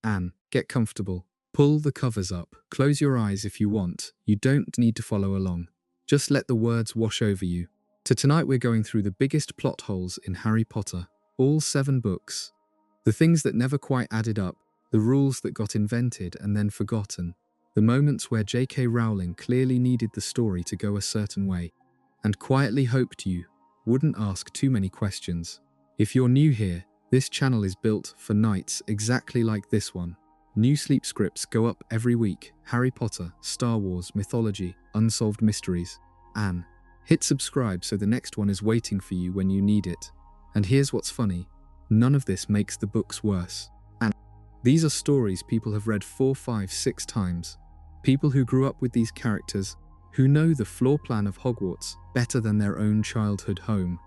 Anne, get comfortable. Pull the covers up. Close your eyes if you want. You don't need to follow along. Just let the words wash over you. Tonight we're going through the biggest plot holes in Harry Potter. All 7 books. The things that never quite added up. The rules that got invented and then forgotten. The moments where J.K. Rowling clearly needed the story to go a certain way, and quietly hoped you wouldn't ask too many questions. If you're new here, this channel is built for nights exactly like this one. New sleep scripts go up every week. Harry Potter, Star Wars, mythology, unsolved mysteries. Anne, hit subscribe so the next one is waiting for you when you need it. And here's what's funny. None of this makes the books worse. And these are stories people have read 4, 5, 6 times. People who grew up with these characters, who know the floor plan of Hogwarts better than their own childhood home.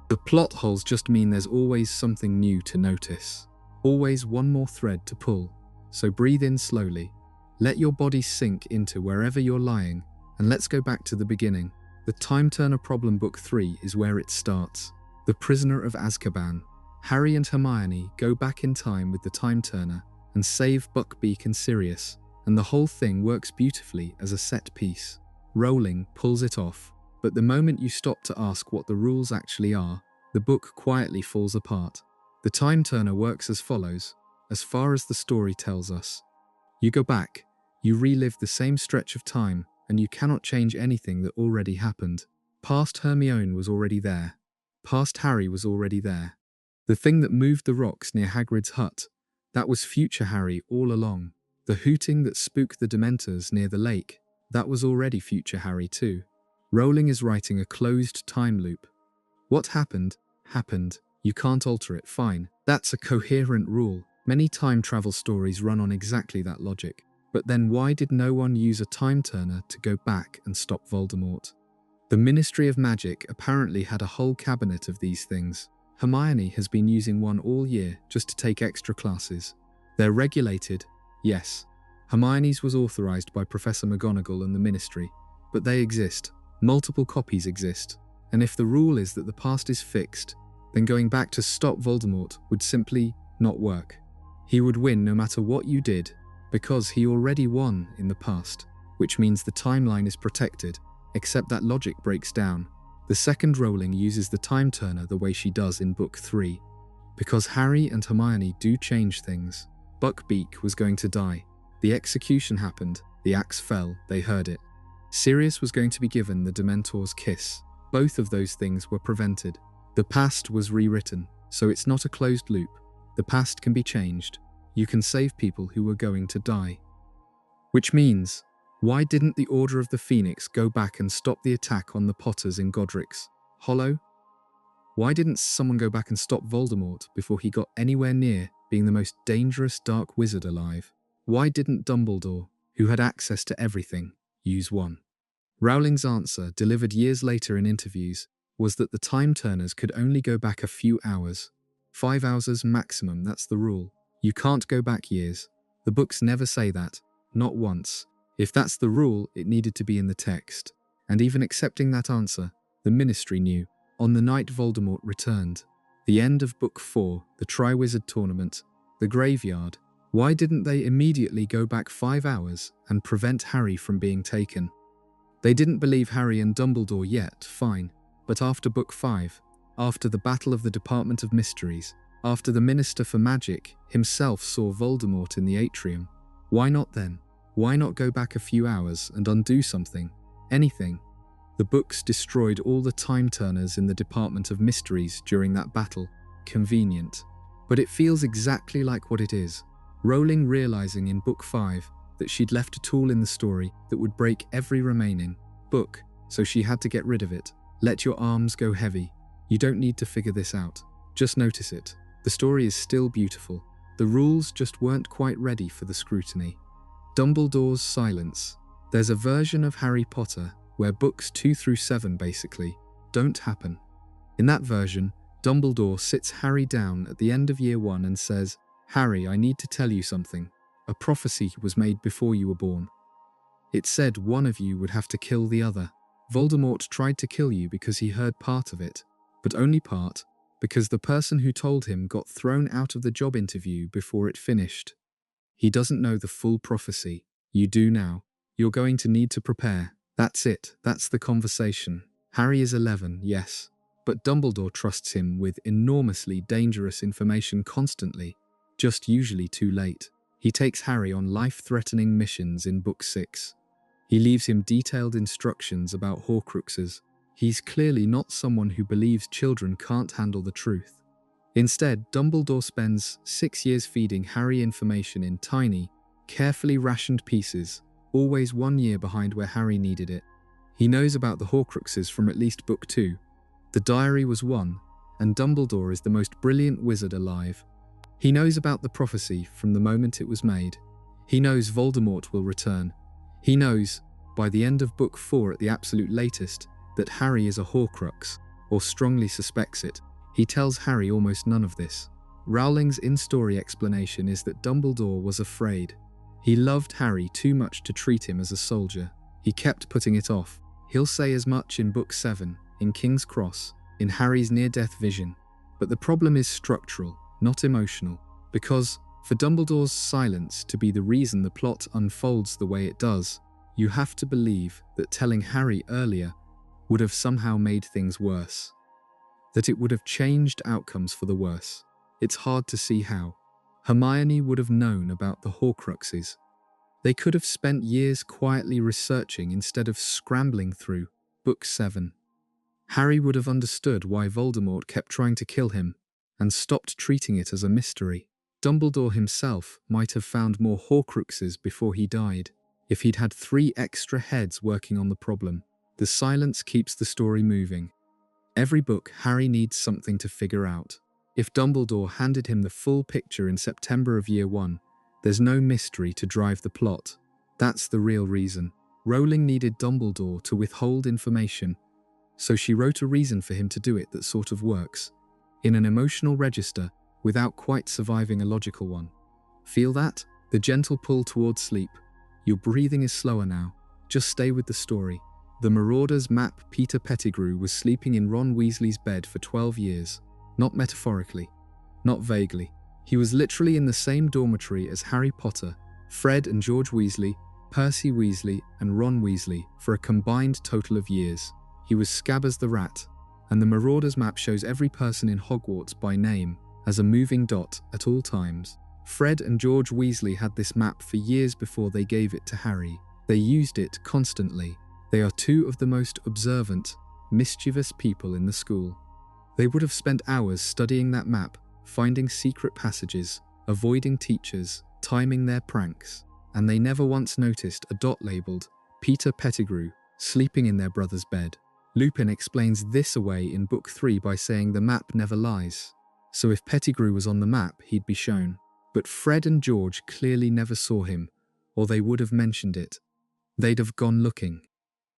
The plot holes just mean there's always something new to notice. Always one more thread to pull. So breathe in slowly. Let your body sink into wherever you're lying, and let's go back to the beginning. The Time Turner Problem Book 3 is where it starts. The Prisoner of Azkaban. Harry and Hermione go back in time with the Time Turner and save Buckbeak and Sirius, and the whole thing works beautifully as a set piece. Rowling pulls it off, but the moment you stop to ask what the rules actually are, the book quietly falls apart. The Time Turner works as follows, as far as the story tells us. You go back, you relive the same stretch of time, and you cannot change anything that already happened. Past Hermione was already there. Past Harry was already there. The thing that moved the rocks near Hagrid's hut, that was future Harry all along. The hooting that spooked the Dementors near the lake, that was already future Harry too. Rowling is writing a closed time loop. What happened, happened. You can't alter it, fine. That's a coherent rule. Many time travel stories run on exactly that logic. But then why did no one use a time turner to go back and stop Voldemort? The Ministry of Magic apparently had a whole cabinet of these things. Hermione has been using one all year just to take extra classes. They're regulated. Yes, Hermione's was authorized by Professor McGonagall and the Ministry, but they exist. Multiple copies exist. And if the rule is that the past is fixed, then going back to stop Voldemort would simply not work. He would win no matter what you did, because he already won in the past, which means the timeline is protected, except that logic breaks down. The second Rowling uses the time turner the way she does in Book 3, because Harry and Hermione do change things. Buckbeak was going to die. The execution happened. The axe fell. They heard it. Sirius was going to be given the Dementor's kiss. Both of those things were prevented. The past was rewritten, so it's not a closed loop. The past can be changed. You can save people who were going to die. Which means, why didn't the Order of the Phoenix go back and stop the attack on the Potters in Godric's Hollow? Why didn't someone go back and stop Voldemort before he got anywhere near being the most dangerous dark wizard alive? Why didn't Dumbledore, who had access to everything, use one? Rowling's answer, delivered years later in interviews, was that the time turners could only go back a few hours. 5 hours maximum, that's the rule. You can't go back years. The books never say that, not once. If that's the rule, it needed to be in the text. And even accepting that answer, the Ministry knew, on the night Voldemort returned. The end of Book 4, the Triwizard Tournament, the graveyard. Why didn't they immediately go back 5 hours and prevent Harry from being taken? They didn't believe Harry and Dumbledore yet, fine. But after Book 5, after the Battle of the Department of Mysteries, after the Minister for Magic himself saw Voldemort in the atrium, why not then? Why not go back a few hours and undo something? Anything. The books destroyed all the time turners in the Department of Mysteries during that battle. Convenient. But it feels exactly like what it is. Rowling realizing in Book 5 that she'd left a tool in the story that would break every remaining book, so she had to get rid of it. Let your arms go heavy. You don't need to figure this out. Just notice it. The story is still beautiful. The rules just weren't quite ready for the scrutiny. Dumbledore's silence. There's a version of Harry Potter where books 2 through 7 basically don't happen. In that version, Dumbledore sits Harry down at the end of year 1 and says, "Harry, I need to tell you something. A prophecy was made before you were born. It said one of you would have to kill the other. Voldemort tried to kill you because he heard part of it, but only part, because the person who told him got thrown out of the job interview before it finished. He doesn't know the full prophecy. You do now. You're going to need to prepare. That's it. That's the conversation. Harry is 11, yes. But Dumbledore trusts him with enormously dangerous information constantly, just usually too late. He takes Harry on life-threatening missions in Book 6. He leaves him detailed instructions about Horcruxes. He's clearly not someone who believes children can't handle the truth. Instead, Dumbledore spends 6 years feeding Harry information in tiny, carefully rationed pieces, always 1 year behind where Harry needed it. He knows about the Horcruxes from at least Book 2. The diary was 1, and Dumbledore is the most brilliant wizard alive. He knows about the prophecy from the moment it was made. He knows Voldemort will return. He knows, by the end of Book 4 at the absolute latest, that Harry is a Horcrux, or strongly suspects it. He tells Harry almost none of this. Rowling's in-story explanation is that Dumbledore was afraid. He loved Harry too much to treat him as a soldier. He kept putting it off. He'll say as much in Book 7, in King's Cross, in Harry's near-death vision. But the problem is structural, not emotional, because, for Dumbledore's silence to be the reason the plot unfolds the way it does, you have to believe that telling Harry earlier would have somehow made things worse. That it would have changed outcomes for the worse. It's hard to see how. Hermione would have known about the Horcruxes. They could have spent years quietly researching instead of scrambling through Book 7. Harry would have understood why Voldemort kept trying to kill him and stopped treating it as a mystery. Dumbledore himself might have found more Horcruxes before he died, if he'd had 3 extra heads working on the problem. The silence keeps the story moving. Every book, Harry needs something to figure out. If Dumbledore handed him the full picture in September of Year 1, there's no mystery to drive the plot. That's the real reason. Rowling needed Dumbledore to withhold information, so she wrote a reason for him to do it that sort of works, in an emotional register, without quite surviving a logical one. Feel that? The gentle pull towards sleep. Your breathing is slower now. Just stay with the story. The Marauders map Peter Pettigrew was sleeping in Ron Weasley's bed for 12 years. Not metaphorically. Not vaguely. He was literally in the same dormitory as Harry Potter, Fred and George Weasley, Percy Weasley and Ron Weasley for a combined total of years. He was Scabbers the Rat, and the Marauders map shows every person in Hogwarts by name, as a moving dot at all times. Fred and George Weasley had this map for years before they gave it to Harry. They used it constantly. They are 2 of the most observant, mischievous people in the school. They would have spent hours studying that map, finding secret passages, avoiding teachers, timing their pranks, and they never once noticed a dot labelled Peter Pettigrew sleeping in their brother's bed. Lupin explains this away in Book 3 by saying the map never lies. So if Pettigrew was on the map, he'd be shown. But Fred and George clearly never saw him, or they would have mentioned it. They'd have gone looking.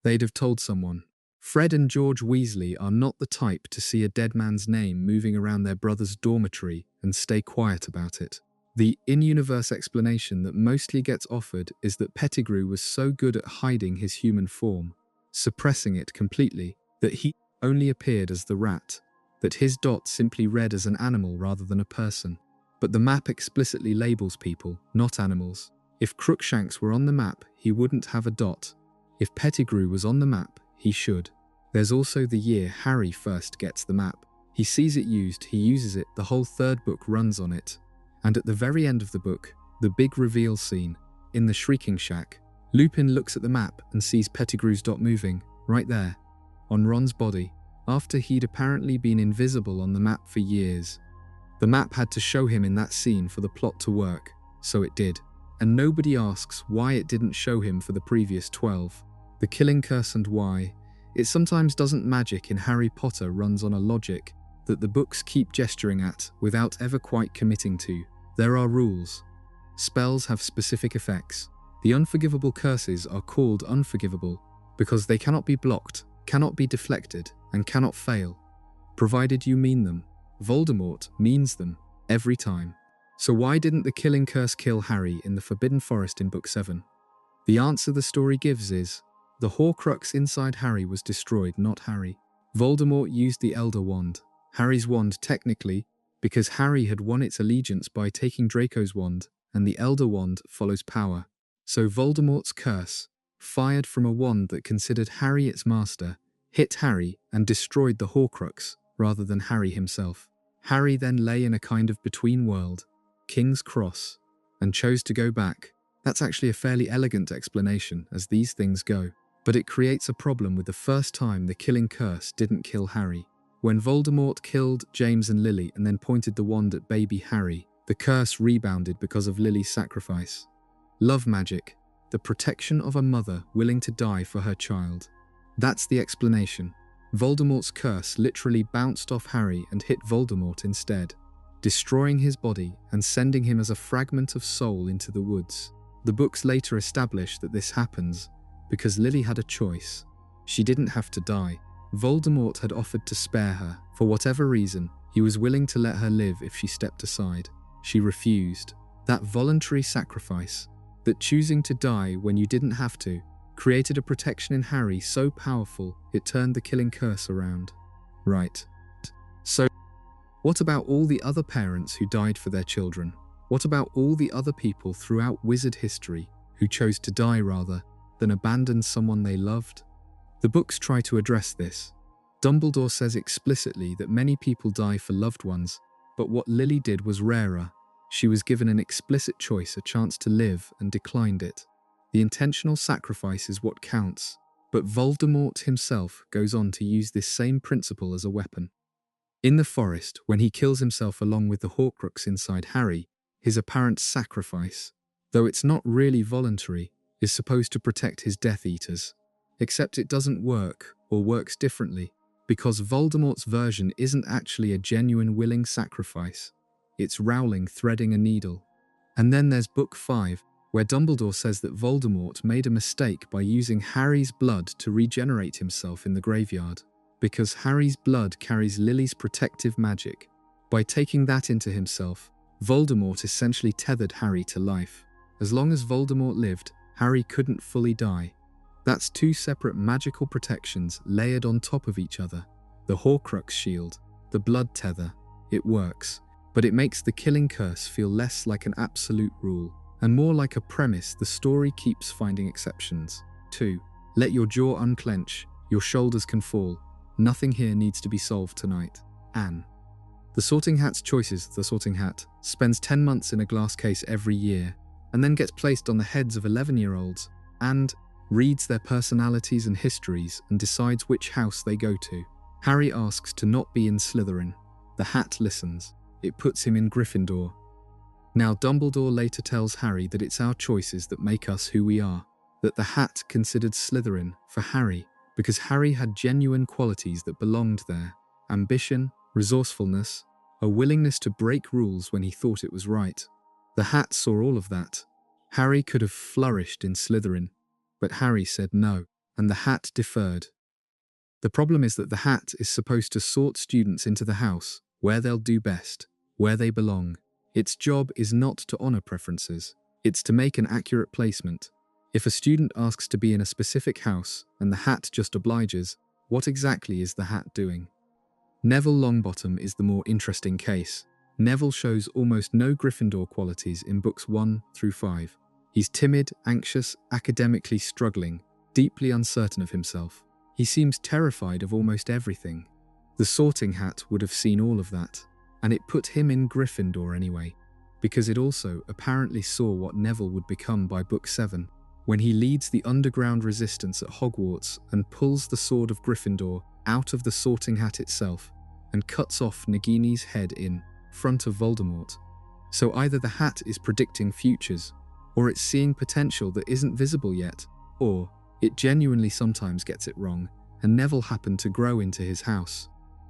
They'd have told someone. Fred and George Weasley are not the type to see a dead man's name moving around their brother's dormitory and stay quiet about it. The in-universe explanation that mostly gets offered is that Pettigrew was so good at hiding his human form, suppressing it completely, that he only appeared as the rat, that his dot simply read as an animal rather than a person. But the map explicitly labels people, not animals. If Crookshanks were on the map, he wouldn't have a dot. If Pettigrew was on the map, he should. There's also the year Harry first gets the map. He sees it used, he uses it, the whole 3rd book runs on it. And at the very end of the book, the big reveal scene, in the Shrieking Shack, Lupin looks at the map and sees Pettigrew's dot moving, right there, on Ron's body, after he'd apparently been invisible on the map for years. The map had to show him in that scene for the plot to work, so it did. And nobody asks why it didn't show him for the previous 12. The Killing Curse and why. It sometimes doesn't magic in Harry Potter runs on a logic that the books keep gesturing at without ever quite committing to. There are rules. Spells have specific effects. The unforgivable curses are called unforgivable because they cannot be blocked, cannot be deflected, and cannot fail, provided you mean them. Voldemort means them every time. So why didn't the Killing Curse kill Harry in the Forbidden Forest in Book 7? The answer the story gives is, the Horcrux inside Harry was destroyed, not Harry. Voldemort used the Elder Wand, Harry's wand technically, because Harry had won its allegiance by taking Draco's wand, and the Elder Wand follows power. So Voldemort's curse, fired from a wand that considered Harry its master, hit Harry and destroyed the Horcrux rather than Harry himself. Harry then lay in a kind of between world, King's Cross, and chose to go back. That's actually a fairly elegant explanation as these things go, but it creates a problem with the first time the killing curse didn't kill Harry. When Voldemort killed James and Lily and then pointed the wand at baby Harry, the curse rebounded because of Lily's sacrifice. Love magic, the protection of a mother willing to die for her child. That's the explanation. Voldemort's curse literally bounced off Harry and hit Voldemort instead, destroying his body and sending him as a fragment of soul into the woods. The books later establish that this happens because Lily had a choice. She didn't have to die. Voldemort had offered to spare her. For whatever reason, he was willing to let her live if she stepped aside. She refused. That voluntary sacrifice, that choosing to die when you didn't have to, created a protection in Harry so powerful it turned the killing curse around. Right. So, what about all the other parents who died for their children? What about all the other people throughout wizard history who chose to die rather than abandon someone they loved? The books try to address this. Dumbledore says explicitly that many people die for loved ones, but what Lily did was rarer. She was given an explicit choice, a chance to live, and declined it. The intentional sacrifice is what counts, but Voldemort himself goes on to use this same principle as a weapon. In the forest, when he kills himself along with the Horcrux inside Harry, his apparent sacrifice, though it's not really voluntary, is supposed to protect his Death Eaters. Except it doesn't work, or works differently, because Voldemort's version isn't actually a genuine willing sacrifice. It's Rowling threading a needle. And then there's Book 5, where Dumbledore says that Voldemort made a mistake by using Harry's blood to regenerate himself in the graveyard, because Harry's blood carries Lily's protective magic. By taking that into himself, Voldemort essentially tethered Harry to life. As long as Voldemort lived, Harry couldn't fully die. That's two separate magical protections layered on top of each other. The Horcrux shield, the blood tether, it works, but it makes the killing curse feel less like an absolute rule, and more like a premise the story keeps finding exceptions. 2. Let your jaw unclench, your shoulders can fall. Nothing here needs to be solved tonight. Anne. The Sorting Hat's choices. The Sorting Hat spends 10 months in a glass case every year, and then gets placed on the heads of 11-year-olds, and reads their personalities and histories and decides which house they go to. Harry asks to not be in Slytherin. The Hat listens. It puts him in Gryffindor. Now Dumbledore later tells Harry that it's our choices that make us who we are, that the Hat considered Slytherin for Harry because Harry had genuine qualities that belonged there: ambition, resourcefulness, a willingness to break rules when he thought it was right. The Hat saw all of that. Harry could have flourished in Slytherin, but Harry said no, and the Hat deferred. The problem is that the Hat is supposed to sort students into the house, where they'll do best, where they belong. Its job is not to honor preferences, it's to make an accurate placement. If a student asks to be in a specific house and the Hat just obliges, what exactly is the Hat doing? Neville Longbottom is the more interesting case. Neville shows almost no Gryffindor qualities in books 1 through 5. He's timid, anxious, academically struggling, deeply uncertain of himself. He seems terrified of almost everything. The Sorting Hat would have seen all of that, and it put him in Gryffindor anyway, because it also apparently saw what Neville would become by book 7, when he leads the underground resistance at Hogwarts and pulls the sword of Gryffindor out of the Sorting Hat itself and cuts off Nagini's head in front of Voldemort. So either the Hat is predicting futures, or it's seeing potential that isn't visible yet, or it genuinely sometimes gets it wrong, and Neville happened to grow into his house.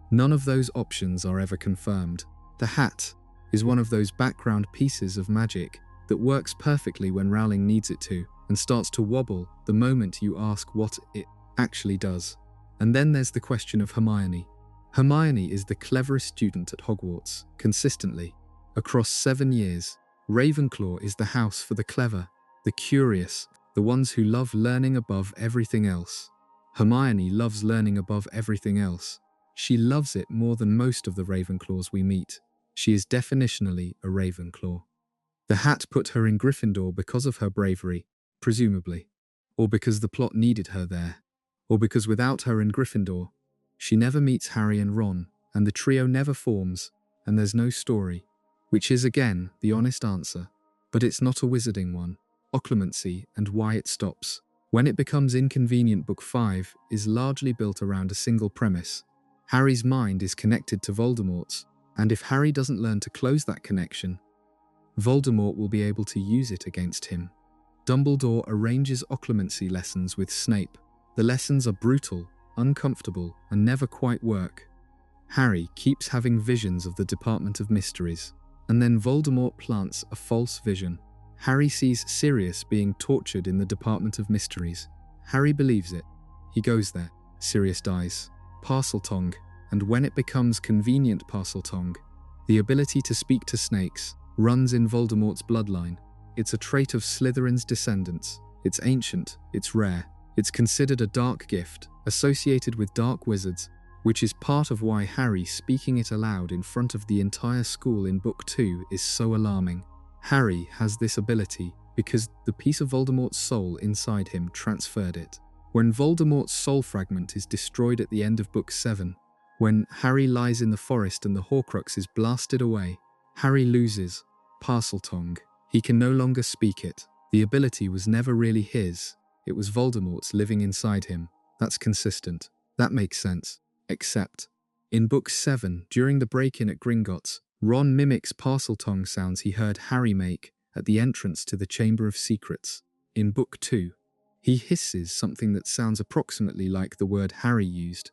None of those options are ever confirmed. The Hat is one of those background pieces of magic that works perfectly when Rowling needs it to, and starts to wobble the moment you ask what it actually does. And then there's the question of Hermione. Hermione is the cleverest student at Hogwarts, consistently. Across 7 years, Ravenclaw is the house for the clever, the curious, the ones who love learning above everything else. Hermione loves learning above everything else. She loves it more than most of the Ravenclaws we meet. She is definitionally a Ravenclaw. The hat put her in Gryffindor because of her bravery, presumably, or because the plot needed her there, or because without her in Gryffindor, she never meets Harry and Ron, and the trio never forms, and there's no story, which is again the honest answer, but it's not a wizarding one. Occlumency and why it stops. When it becomes inconvenient, Book 5 is largely built around a single premise. Harry's mind is connected to Voldemort's, and if Harry doesn't learn to close that connection, Voldemort will be able to use it against him. Dumbledore arranges occlumency lessons with Snape. The lessons are brutal, uncomfortable, and never quite work. Harry keeps having visions of the Department of Mysteries, and then Voldemort plants a false vision. Harry sees Sirius being tortured in the Department of Mysteries. Harry believes it. He goes there. Sirius dies. Parseltongue, and when it becomes convenient, Parseltongue, the ability to speak to snakes, runs in Voldemort's bloodline. It's a trait of Slytherin's descendants. It's ancient, it's rare, it's considered a dark gift, associated with dark wizards, which is part of why Harry speaking it aloud in front of the entire school in Book 2 is so alarming. Harry has this ability because the piece of Voldemort's soul inside him transferred it. When Voldemort's soul fragment is destroyed at the end of Book 7, when Harry lies in the forest and the Horcrux is blasted away, Harry loses Parseltongue. He can no longer speak it. The ability was never really his. It was Voldemort's living inside him. That's consistent. That makes sense. Except, in Book 7, during the break-in at Gringotts, Ron mimics Parseltongue sounds he heard Harry make at the entrance to the Chamber of Secrets. In Book 2, he hisses something that sounds approximately like the word Harry used,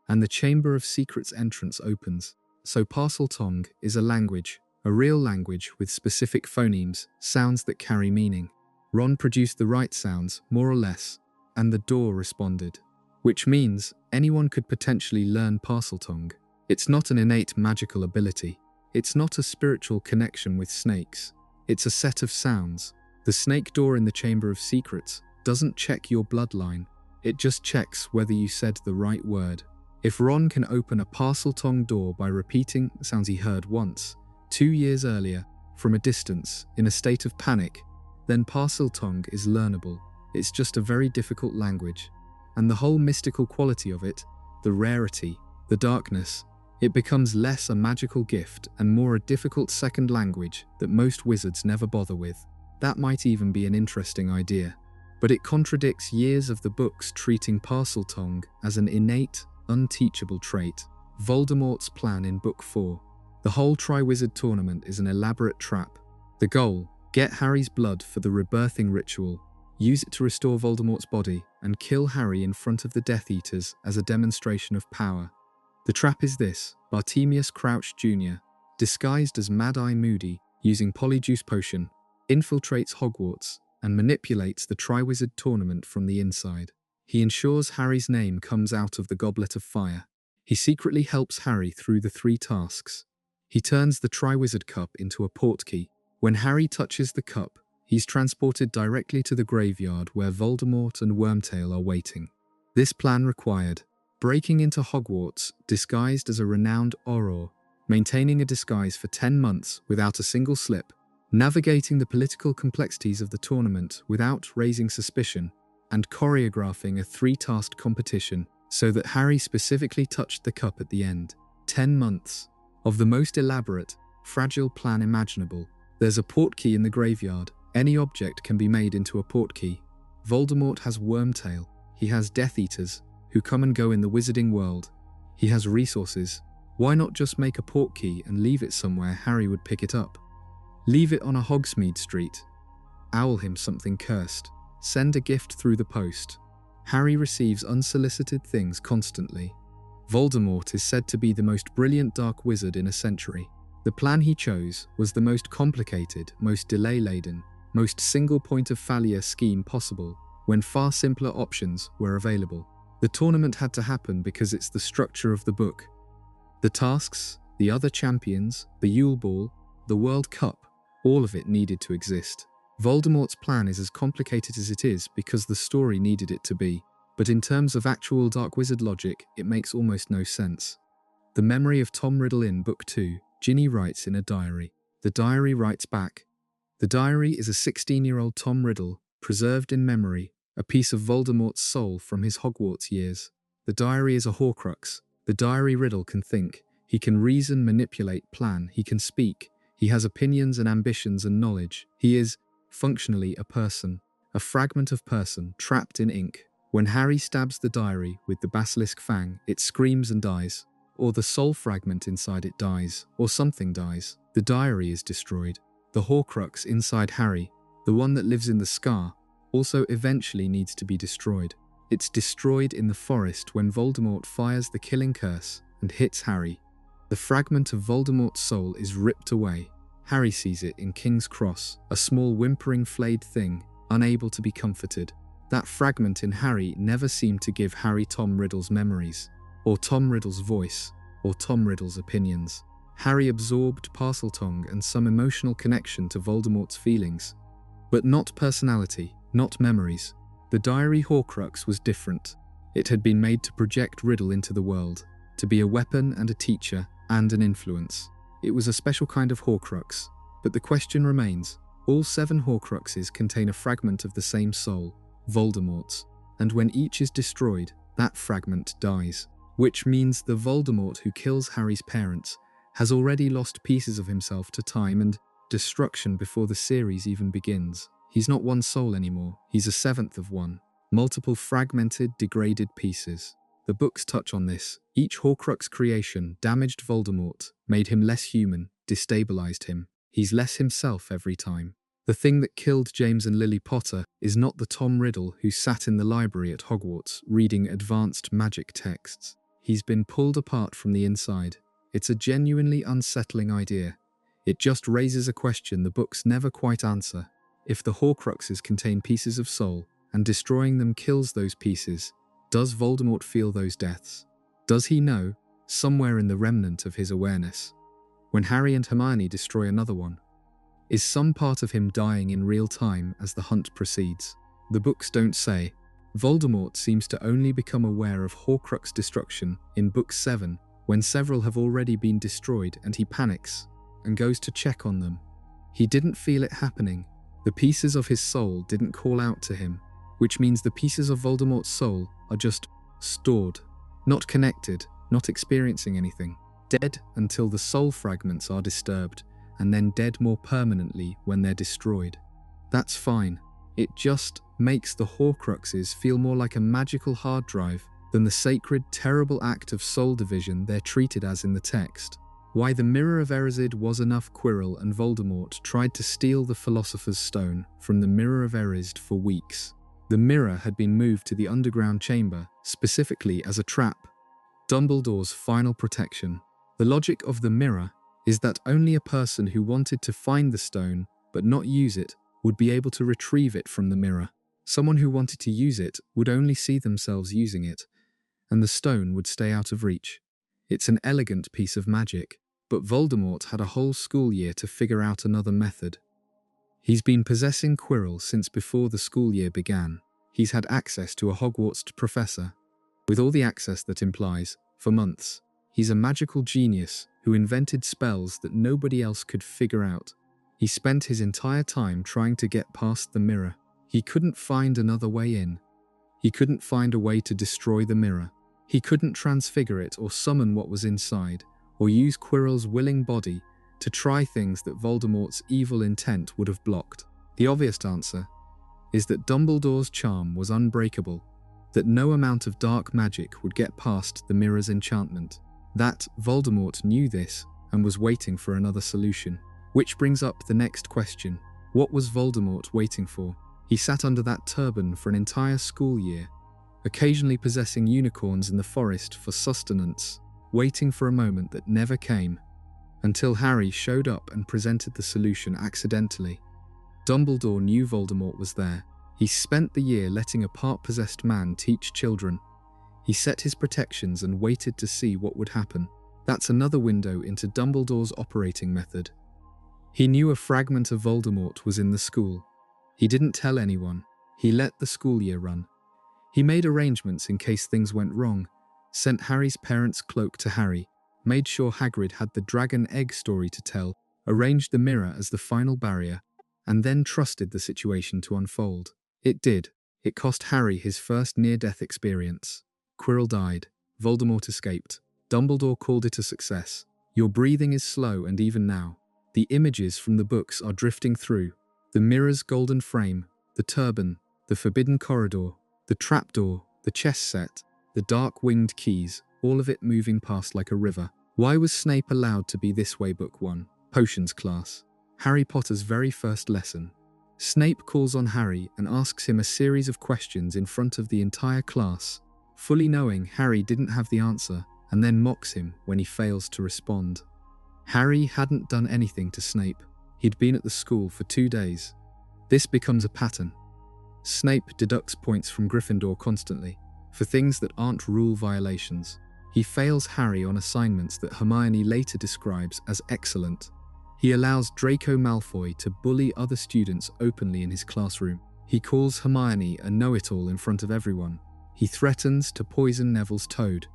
and the Chamber of Secrets entrance opens. So Parseltongue is a language, a real language with specific phonemes, sounds that carry meaning. Ron produced the right sounds, more or less, and the door responded, which means anyone could potentially learn Parseltongue. It's not an innate magical ability. It's not a spiritual connection with snakes. It's a set of sounds. The snake door in the Chamber of Secrets doesn't check your bloodline. It just checks whether you said the right word. If Ron can open a Parseltongue door by repeating sounds he heard once, 2 years earlier, from a distance, in a state of panic, then Parseltongue is learnable. It's just a very difficult language. And the whole mystical quality of it, the rarity, the darkness, it becomes less a magical gift and more a difficult second language that most wizards never bother with. That might even be an interesting idea. But it contradicts years of the books treating Parseltongue as an innate, unteachable trait. Voldemort's plan in Book 4. The whole Triwizard Tournament is an elaborate trap. The goal, get Harry's blood for the rebirthing ritual, use it to restore Voldemort's body, and kill Harry in front of the Death Eaters as a demonstration of power. The trap is this: Bartemius Crouch Jr., disguised as Mad-Eye Moody, using Polyjuice Potion, infiltrates Hogwarts and manipulates the Triwizard Tournament from the inside. He ensures Harry's name comes out of the Goblet of Fire. He secretly helps Harry through the 3 tasks. He turns the Triwizard Cup into a portkey. When Harry touches the cup, he's transported directly to the graveyard where Voldemort and Wormtail are waiting. This plan required breaking into Hogwarts disguised as a renowned Auror, maintaining a disguise for 10 months without a single slip, navigating the political complexities of the tournament without raising suspicion, and choreographing a 3-task competition so that Harry specifically touched the cup at the end. 10 months of the most elaborate, fragile plan imaginable. There's a portkey in the graveyard. Any object can be made into a portkey. Voldemort has Wormtail. He has Death Eaters, who come and go in the wizarding world. He has resources. Why not just make a portkey and leave it somewhere Harry would pick it up? Leave it on a Hogsmeade street. Owl him something cursed. Send a gift through the post. Harry receives unsolicited things constantly. Voldemort is said to be the most brilliant dark wizard in a century. The plan he chose was the most complicated, most delay-laden, most single point of failure scheme possible, when far simpler options were available. The tournament had to happen because it's the structure of the book. The tasks, the other champions, the Yule Ball, the World Cup, all of it needed to exist. Voldemort's plan is as complicated as it is because the story needed it to be, but in terms of actual Dark Wizard logic, it makes almost no sense. The memory of Tom Riddle in Book 2, Ginny writes in a diary. The diary writes back, The diary is a 16-year-old Tom Riddle, preserved in memory, a piece of Voldemort's soul from his Hogwarts years. The diary is a Horcrux. The diary Riddle can think. He can reason, manipulate, plan. He can speak. He has opinions and ambitions and knowledge. He is, functionally, a person. A fragment of person, trapped in ink. When Harry stabs the diary with the basilisk fang, it screams and dies. Or the soul fragment inside it dies. Or something dies. The diary is destroyed. The Horcrux inside Harry, the one that lives in the scar, also eventually needs to be destroyed. It's destroyed in the forest when Voldemort fires the killing curse and hits Harry. The fragment of Voldemort's soul is ripped away. Harry sees it in King's Cross, a small whimpering flayed thing, unable to be comforted. That fragment in Harry never seemed to give Harry Tom Riddle's memories, or Tom Riddle's voice, or Tom Riddle's opinions. Harry absorbed Parseltongue and some emotional connection to Voldemort's feelings, but not personality, not memories. The diary Horcrux was different. It had been made to project Riddle into the world, to be a weapon and a teacher and an influence. It was a special kind of Horcrux, but the question remains, all 7 Horcruxes contain a fragment of the same soul, Voldemort's, and when each is destroyed, that fragment dies, which means the Voldemort who kills Harry's parents has already lost pieces of himself to time and destruction before the series even begins. He's not one soul anymore, he's a 7th of one. Multiple fragmented, degraded pieces. The books touch on this. Each Horcrux creation damaged Voldemort, made him less human, destabilized him. He's less himself every time. The thing that killed James and Lily Potter is not the Tom Riddle who sat in the library at Hogwarts reading advanced magic texts. He's been pulled apart from the inside. It's a genuinely unsettling idea. It just raises a question the books never quite answer. If the Horcruxes contain pieces of soul, and destroying them kills those pieces, does Voldemort feel those deaths? Does he know, somewhere in the remnant of his awareness, when Harry and Hermione destroy another one? Is some part of him dying in real time as the hunt proceeds? The books don't say. Voldemort seems to only become aware of Horcrux destruction in Book 7, when several have already been destroyed and he panics and goes to check on them. He didn't feel it happening. The pieces of his soul didn't call out to him, which means the pieces of Voldemort's soul are just stored, not connected, not experiencing anything, dead until the soul fragments are disturbed, and then dead more permanently when they're destroyed. That's fine. It just makes the Horcruxes feel more like a magical hard drive than the sacred, terrible act of soul division they're treated as in the text. Why the Mirror of Erised was enough Quirrell and Voldemort tried to steal the Philosopher's Stone from the Mirror of Erised for weeks. The mirror had been moved to the underground chamber, specifically as a trap. Dumbledore's final protection. The logic of the mirror is that only a person who wanted to find the stone, but not use it, would be able to retrieve it from the mirror. Someone who wanted to use it would only see themselves using it, and the stone would stay out of reach. It's an elegant piece of magic, but Voldemort had a whole school year to figure out another method. He's been possessing Quirrell since before the school year began. He's had access to a Hogwarts professor, with all the access that implies, for months. He's a magical genius who invented spells that nobody else could figure out. He spent his entire time trying to get past the mirror. He couldn't find another way in. He couldn't find a way to destroy the mirror. He couldn't transfigure it or summon what was inside, or use Quirrell's willing body to try things that Voldemort's evil intent would have blocked. The obvious answer is that Dumbledore's charm was unbreakable, that no amount of dark magic would get past the mirror's enchantment. That Voldemort knew this and was waiting for another solution. Which brings up the next question. What was Voldemort waiting for? He sat under that turban for an entire school year, occasionally possessing unicorns in the forest for sustenance, waiting for a moment that never came, until Harry showed up and presented the solution accidentally. Dumbledore knew Voldemort was there. He spent the year letting a part-possessed man teach children. He set his protections and waited to see what would happen. That's another window into Dumbledore's operating method. He knew a fragment of Voldemort was in the school. He didn't tell anyone. He let the school year run. He made arrangements in case things went wrong, sent Harry's parents' cloak to Harry, made sure Hagrid had the dragon egg story to tell, arranged the mirror as the final barrier, and then trusted the situation to unfold. It did. It cost Harry his first near-death experience. Quirrell died. Voldemort escaped. Dumbledore called it a success. Your breathing is slow, and even now, the images from the books are drifting through. The mirror's golden frame, the turban, the forbidden corridor, the trapdoor, the chess set, the dark-winged keys, all of it moving past like a river. Why was Snape allowed to be this way? Book 1. Potions class. Harry Potter's very first lesson. Snape calls on Harry and asks him a series of questions in front of the entire class, fully knowing Harry didn't have the answer, and then mocks him when he fails to respond. Harry hadn't done anything to Snape. He'd been at the school for 2 days. This becomes a pattern. Snape deducts points from Gryffindor constantly, for things that aren't rule violations. He fails Harry on assignments that Hermione later describes as excellent. He allows Draco Malfoy to bully other students openly in his classroom. He calls Hermione a know-it-all in front of everyone. He threatens to poison Neville's toad.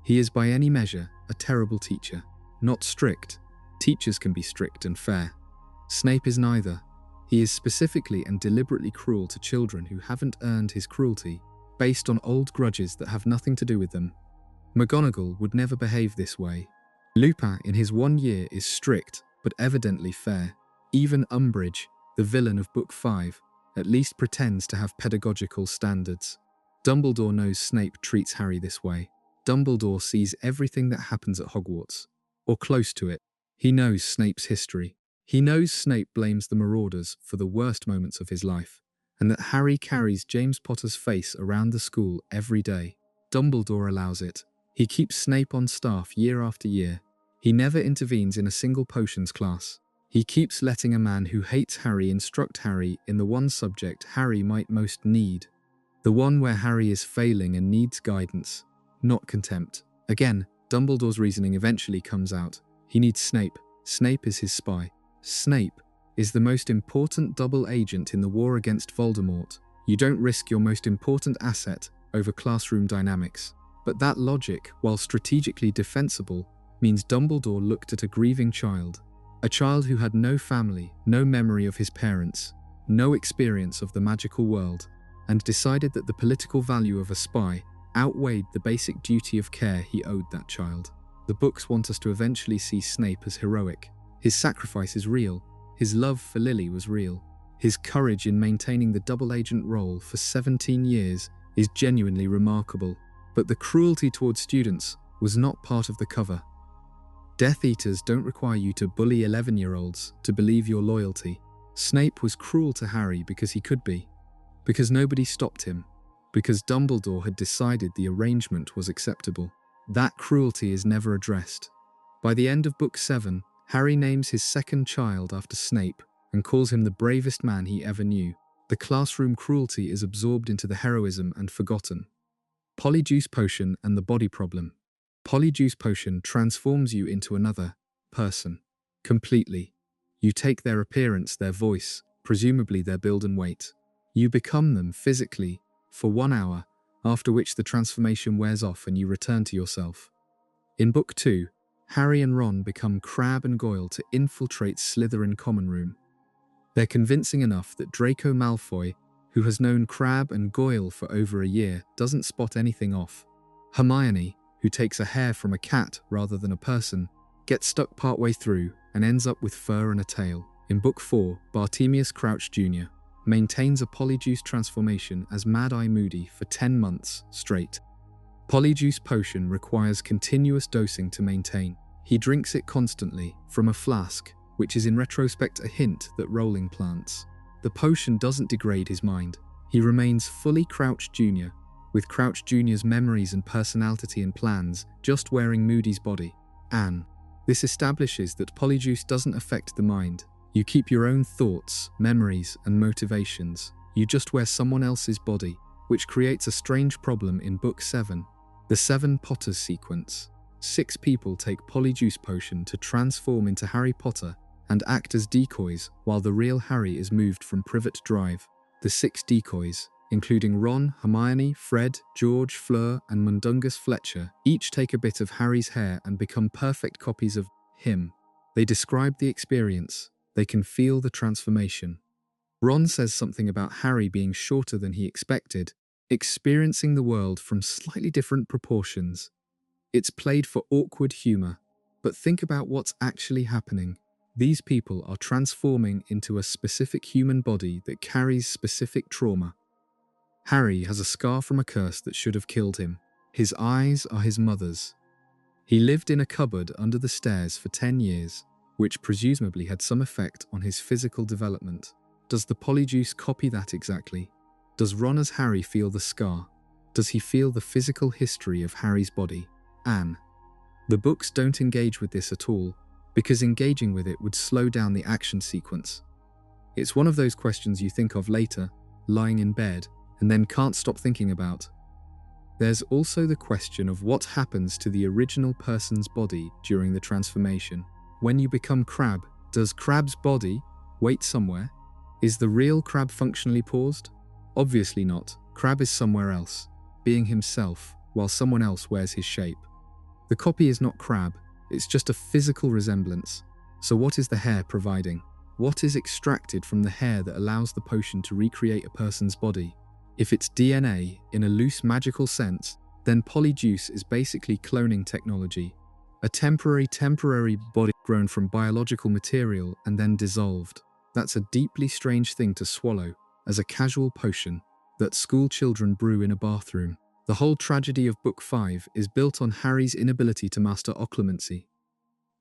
He is by any measure a terrible teacher. Not strict. Teachers can be strict and fair. Snape is neither. He is specifically and deliberately cruel to children who haven't earned his cruelty, based on old grudges that have nothing to do with them. McGonagall would never behave this way. Lupin in his 1 year is strict, but evidently fair. Even Umbridge, the villain of Book 5, at least pretends to have pedagogical standards. Dumbledore knows Snape treats Harry this way. Dumbledore sees everything that happens at Hogwarts, or close to it. He knows Snape's history. He knows Snape blames the Marauders for the worst moments of his life, and that Harry carries James Potter's face around the school every day. Dumbledore allows it. He keeps Snape on staff year after year. He never intervenes in a single potions class. He keeps letting a man who hates Harry instruct Harry in the one subject Harry might most need. The one where Harry is failing and needs guidance, not contempt. Again, Dumbledore's reasoning eventually comes out. He needs Snape. Snape is his spy. Snape is the most important double agent in the war against Voldemort. You don't risk your most important asset over classroom dynamics. But that logic, while strategically defensible, means Dumbledore looked at a grieving child. A child who had no family, no memory of his parents, no experience of the magical world, and decided that the political value of a spy outweighed the basic duty of care he owed that child. The books want us to eventually see Snape as heroic. His sacrifice is real. His love for Lily was real. His courage in maintaining the double agent role for 17 years is genuinely remarkable. But the cruelty towards students was not part of the cover. Death Eaters don't require you to bully 11-year-olds to believe your loyalty. Snape was cruel to Harry because he could be. Because nobody stopped him. Because Dumbledore had decided the arrangement was acceptable. That cruelty is never addressed. By the end of Book 7, Harry names his second child after Snape and calls him the bravest man he ever knew. The classroom cruelty is absorbed into the heroism and forgotten. Polyjuice Potion and the body problem. Polyjuice Potion transforms you into another person. Completely. You take their appearance, their voice, presumably their build and weight. You become them physically for 1 hour, after which the transformation wears off and you return to yourself. In Book 2, Harry and Ron become Crabbe and Goyle to infiltrate Slytherin common room. They're convincing enough that Draco Malfoy, who has known Crabbe and Goyle for over a year, doesn't spot anything off. Hermione, who takes a hair from a cat rather than a person, gets stuck partway through and ends up with fur and a tail. In Book 4, Bartemius Crouch Jr. maintains a Polyjuice transformation as Mad-Eye Moody for 10 months straight. Polyjuice Potion requires continuous dosing to maintain. He drinks it constantly from a flask, which is in retrospect a hint that Rowling plants. The potion doesn't degrade his mind. He remains fully Crouch Jr., with Crouch Jr.'s memories and personality and plans just wearing Moody's body. Anne. This establishes that Polyjuice doesn't affect the mind. You keep your own thoughts, memories, and motivations. You just wear someone else's body, which creates a strange problem in Book 7. The 7 Potters sequence. 6 people take Polyjuice Potion to transform into Harry Potter and act as decoys while the real Harry is moved from Privet Drive. The 6 decoys, including Ron, Hermione, Fred, George, Fleur, and Mundungus Fletcher, each take a bit of Harry's hair and become perfect copies of him. They describe the experience. They can feel the transformation. Ron says something about Harry being shorter than he expected, experiencing the world from slightly different proportions. It's played for awkward humor, but think about what's actually happening. These people are transforming into a specific human body that carries specific trauma. Harry has a scar from a curse that should have killed him. His eyes are his mother's. He lived in a cupboard under the stairs for 10 years, which presumably had some effect on his physical development. Does the Polyjuice copy that exactly? Does Ron as Harry feel the scar? Does he feel the physical history of Harry's body? Anne. The books don't engage with this at all, because engaging with it would slow down the action sequence. It's one of those questions you think of later, lying in bed, and then can't stop thinking about. There's also the question of what happens to the original person's body during the transformation. When you become Crabbe, does Crabbe's body wait somewhere? Is the real Crabbe functionally paused? Obviously not. Crabbe is somewhere else, being himself, while someone else wears his shape. The copy is not Crabbe, it's just a physical resemblance. So what is the hair providing? What is extracted from the hair that allows the potion to recreate a person's body? If it's DNA, in a loose magical sense, then Polyjuice is basically cloning technology. A temporary body grown from biological material and then dissolved. That's a deeply strange thing to swallow, as a casual potion, that school children brew in a bathroom. The whole tragedy of Book 5 is built on Harry's inability to master occlumency.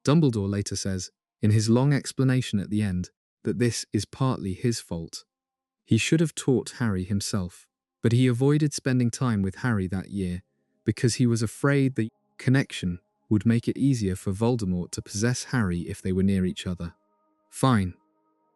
Dumbledore later says, in his long explanation at the end, that this is partly his fault. He should have taught Harry himself, but he avoided spending time with Harry that year because he was afraid the connection would make it easier for Voldemort to possess Harry if they were near each other. Fine.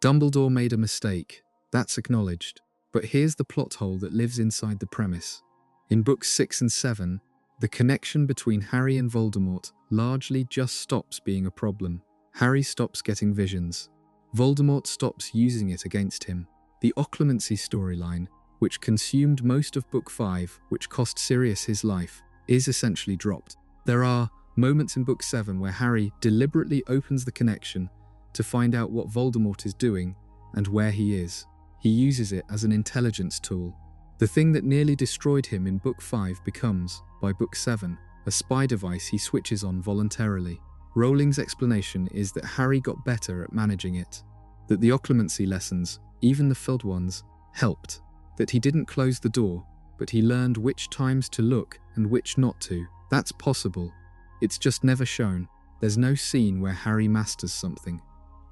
Dumbledore made a mistake, that's acknowledged, but here's the plot hole that lives inside the premise. In books 6 and 7, the connection between Harry and Voldemort largely just stops being a problem. Harry stops getting visions. Voldemort stops using it against him. The Occlumency storyline, which consumed most of Book 5, which cost Sirius his life, is essentially dropped. There are moments in Book 7 where Harry deliberately opens the connection to find out what Voldemort is doing and where he is. He uses it as an intelligence tool. The thing that nearly destroyed him in Book 5 becomes, by Book 7, a spy device he switches on voluntarily. Rowling's explanation is that Harry got better at managing it, that the occlumency lessons, even the filled ones, helped, that he didn't close the door, but he learned which times to look and which not to. That's possible. It's just never shown. There's no scene where Harry masters something.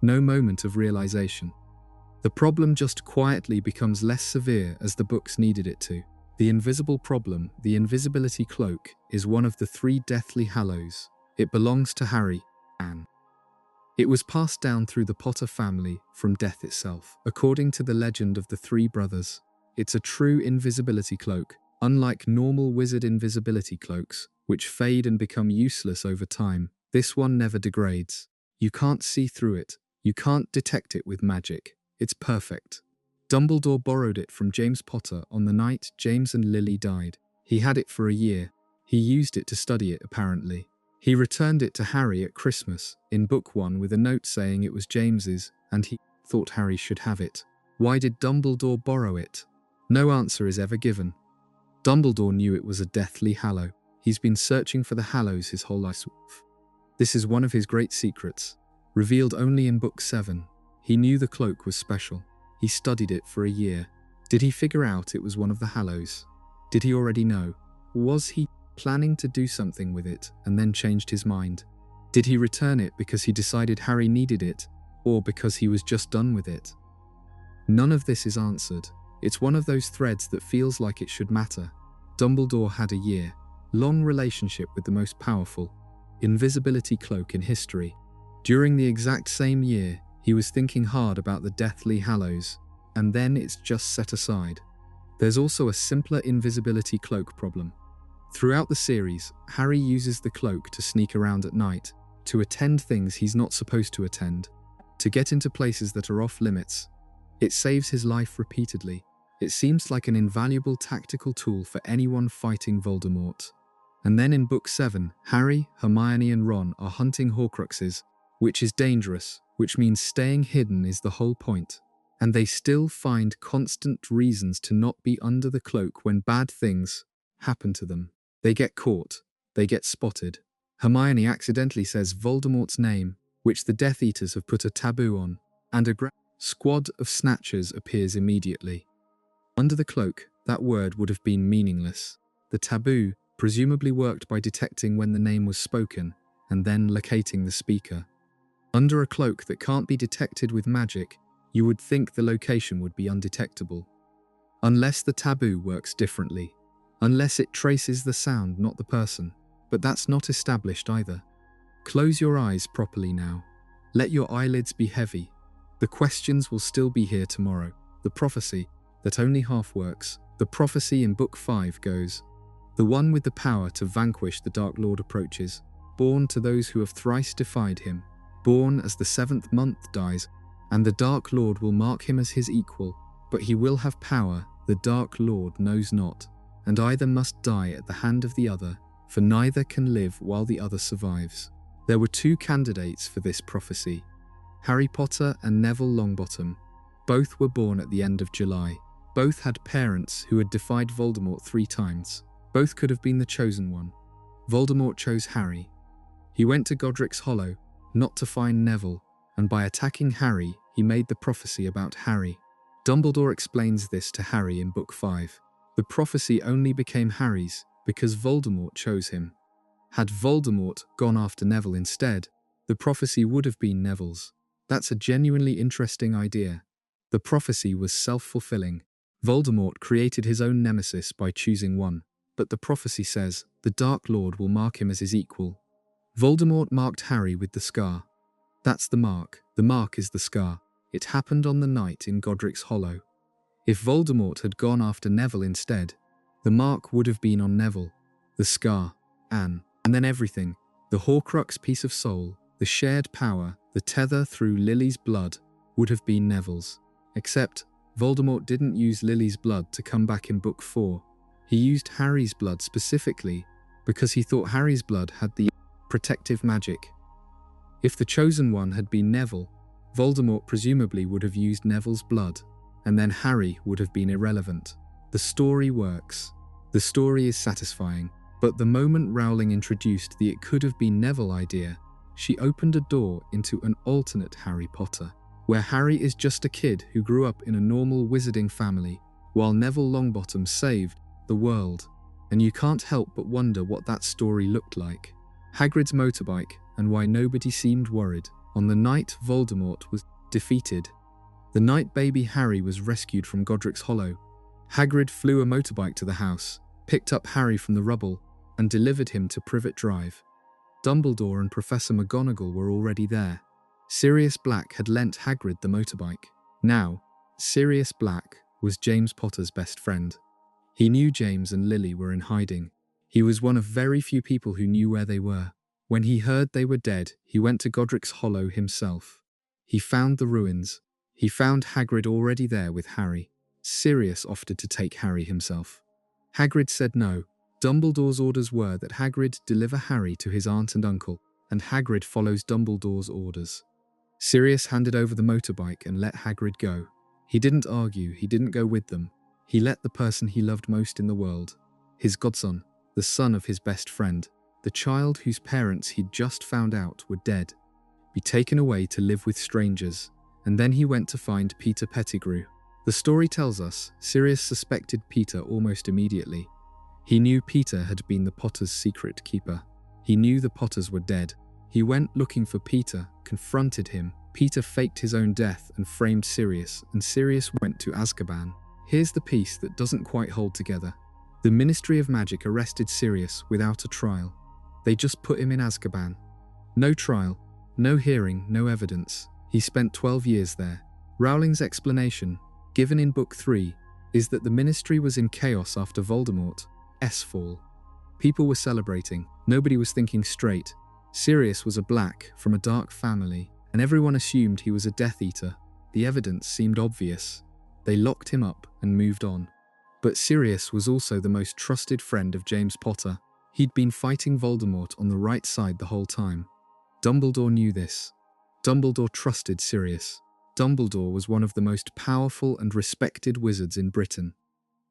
No moment of realization. The problem just quietly becomes less severe as the books needed it to. The invisible problem, the Invisibility Cloak, is one of the 3 Deathly Hallows. It belongs to Harry, Anne. It was passed down through the Potter family from death itself. According to the legend of the 3 brothers, it's a true invisibility cloak, unlike normal wizard invisibility cloaks, which fade and become useless over time. This one never degrades. You can't see through it. You can't detect it with magic. It's perfect. Dumbledore borrowed it from James Potter on the night James and Lily died. He had it for a year. He used it to study it, apparently. He returned it to Harry at Christmas, in Book 1, with a note saying it was James's, and he thought Harry should have it. Why did Dumbledore borrow it? No answer is ever given. Dumbledore knew it was a Deathly Hallow. He's been searching for the Hallows his whole life. This is one of his great secrets, revealed only in Book 7. He knew the cloak was special. He studied it for a year. Did he figure out it was one of the Hallows? Did he already know? Was he planning to do something with it and then changed his mind? Did he return it because he decided Harry needed it, or because he was just done with it? None of this is answered. It's one of those threads that feels like it should matter. Dumbledore had a year-long relationship with the most powerful Invisibility Cloak in history. During the exact same year, he was thinking hard about the Deathly Hallows, and then it's just set aside. There's also a simpler Invisibility Cloak problem. Throughout the series, Harry uses the cloak to sneak around at night, to attend things he's not supposed to attend, to get into places that are off limits. It saves his life repeatedly. It seems like an invaluable tactical tool for anyone fighting Voldemort. And then in Book 7, Harry, Hermione and Ron are hunting Horcruxes, which is dangerous, which means staying hidden is the whole point. and they still find constant reasons to not be under the cloak when bad things happen to them. They get caught. They get spotted. Hermione accidentally says Voldemort's name, which the Death Eaters have put a taboo on, and a squad of snatchers appears immediately. Under the cloak, that word would have been meaningless. The taboo presumably worked by detecting when the name was spoken and then locating the speaker. Under a cloak that can't be detected with magic, you would think the location would be undetectable. Unless the taboo works differently. Unless it traces the sound, not the person. But that's not established either. Close your eyes properly now. Let your eyelids be heavy. The questions will still be here tomorrow. The prophecy that only half works. The prophecy in Book 5 goes, "The one with the power to vanquish the Dark Lord approaches, born to those who have thrice defied him, born as the 7th month dies, and the Dark Lord will mark him as his equal, but he will have power the Dark Lord knows not, and either must die at the hand of the other, for neither can live while the other survives." There were 2 candidates for this prophecy, Harry Potter and Neville Longbottom. Both were born at the end of July. Both had parents who had defied Voldemort 3 times. Both could have been the chosen one. Voldemort chose Harry. He went to Godric's Hollow, not to find Neville, and by attacking Harry, he made the prophecy about Harry. Dumbledore explains this to Harry in Book 5. The prophecy only became Harry's because Voldemort chose him. Had Voldemort gone after Neville instead, the prophecy would have been Neville's. That's a genuinely interesting idea. The prophecy was self-fulfilling. Voldemort created his own nemesis by choosing one, but the prophecy says the Dark Lord will mark him as his equal. Voldemort marked Harry with the scar. That's the mark. The mark is the scar. It happened on the night in Godric's Hollow. If Voldemort had gone after Neville instead, the mark would have been on Neville, the scar, and then everything, the Horcrux piece of soul, the shared power, the tether through Lily's blood, would have been Neville's. Except, Voldemort didn't use Lily's blood to come back in Book 4. He used Harry's blood specifically because he thought Harry's blood had the protective magic. If the chosen one had been Neville, Voldemort presumably would have used Neville's blood, and then Harry would have been irrelevant. The story works. The story is satisfying, but the moment Rowling introduced the "it could have been Neville" idea, she opened a door into an alternate Harry Potter, where Harry is just a kid who grew up in a normal wizarding family, while Neville Longbottom saved the world. And you can't help but wonder what that story looked like. Hagrid's motorbike, and why nobody seemed worried. On the night Voldemort was defeated, the night baby Harry was rescued from Godric's Hollow, Hagrid flew a motorbike to the house, picked up Harry from the rubble, and delivered him to Privet Drive. Dumbledore and Professor McGonagall were already there. Sirius Black had lent Hagrid the motorbike. Now, Sirius Black was James Potter's best friend. He knew James and Lily were in hiding. He was one of very few people who knew where they were. When he heard they were dead, he went to Godric's Hollow himself. He found the ruins. He found Hagrid already there with Harry. Sirius offered to take Harry himself. Hagrid said no. Dumbledore's orders were that Hagrid deliver Harry to his aunt and uncle, and Hagrid follows Dumbledore's orders. Sirius handed over the motorbike and let Hagrid go. He didn't argue, he didn't go with them. He let the person he loved most in the world, his godson, the son of his best friend, the child whose parents he'd just found out were dead, be taken away to live with strangers, and then he went to find Peter Pettigrew. The story tells us Sirius suspected Peter almost immediately. He knew Peter had been the Potters' secret keeper. He knew the Potters were dead. He went looking for Peter, confronted him. Peter faked his own death and framed Sirius, and Sirius went to Azkaban. Here's the piece that doesn't quite hold together. The Ministry of Magic arrested Sirius without a trial. They just put him in Azkaban. No trial, no hearing, no evidence. He spent 12 years there. Rowling's explanation, given in Book 3, is that the Ministry was in chaos after Voldemort's fall. People were celebrating. Nobody was thinking straight. Sirius was a black from a dark family, and everyone assumed he was a Death Eater. The evidence seemed obvious. They locked him up and moved on. But Sirius was also the most trusted friend of James Potter. He'd been fighting Voldemort on the right side the whole time. Dumbledore knew this. Dumbledore trusted Sirius. Dumbledore was one of the most powerful and respected wizards in Britain.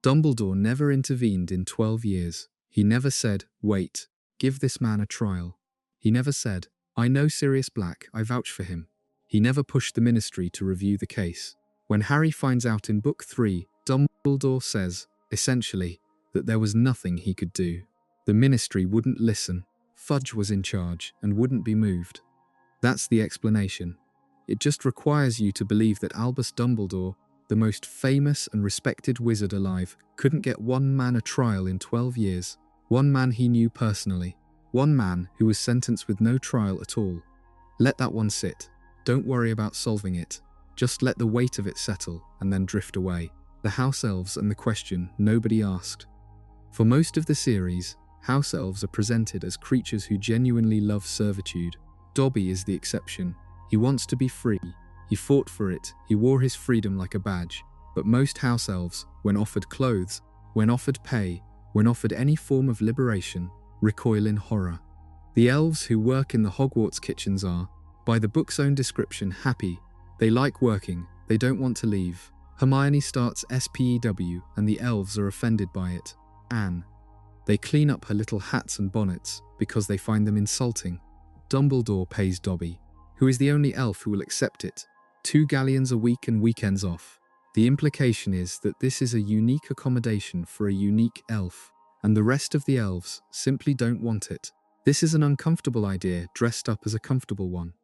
Dumbledore never intervened in 12 years. He never said, "Wait, give this man a trial." He never said, "I know Sirius Black, I vouch for him." He never pushed the Ministry to review the case. When Harry finds out in Book 3, Dumbledore says, essentially, that there was nothing he could do. The Ministry wouldn't listen. Fudge was in charge and wouldn't be moved. That's the explanation. It just requires you to believe that Albus Dumbledore, the most famous and respected wizard alive, couldn't get one man a trial in 12 years. One man he knew personally. One man who was sentenced with no trial at all. Let that one sit. Don't worry about solving it. Just let the weight of it settle and then drift away. The House Elves and the question nobody asked. For most of the series, House Elves are presented as creatures who genuinely love servitude. Dobby is the exception. He wants to be free. He fought for it. He wore his freedom like a badge. But most House Elves, when offered clothes, when offered pay, when offered any form of liberation, recoil in horror. The elves who work in the Hogwarts kitchens are, by the book's own description, happy. They like working. They don't want to leave. Hermione starts SPEW and the elves are offended by it. Anne. They clean up her little hats and bonnets because they find them insulting. Dumbledore pays Dobby, who is the only elf who will accept it, 2 galleons a week and weekends off. The implication is that this is a unique accommodation for a unique elf, and the rest of the elves simply don't want it. This is an uncomfortable idea dressed up as a comfortable one.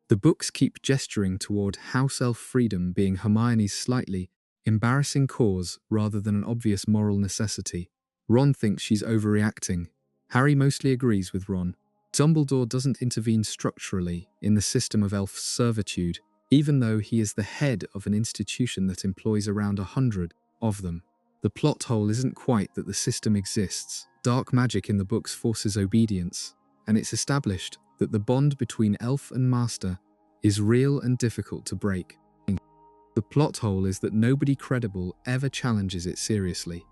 The books keep gesturing toward house elf freedom being Hermione's slightly embarrassing cause rather than an obvious moral necessity. Ron thinks she's overreacting. Harry mostly agrees with Ron. Dumbledore doesn't intervene structurally in the system of elf servitude, even though he is the head of an institution that employs around 100 of them. The plot hole isn't quite that the system exists. Dark magic in the books forces obedience, and it's established that the bond between elf and master is real and difficult to break. The plot hole is that nobody credible ever challenges it seriously,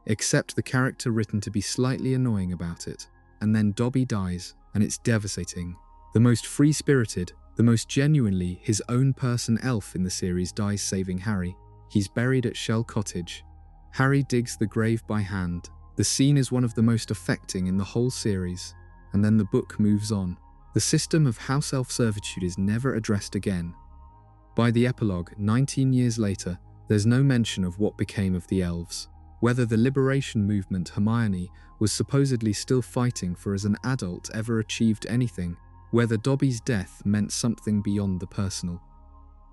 except the character written to be slightly annoying about it. And then Dobby dies, and it's devastating. The most free-spirited, the most genuinely his own person elf in the series dies saving Harry. He's buried at Shell Cottage. Harry digs the grave by hand. The scene is one of the most affecting in the whole series, and then the book moves on. The system of house elf servitude is never addressed again. By the epilogue, 19 years later, there's no mention of what became of the elves. Whether the liberation movement Hermione was supposedly still fighting for as an adult ever achieved anything, whether Dobby's death meant something beyond the personal.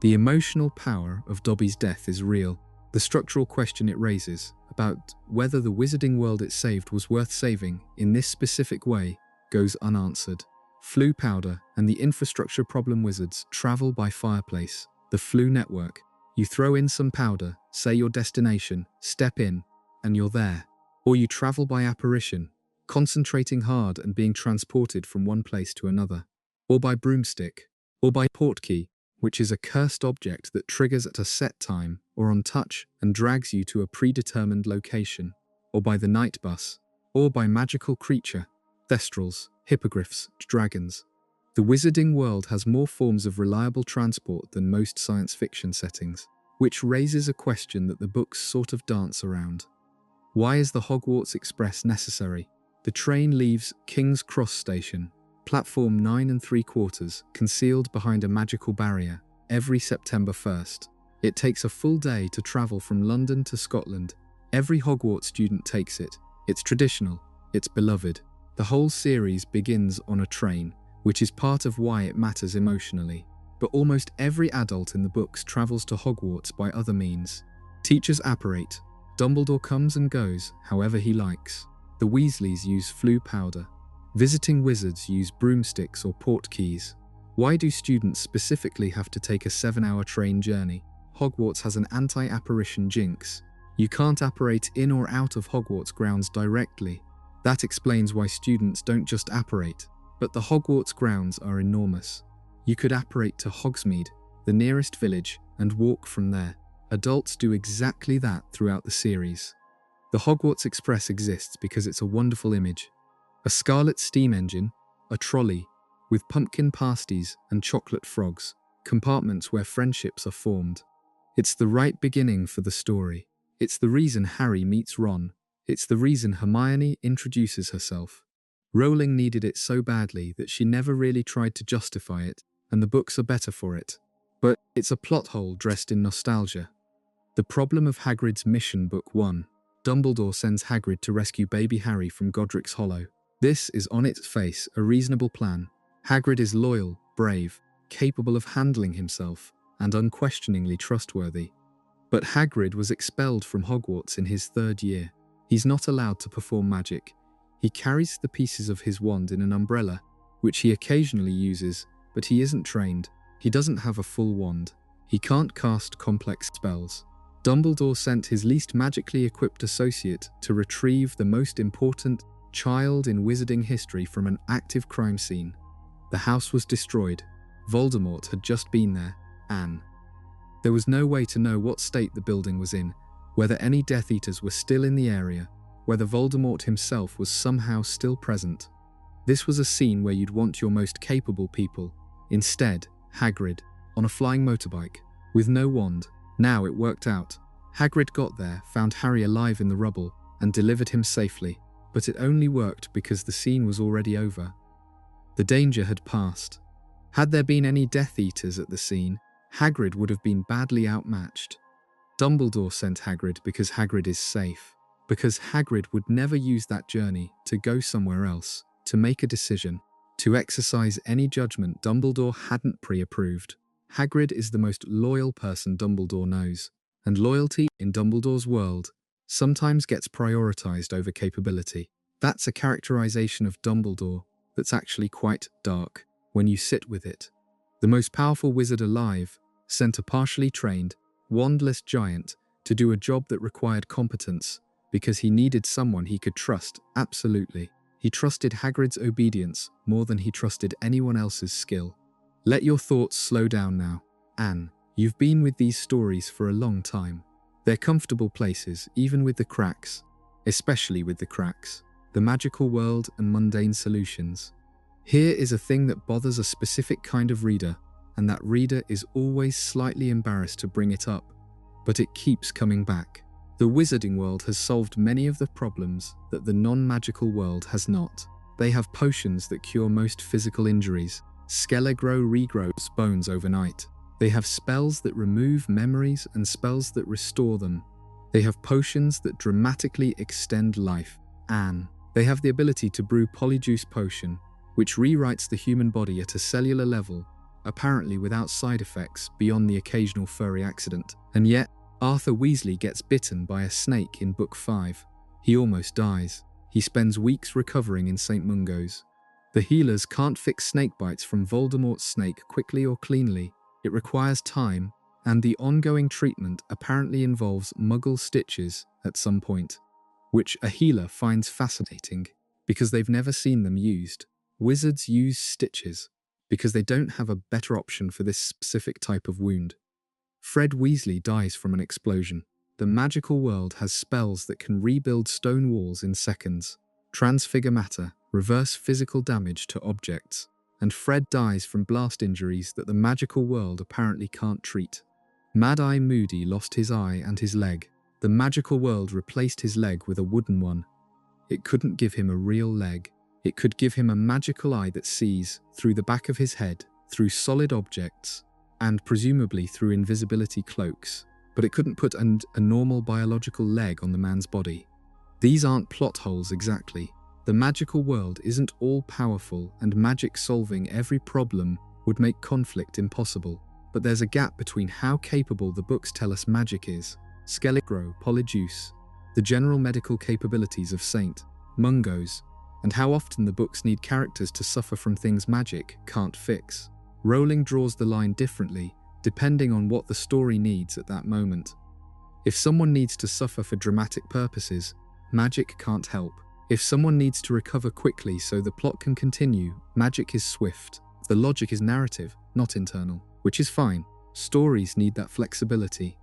The emotional power of Dobby's death is real. The structural question it raises, about whether the wizarding world it saved was worth saving in this specific way, goes unanswered. Floo powder and the infrastructure problem wizards travel by fireplace, the Floo network. You throw in some powder, say your destination, step in, and you're there. Or you travel by apparition, concentrating hard and being transported from one place to another. Or by broomstick, or by portkey, which is a cursed object that triggers at a set time or on touch and drags you to a predetermined location. Or by the night bus, or by magical creature, thestrals, hippogriffs, dragons. The wizarding world has more forms of reliable transport than most science fiction settings, which raises a question that the books sort of dance around. Why is the Hogwarts Express necessary? The train leaves King's Cross Station, platform 9 3/4, concealed behind a magical barrier, every September 1st. It takes a full day to travel from London to Scotland. Every Hogwarts student takes it. It's traditional. It's beloved. The whole series begins on a train, which is part of why it matters emotionally. But almost every adult in the books travels to Hogwarts by other means. Teachers apparate. Dumbledore comes and goes however he likes. The Weasleys use Floo powder. Visiting wizards use broomsticks or portkeys. Why do students specifically have to take a 7-hour train journey? Hogwarts has an anti-apparition jinx. You can't apparate in or out of Hogwarts grounds directly. That explains why students don't just apparate, but the Hogwarts grounds are enormous. You could apparate to Hogsmeade, the nearest village, and walk from there. Adults do exactly that throughout the series. The Hogwarts Express exists because it's a wonderful image. A scarlet steam engine, a trolley, with pumpkin pasties and chocolate frogs. compartments where friendships are formed. It's the right beginning for the story. It's the reason Harry meets Ron. It's the reason Hermione introduces herself. Rowling needed it so badly that she never really tried to justify it, and the books are better for it. But it's a plot hole dressed in nostalgia. The problem of Hagrid's mission, Book 1. Dumbledore sends Hagrid to rescue baby Harry from Godric's Hollow. This is on its face a reasonable plan. Hagrid is loyal, brave, capable of handling himself, and unquestioningly trustworthy. But Hagrid was expelled from Hogwarts in his 3rd year. He's not allowed to perform magic. He carries the pieces of his wand in an umbrella, which he occasionally uses, but he isn't trained. He doesn't have a full wand. He can't cast complex spells. Dumbledore sent his least magically equipped associate to retrieve the most important child in wizarding history from an active crime scene. The house was destroyed. Voldemort had just been there, Anne. There was no way to know what state the building was in, whether any Death Eaters were still in the area, whether Voldemort himself was somehow still present. This was a scene where you'd want your most capable people. Instead, Hagrid, on a flying motorbike, with no wand. Now it worked out. Hagrid got there, found Harry alive in the rubble, and delivered him safely. But it only worked because the scene was already over. The danger had passed. Had there been any Death Eaters at the scene, Hagrid would have been badly outmatched. Dumbledore sent Hagrid because Hagrid is safe. Because Hagrid would never use that journey to go somewhere else, to make a decision, to exercise any judgment Dumbledore hadn't pre-approved. Hagrid is the most loyal person Dumbledore knows, and loyalty in Dumbledore's world sometimes gets prioritized over capability. That's a characterization of Dumbledore that's actually quite dark when you sit with it. The most powerful wizard alive sent a partially trained, wandless giant to do a job that required competence because he needed someone he could trust, absolutely. He trusted Hagrid's obedience more than he trusted anyone else's skill. Let your thoughts slow down now. Anne, you've been with these stories for a long time. They're comfortable places, even with the cracks. Especially with the cracks. The magical world and mundane solutions. Here is a thing that bothers a specific kind of reader, and that reader is always slightly embarrassed to bring it up. But it keeps coming back. The wizarding world has solved many of the problems that the non-magical world has not. They have potions that cure most physical injuries. Skelegro regrows bones overnight. They have spells that remove memories and spells that restore them. They have potions that dramatically extend life. Anne. They have the ability to brew Polyjuice Potion, which rewrites the human body at a cellular level, apparently without side effects beyond the occasional furry accident. And yet, Arthur Weasley gets bitten by a snake in Book 5. He almost dies. He spends weeks recovering in St. Mungo's. The healers can't fix snake bites from Voldemort's snake quickly or cleanly. It requires time, and the ongoing treatment apparently involves muggle stitches at some point, which a healer finds fascinating because they've never seen them used. Wizards use stitches because they don't have a better option for this specific type of wound. Fred Weasley dies from an explosion. The magical world has spells that can rebuild stone walls in seconds, transfigure matter, reverse physical damage to objects, and Fred dies from blast injuries that the magical world apparently can't treat. Mad-Eye Moody lost his eye and his leg. The magical world replaced his leg with a wooden one. It couldn't give him a real leg. It could give him a magical eye that sees, through the back of his head, through solid objects, and presumably through invisibility cloaks, but it couldn't put a normal biological leg on the man's body. These aren't plot holes exactly. The magical world isn't all-powerful, and magic solving every problem would make conflict impossible. But there's a gap between how capable the books tell us magic is, Skelegro, Polyjuice, the general medical capabilities of St. Mungo's, and how often the books need characters to suffer from things magic can't fix. Rowling draws the line differently, depending on what the story needs at that moment. If someone needs to suffer for dramatic purposes, magic can't help. If someone needs to recover quickly so the plot can continue, magic is swift. The logic is narrative, not internal, which is fine. Stories need that flexibility.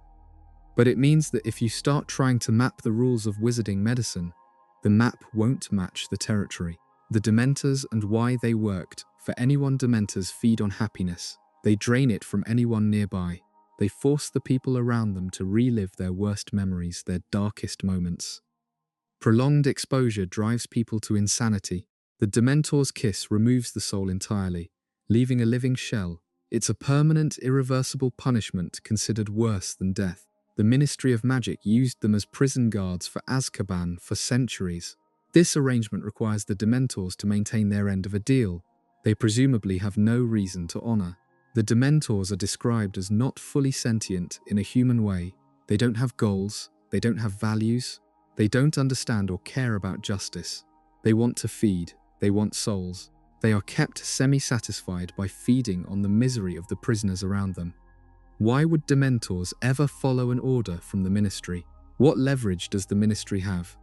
But it means that if you start trying to map the rules of wizarding medicine, the map won't match the territory. The Dementors and why they worked. For anyone, Dementors feed on happiness. They drain it from anyone nearby. They force the people around them to relive their worst memories, their darkest moments. Prolonged exposure drives people to insanity. The Dementor's kiss removes the soul entirely, leaving a living shell. It's a permanent, irreversible punishment considered worse than death. The Ministry of Magic used them as prison guards for Azkaban for centuries. This arrangement requires the Dementors to maintain their end of a deal they presumably have no reason to honor. The Dementors are described as not fully sentient in a human way. They don't have goals, they don't have values, they don't understand or care about justice. They want to feed, they want souls. They are kept semi-satisfied by feeding on the misery of the prisoners around them. Why would Dementors ever follow an order from the Ministry? What leverage does the Ministry have?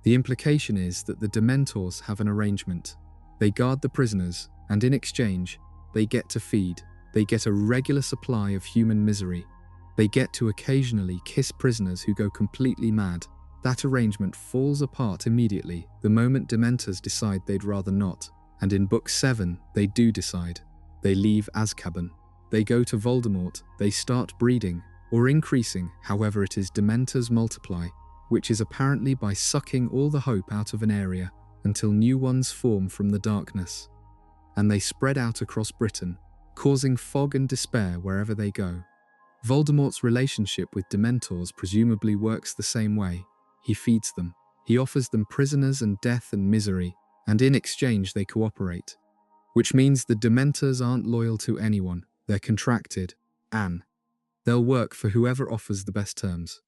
The implication is that the Dementors have an arrangement. They guard the prisoners, and in exchange, they get to feed. They get a regular supply of human misery. They get to occasionally kiss prisoners who go completely mad. That arrangement falls apart immediately the moment Dementors decide they'd rather not. And in Book 7, they do decide. They leave Azkaban. They go to Voldemort. They start breeding, or increasing, however it is Dementors multiply, which is apparently by sucking all the hope out of an area until new ones form from the darkness. And they spread out across Britain, causing fog and despair wherever they go. Voldemort's relationship with Dementors presumably works the same way. He feeds them. He offers them prisoners and death and misery, and in exchange they cooperate. Which means the Dementors aren't loyal to anyone. They're contracted, and they'll work for whoever offers the best terms.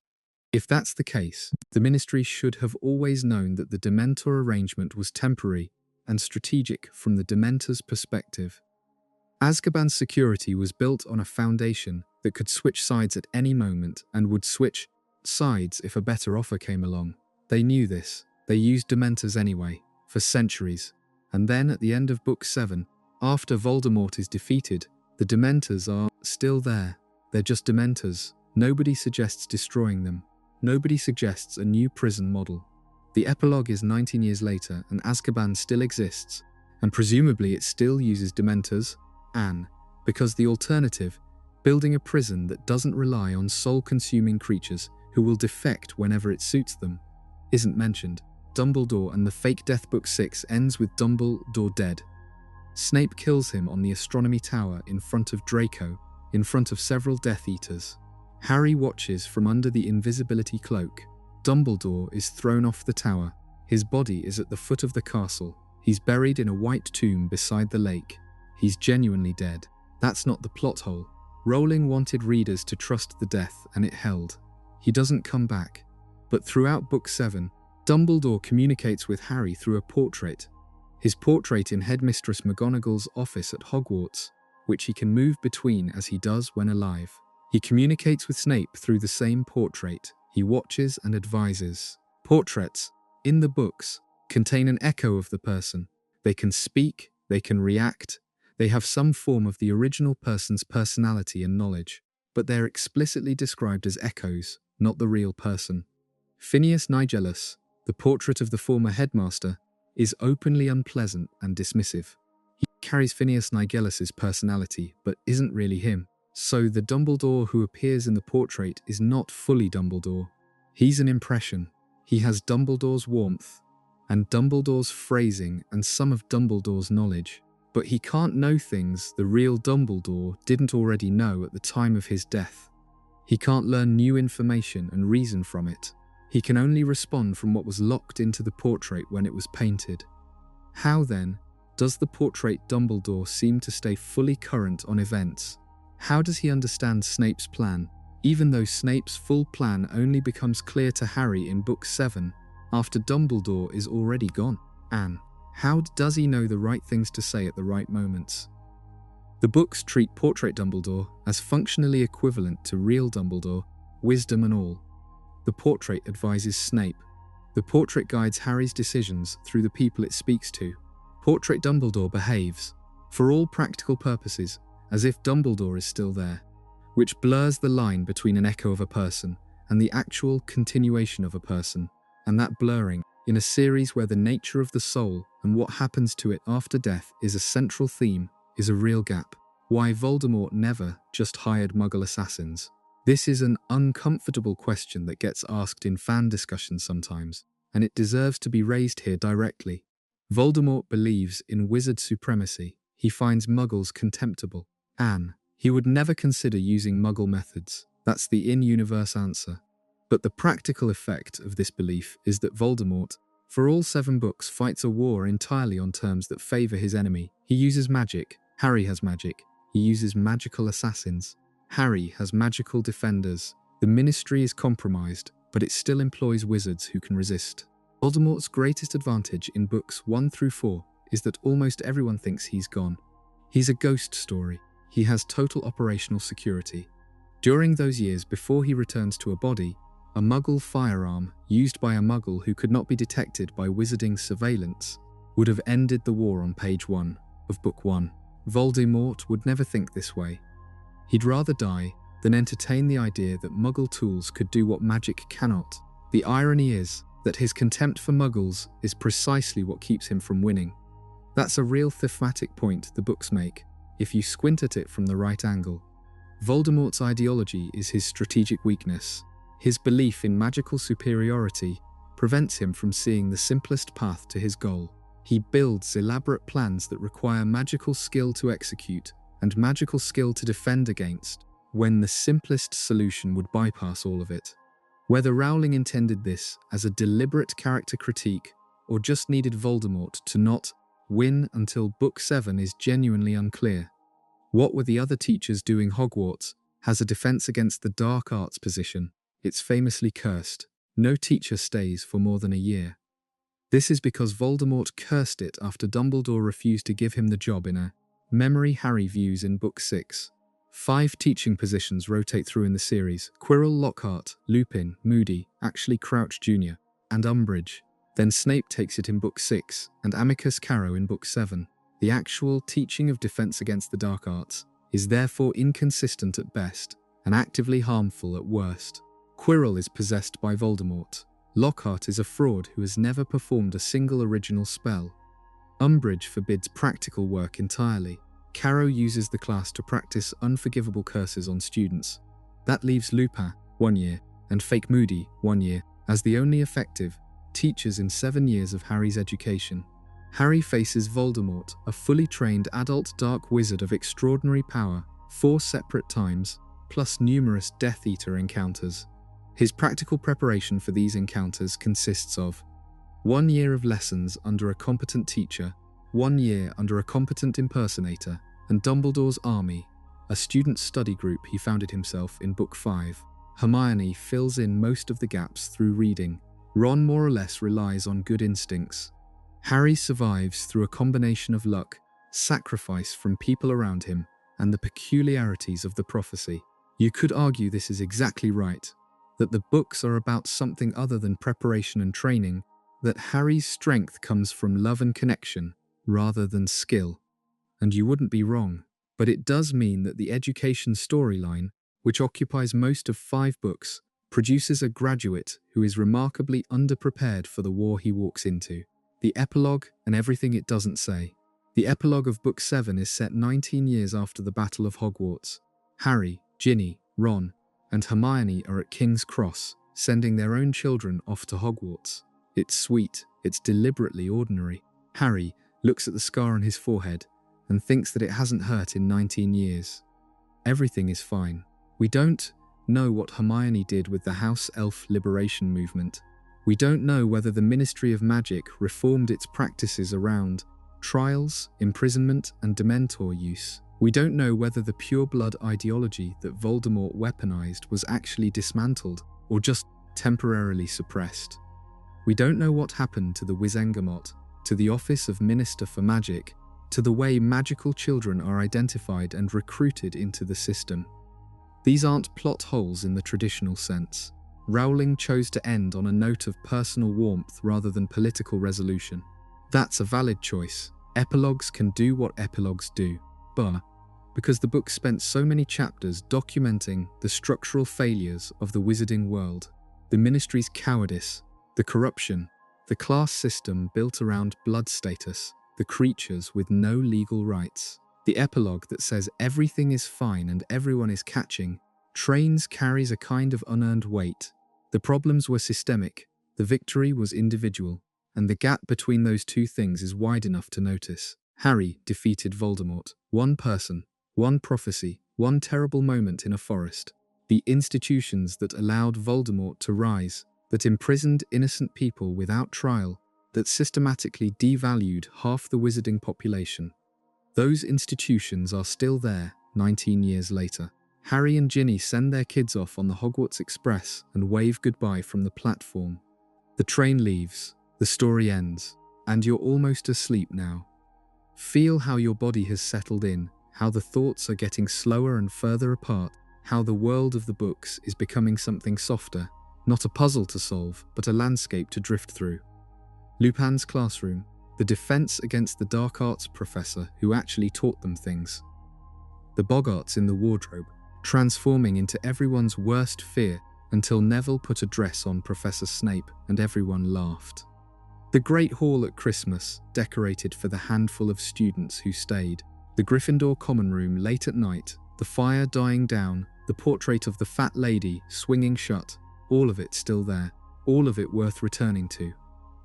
If that's the case, the Ministry should have always known that the Dementor arrangement was temporary and strategic from the Dementors' perspective. Azkaban's security was built on a foundation that could switch sides at any moment and would switch sides if a better offer came along. They knew this. They used Dementors anyway, for centuries. And then at the end of Book 7, after Voldemort is defeated, the Dementors are still there. They're just Dementors. Nobody suggests destroying them. Nobody suggests a new prison model. The epilogue is 19 years later and Azkaban still exists, and presumably it still uses Dementors, because the alternative, building a prison that doesn't rely on soul-consuming creatures who will defect whenever it suits them, isn't mentioned. Dumbledore and the fake Death Book 6 ends with Dumbledore dead. Snape kills him on the astronomy tower in front of Draco, in front of several Death Eaters. Harry watches from under the Invisibility Cloak. Dumbledore is thrown off the tower. His body is at the foot of the castle. He's buried in a white tomb beside the lake. He's genuinely dead. That's not the plot hole. Rowling wanted readers to trust the death, and it held. He doesn't come back. But throughout Book 7, Dumbledore communicates with Harry through a portrait. His portrait in Headmistress McGonagall's office at Hogwarts, which he can move between as he does when alive. He communicates with Snape through the same portrait. He watches and advises. Portraits, in the books, contain an echo of the person. They can speak, they can react, they have some form of the original person's personality and knowledge, but they're explicitly described as echoes, not the real person. Phineas Nigellus, the portrait of the former headmaster, is openly unpleasant and dismissive. He carries Phineas Nigellus's personality, but isn't really him. So the Dumbledore who appears in the portrait is not fully Dumbledore. He's an impression. He has Dumbledore's warmth, and Dumbledore's phrasing and some of Dumbledore's knowledge. But he can't know things the real Dumbledore didn't already know at the time of his death. He can't learn new information and reason from it. He can only respond from what was locked into the portrait when it was painted. How, then, does the portrait Dumbledore seem to stay fully current on events? How does he understand Snape's plan, even though Snape's full plan only becomes clear to Harry in Book 7, after Dumbledore is already gone? And how does he know the right things to say at the right moments? The books treat Portrait Dumbledore as functionally equivalent to real Dumbledore, wisdom and all. The portrait advises Snape. The portrait guides Harry's decisions through the people it speaks to. Portrait Dumbledore behaves, for all practical purposes, as if Dumbledore is still there, which blurs the line between an echo of a person and the actual continuation of a person, and that blurring, in a series where the nature of the soul and what happens to it after death is a central theme, is a real gap. Why Voldemort never just hired Muggle assassins? This is an uncomfortable question that gets asked in fan discussions sometimes, and it deserves to be raised here directly. Voldemort believes in wizard supremacy. He finds Muggles contemptible. He would never consider using Muggle methods. That's the in-universe answer. But the practical effect of this belief is that Voldemort, for all 7 books, fights a war entirely on terms that favor his enemy. He uses magic. Harry has magic. He uses magical assassins. Harry has magical defenders. The Ministry is compromised, but it still employs wizards who can resist. Voldemort's greatest advantage in books 1 through 4 is that almost everyone thinks he's gone. He's a ghost story. He has total operational security. During those years before he returns to a body, a Muggle firearm used by a Muggle who could not be detected by wizarding surveillance would have ended the war on page 1 of Book 1. Voldemort would never think this way. He'd rather die than entertain the idea that Muggle tools could do what magic cannot. The irony is that his contempt for Muggles is precisely what keeps him from winning. That's a real thematic point the books make, if you squint at it from the right angle. Voldemort's ideology is his strategic weakness. His belief in magical superiority prevents him from seeing the simplest path to his goal. He builds elaborate plans that require magical skill to execute and magical skill to defend against, when the simplest solution would bypass all of it. Whether Rowling intended this as a deliberate character critique or just needed Voldemort to not win until Book 7 is genuinely unclear. What were the other teachers doing? Hogwarts has a defense against the dark arts position. It's famously cursed. No teacher stays for more than a year. This is because Voldemort cursed it after Dumbledore refused to give him the job in a memory Harry views in Book 6. 5 teaching positions rotate through in the series: Quirrell, Lockhart, Lupin, Moody, Ashley Crouch Jr., and Umbridge. Then Snape takes it in Book 6, and Amicus Carrow in Book 7. The actual teaching of defense against the dark arts is therefore inconsistent at best and actively harmful at worst. Quirrell is possessed by Voldemort. Lockhart is a fraud who has never performed a single original spell. Umbridge forbids practical work entirely. Carrow uses the class to practice unforgivable curses on students. That leaves Lupin, 1 year, and Fake Moody, 1 year, as the only effective teachers in 7 years of Harry's education. Harry faces Voldemort, a fully trained adult dark wizard of extraordinary power, 4 separate times, plus numerous Death Eater encounters. His practical preparation for these encounters consists of 1 year of lessons under a competent teacher, 1 year under a competent impersonator, and Dumbledore's army, a student study group he founded himself in Book 5. Hermione fills in most of the gaps through reading. Ron more or less relies on good instincts. Harry survives through a combination of luck, sacrifice from people around him, and the peculiarities of the prophecy. You could argue this is exactly right, that the books are about something other than preparation and training, that Harry's strength comes from love and connection, rather than skill. And you wouldn't be wrong, but it does mean that the education storyline, which occupies most of 5 books, produces a graduate who is remarkably underprepared for the war he walks into. The epilogue and everything it doesn't say. The epilogue of Book 7 is set 19 years after the Battle of Hogwarts. Harry, Ginny, Ron, and Hermione are at King's Cross, sending their own children off to Hogwarts. It's sweet, it's deliberately ordinary. Harry looks at the scar on his forehead and thinks that it hasn't hurt in 19 years. Everything is fine. We don't know what Hermione did with the House Elf Liberation Movement. We don't know whether the Ministry of Magic reformed its practices around trials, imprisonment, and Dementor use. We don't know whether the pure-blood ideology that Voldemort weaponized was actually dismantled or just temporarily suppressed. We don't know what happened to the Wizengamot, to the Office of Minister for Magic, to the way magical children are identified and recruited into the system. These aren't plot holes in the traditional sense. Rowling chose to end on a note of personal warmth rather than political resolution. That's a valid choice. Epilogues can do what epilogues do. But because the book spent so many chapters documenting the structural failures of the wizarding world, the Ministry's cowardice, the corruption, the class system built around blood status, the creatures with no legal rights. The epilogue that says everything is fine and everyone is catching trains carries a kind of unearned weight. The problems were systemic, the victory was individual, and the gap between those two things is wide enough to notice. Harry defeated Voldemort. One person, one prophecy, one terrible moment in a forest. The institutions that allowed Voldemort to rise, that imprisoned innocent people without trial, that systematically devalued half the wizarding population. Those institutions are still there 19 years later. Harry and Ginny send their kids off on the Hogwarts Express and wave goodbye from the platform. The train leaves, the story ends, and you're almost asleep now. Feel how your body has settled in, how the thoughts are getting slower and further apart, how the world of the books is becoming something softer, not a puzzle to solve, but a landscape to drift through. Lupin's classroom, the defense against the dark arts professor who actually taught them things. The Boggarts in the wardrobe, transforming into everyone's worst fear until Neville put a dress on Professor Snape and everyone laughed. The Great Hall at Christmas, decorated for the handful of students who stayed. The Gryffindor common room late at night, the fire dying down, the portrait of the fat lady swinging shut, all of it still there, all of it worth returning to.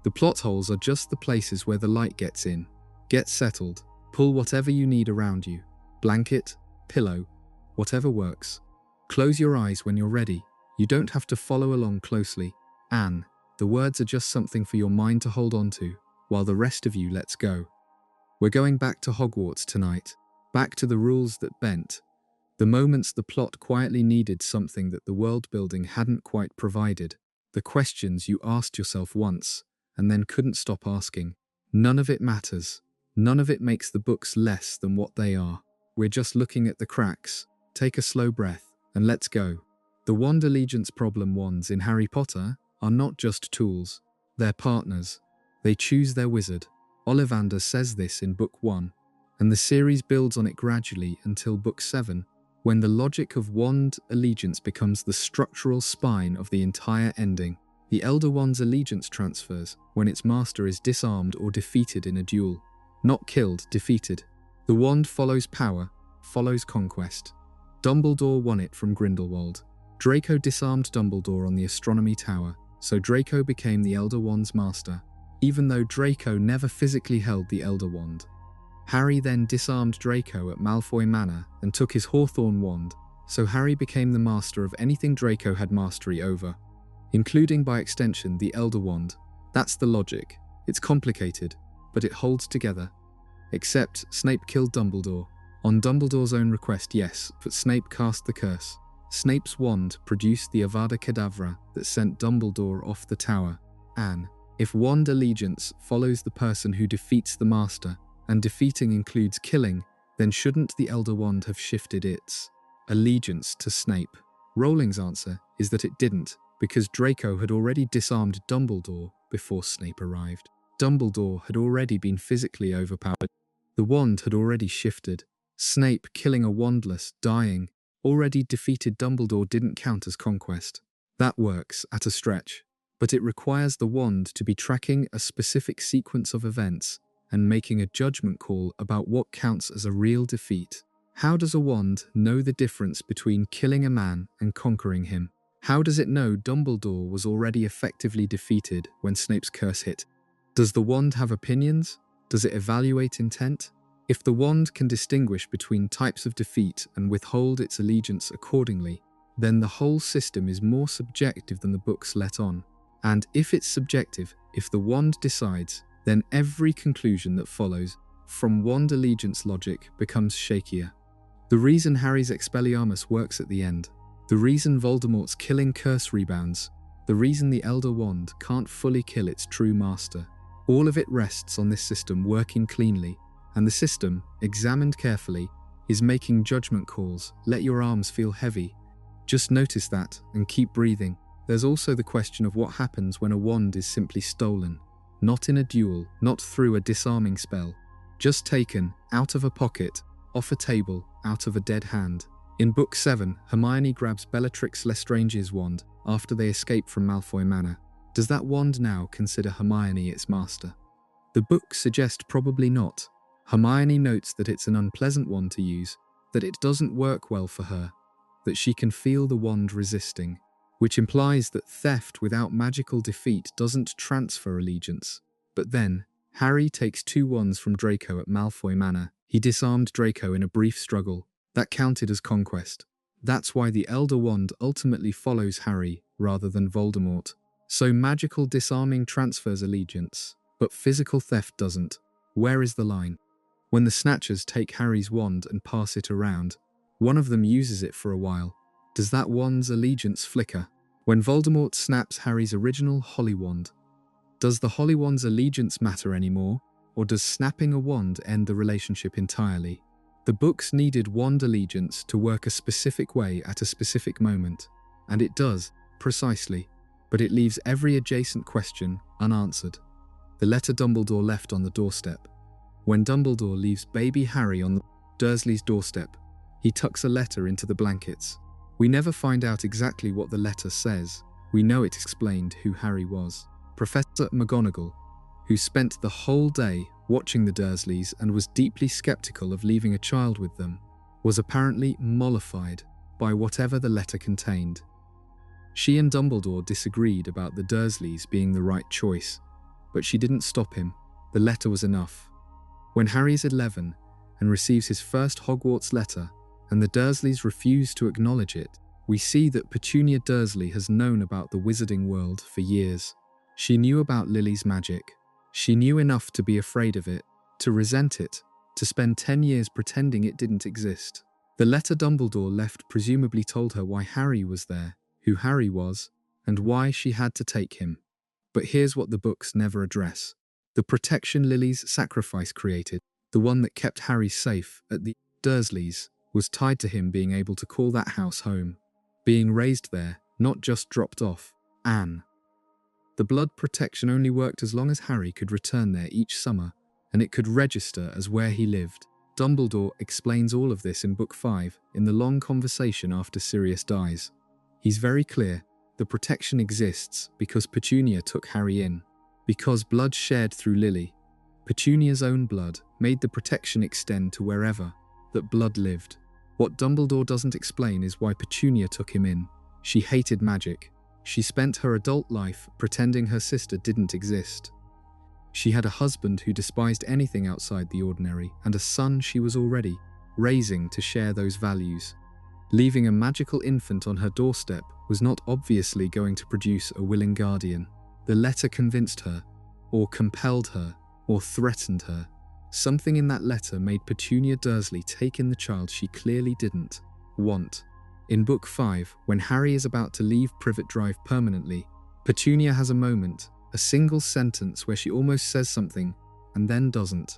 The plot holes are just the places where the light gets in. Get settled, pull whatever you need around you. Blanket, pillow, whatever works. Close your eyes when you're ready. You don't have to follow along closely. Anne, the words are just something for your mind to hold on to, while the rest of you lets go. We're going back to Hogwarts tonight, back to the rules that bent, the moments the plot quietly needed something that the world building hadn't quite provided, the questions you asked yourself once, and then couldn't stop asking. None of it matters. None of it makes the books less than what they are. We're just looking at the cracks. Take a slow breath, and let's go. The wand allegiance problem wands in Harry Potter are not just tools. They're partners. They choose their wizard. Ollivander says this in Book 1, and the series builds on it gradually until Book 7, when the logic of wand allegiance becomes the structural spine of the entire ending. The Elder Wand's allegiance transfers when its master is disarmed or defeated in a duel. Not killed, defeated. The wand follows power, follows conquest. Dumbledore won it from Grindelwald. Draco disarmed Dumbledore on the Astronomy Tower, so Draco became the Elder Wand's master, even though Draco never physically held the Elder Wand. Harry then disarmed Draco at Malfoy Manor and took his Hawthorn wand, so Harry became the master of anything Draco had mastery over, including by extension the Elder Wand. That's the logic. It's complicated, but it holds together. Except Snape killed Dumbledore. On Dumbledore's own request, yes, but Snape cast the curse. Snape's wand produced the Avada Kedavra that sent Dumbledore off the tower. Anne, if wand allegiance follows the person who defeats the master, and defeating includes killing, then shouldn't the Elder Wand have shifted its allegiance to Snape? Rowling's answer is that it didn't, because Draco had already disarmed Dumbledore before Snape arrived. Dumbledore had already been physically overpowered. The wand had already shifted. Snape killing a wandless, dying, already defeated Dumbledore didn't count as conquest. That works at a stretch, but it requires the wand to be tracking a specific sequence of events and making a judgment call about what counts as a real defeat. How does a wand know the difference between killing a man and conquering him? How does it know Dumbledore was already effectively defeated when Snape's curse hit? Does the wand have opinions? Does it evaluate intent? If the wand can distinguish between types of defeat and withhold its allegiance accordingly, then the whole system is more subjective than the books let on. And if it's subjective, if the wand decides, then every conclusion that follows from wand allegiance logic becomes shakier. The reason Harry's Expelliarmus works at the end, the reason Voldemort's killing curse rebounds, the reason the Elder Wand can't fully kill its true master, all of it rests on this system working cleanly, and the system, examined carefully, is making judgment calls. Let your arms feel heavy. Just notice that and keep breathing. There's also the question of what happens when a wand is simply stolen. Not in a duel, not through a disarming spell. Just taken, out of a pocket, off a table, out of a dead hand. In Book 7, Hermione grabs Bellatrix Lestrange's wand after they escape from Malfoy Manor. Does that wand now consider Hermione its master? The books suggest probably not. Hermione notes that it's an unpleasant wand to use, that it doesn't work well for her, that she can feel the wand resisting, which implies that theft without magical defeat doesn't transfer allegiance. But then, Harry takes 2 wands from Draco at Malfoy Manor. He disarmed Draco in a brief struggle. That counted as conquest. That's why the Elder Wand ultimately follows Harry rather than Voldemort. So magical disarming transfers allegiance, but physical theft doesn't. Where is the line? When the Snatchers take Harry's wand and pass it around, one of them uses it for a while. Does that wand's allegiance flicker? When Voldemort snaps Harry's original Holy Wand, does the Holy Wand's allegiance matter anymore, or does snapping a wand end the relationship entirely? The books needed wand allegiance to work a specific way at a specific moment, and it does, precisely, but it leaves every adjacent question unanswered. The letter Dumbledore left on the doorstep. When Dumbledore leaves baby Harry on the Dursley's doorstep, he tucks a letter into the blankets. We never find out exactly what the letter says. We know it explained who Harry was. Professor McGonagall, who spent the whole day watching the Dursleys and was deeply skeptical of leaving a child with them, was apparently mollified by whatever the letter contained. She and Dumbledore disagreed about the Dursleys being the right choice, but she didn't stop him. The letter was enough. When Harry's 11 and receives his first Hogwarts letter, and the Dursleys refuse to acknowledge it, we see that Petunia Dursley has known about the wizarding world for years. She knew about Lily's magic. She knew enough to be afraid of it, to resent it, to spend 10 years pretending it didn't exist. The letter Dumbledore left presumably told her why Harry was there, who Harry was, and why she had to take him. But here's what the books never address. The protection Lily's sacrifice created, the one that kept Harry safe at the Dursleys, was tied to him being able to call that house home. Being raised there, not just dropped off. Anne. The blood protection only worked as long as Harry could return there each summer, and it could register as where he lived. Dumbledore explains all of this in Book 5, in the long conversation after Sirius dies. He's very clear, the protection exists because Petunia took Harry in. Because blood shared through Lily, Petunia's own blood, made the protection extend to wherever that blood lived. What Dumbledore doesn't explain is why Petunia took him in. She hated magic. She spent her adult life pretending her sister didn't exist. She had a husband who despised anything outside the ordinary, and a son she was already raising to share those values. Leaving a magical infant on her doorstep was not obviously going to produce a willing guardian. The letter convinced her, or compelled her, or threatened her. Something in that letter made Petunia Dursley take in the child she clearly didn't want. In Book 5, when Harry is about to leave Privet Drive permanently, Petunia has a moment, a single sentence where she almost says something and then doesn't.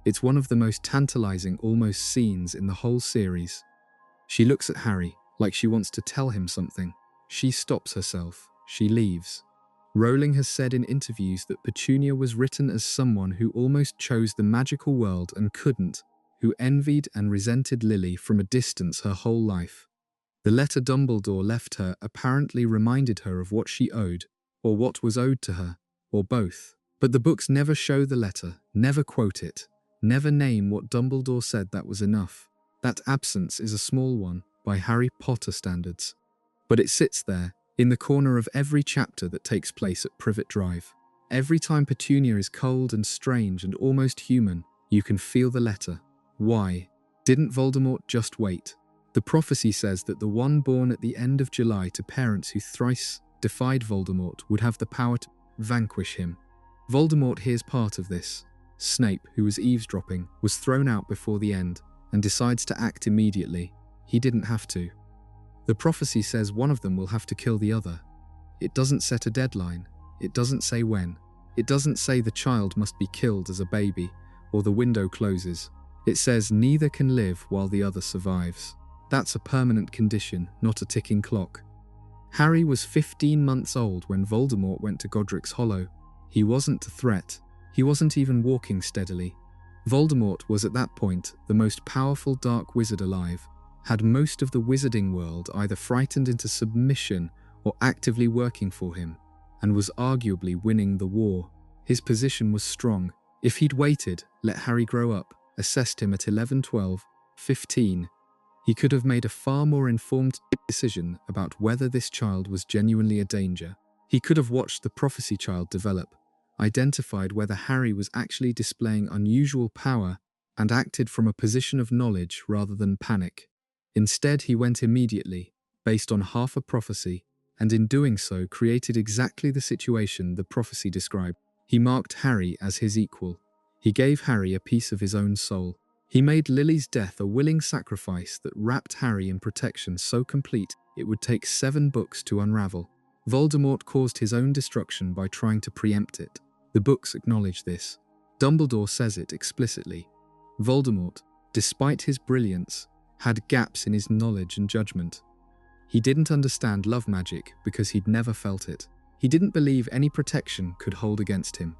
It's one of the most tantalizing almost scenes in the whole series. She looks at Harry like she wants to tell him something. She stops herself. She leaves. Rowling has said in interviews that Petunia was written as someone who almost chose the magical world and couldn't, who envied and resented Lily from a distance her whole life. The letter Dumbledore left her apparently reminded her of what she owed, or what was owed to her, or both. But the books never show the letter, never quote it, never name what Dumbledore said that was enough. That absence is a small one, by Harry Potter standards. But it sits there, in the corner of every chapter that takes place at Privet Drive. Every time Petunia is cold and strange and almost human, you can feel the letter. Why? Didn't Voldemort just wait? The prophecy says that the one born at the end of July to parents who thrice defied Voldemort would have the power to vanquish him. Voldemort hears part of this. Snape, who was eavesdropping, was thrown out before the end and decides to act immediately. He didn't have to. The prophecy says one of them will have to kill the other. It doesn't set a deadline. It doesn't say when. It doesn't say the child must be killed as a baby or the window closes. It says neither can live while the other survives. That's a permanent condition, not a ticking clock. Harry was 15 months old when Voldemort went to Godric's Hollow. He wasn't a threat. He wasn't even walking steadily. Voldemort was at that point the most powerful dark wizard alive, had most of the wizarding world either frightened into submission or actively working for him, and was arguably winning the war. His position was strong. If he'd waited, let Harry grow up, assessed him at 11, 12, 15. He could have made a far more informed decision about whether this child was genuinely a danger. He could have watched the prophecy child develop, identified whether Harry was actually displaying unusual power, and acted from a position of knowledge rather than panic. Instead, he went immediately, based on half a prophecy, and in doing so created exactly the situation the prophecy described. He marked Harry as his equal. He gave Harry a piece of his own soul. He made Lily's death a willing sacrifice that wrapped Harry in protection so complete it would take 7 books to unravel. Voldemort caused his own destruction by trying to preempt it. The books acknowledge this. Dumbledore says it explicitly. Voldemort, despite his brilliance, had gaps in his knowledge and judgment. He didn't understand love magic because he'd never felt it. He didn't believe any protection could hold against him.